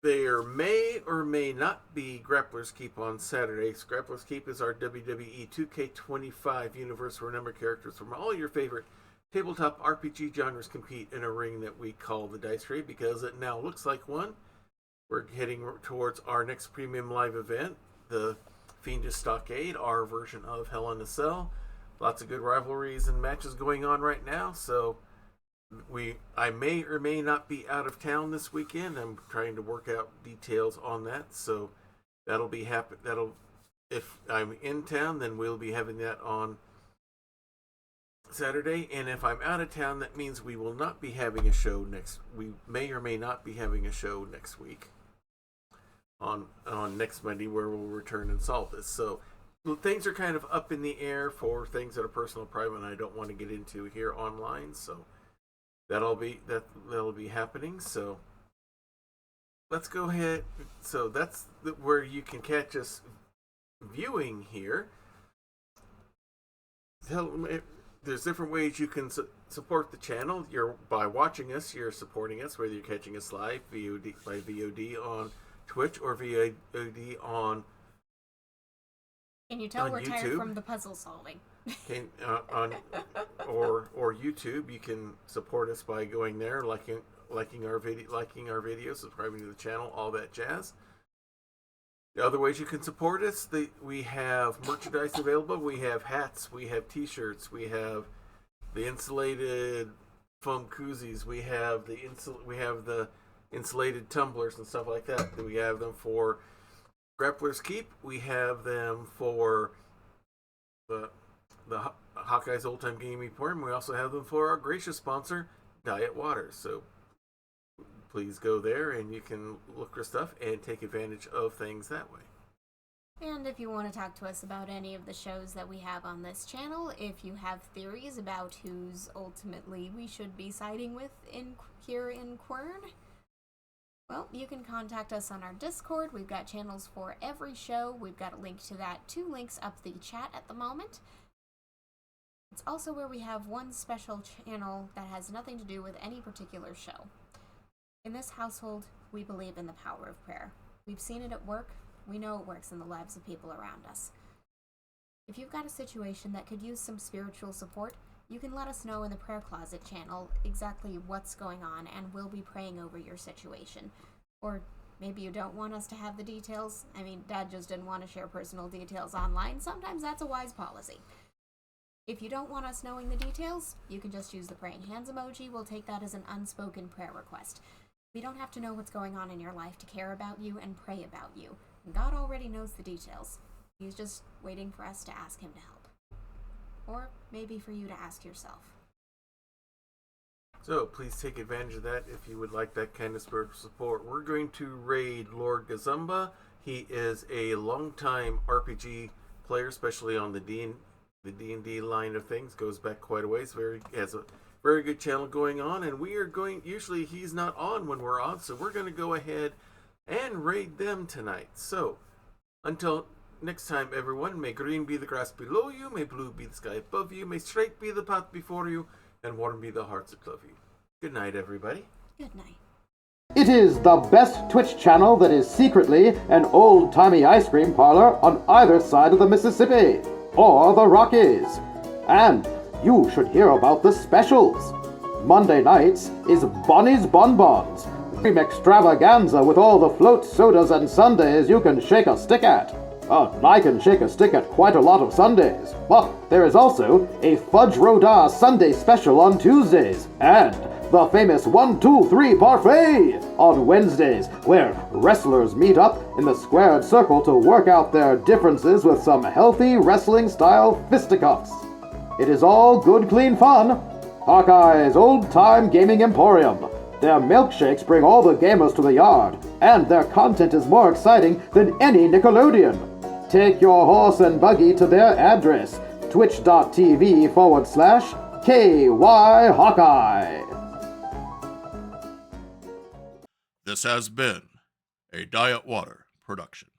Speaker 1: there may or may not be Grappler's Keep on Saturday. Grappler's Keep is our WWE 2K25 universe where a number of characters from all your favorite tabletop RPG genres compete in a ring that we call the Dice Trade because it now looks like one. We're heading towards our next premium live event, the Fiendish Stockade, our version of Hell in a Cell. Lots of good rivalries and matches going on right now, so I may or may not be out of town this weekend. I'm trying to work out details on that, so that'll be happen. If I'm in town, then we'll be having that on Saturday, and if I'm out of town, that means we will not be having a show we may or may not be having a show next week on next Monday where we'll return and solve this. So things are kind of up in the air for things that are personal, private, and I don't want to get into here online. So that'll be happening. So let's go ahead. So that's where you can catch us viewing here. There's different ways you can support the channel. By watching us, you're supporting us, whether you're catching us live by VOD on Twitch or VOD on
Speaker 2: Can you tell
Speaker 1: on
Speaker 2: we're
Speaker 1: YouTube.
Speaker 2: tired from the puzzle solving?
Speaker 1: Or YouTube. You can support us by going there, liking our video, subscribing to the channel, all that jazz. The other ways you can support us, we have merchandise available. We have hats, we have t-shirts, we have the insulated foam koozies, we have the insulated tumblers and stuff like that. We have them for Grappler's Keep. We have them for the Hawkeye's Old Time Gaming Emporium. We also have them for our gracious sponsor, Diet Water. So please go there and you can look for stuff and take advantage of things that way.
Speaker 2: And if you want to talk to us about any of the shows that we have on this channel, if you have theories about who's ultimately we should be siding with here in Quern, well, you can contact us on our Discord. We've got channels for every show. We've got a link to that, 2 links up the chat at the moment. It's also where we have one special channel that has nothing to do with any particular show. In this household, we believe in the power of prayer. We've seen it at work. We know it works in the lives of people around us. If you've got a situation that could use some spiritual support, you can let us know in the Prayer Closet channel exactly what's going on, and we'll be praying over your situation. Or maybe you don't want us to have the details. I mean, Dad just didn't want to share personal details online. Sometimes that's a wise policy. If you don't want us knowing the details, you can just use the praying hands emoji. We'll take that as an unspoken prayer request. We don't have to know what's going on in your life to care about you and pray about you. God already knows the details. He's just waiting for us to ask him to help. Or maybe for you to ask yourself.
Speaker 1: So please take advantage of that if you would like that kind of spiritual support. We're going to raid Lord Gazumba. He is a longtime RPG player, especially on the D&D line of things. Goes back quite a ways. Has a very good channel going on, and we are going, usually he's not on when we're on, so we're going to go ahead and raid them tonight. So until next time, everyone, may green be the grass below you, may blue be the sky above you, may straight be the path before you, and warm be the hearts that love you. Good night, everybody.
Speaker 2: Good night.
Speaker 5: It is the best Twitch channel that is secretly an old-timey ice cream parlor on either side of the Mississippi or the Rockies. And you should hear about the specials. Monday nights is Bonnie's Bonbons, cream extravaganza with all the float sodas and sundaes you can shake a stick at. I can shake a stick at quite a lot of Sundays. But there is also a Fudge Rodin Sunday special on Tuesdays, and the famous 1, 2, 3 parfait on Wednesdays, where wrestlers meet up in the squared circle to work out their differences with some healthy wrestling-style fisticuffs. It is all good, clean fun. Hawkeye's Old Time Gaming Emporium. Their milkshakes bring all the gamers to the yard, and their content is more exciting than any Nickelodeon. Take your horse and buggy to their address, twitch.tv/KY Hawkeye.
Speaker 6: This has been a Diet Water production.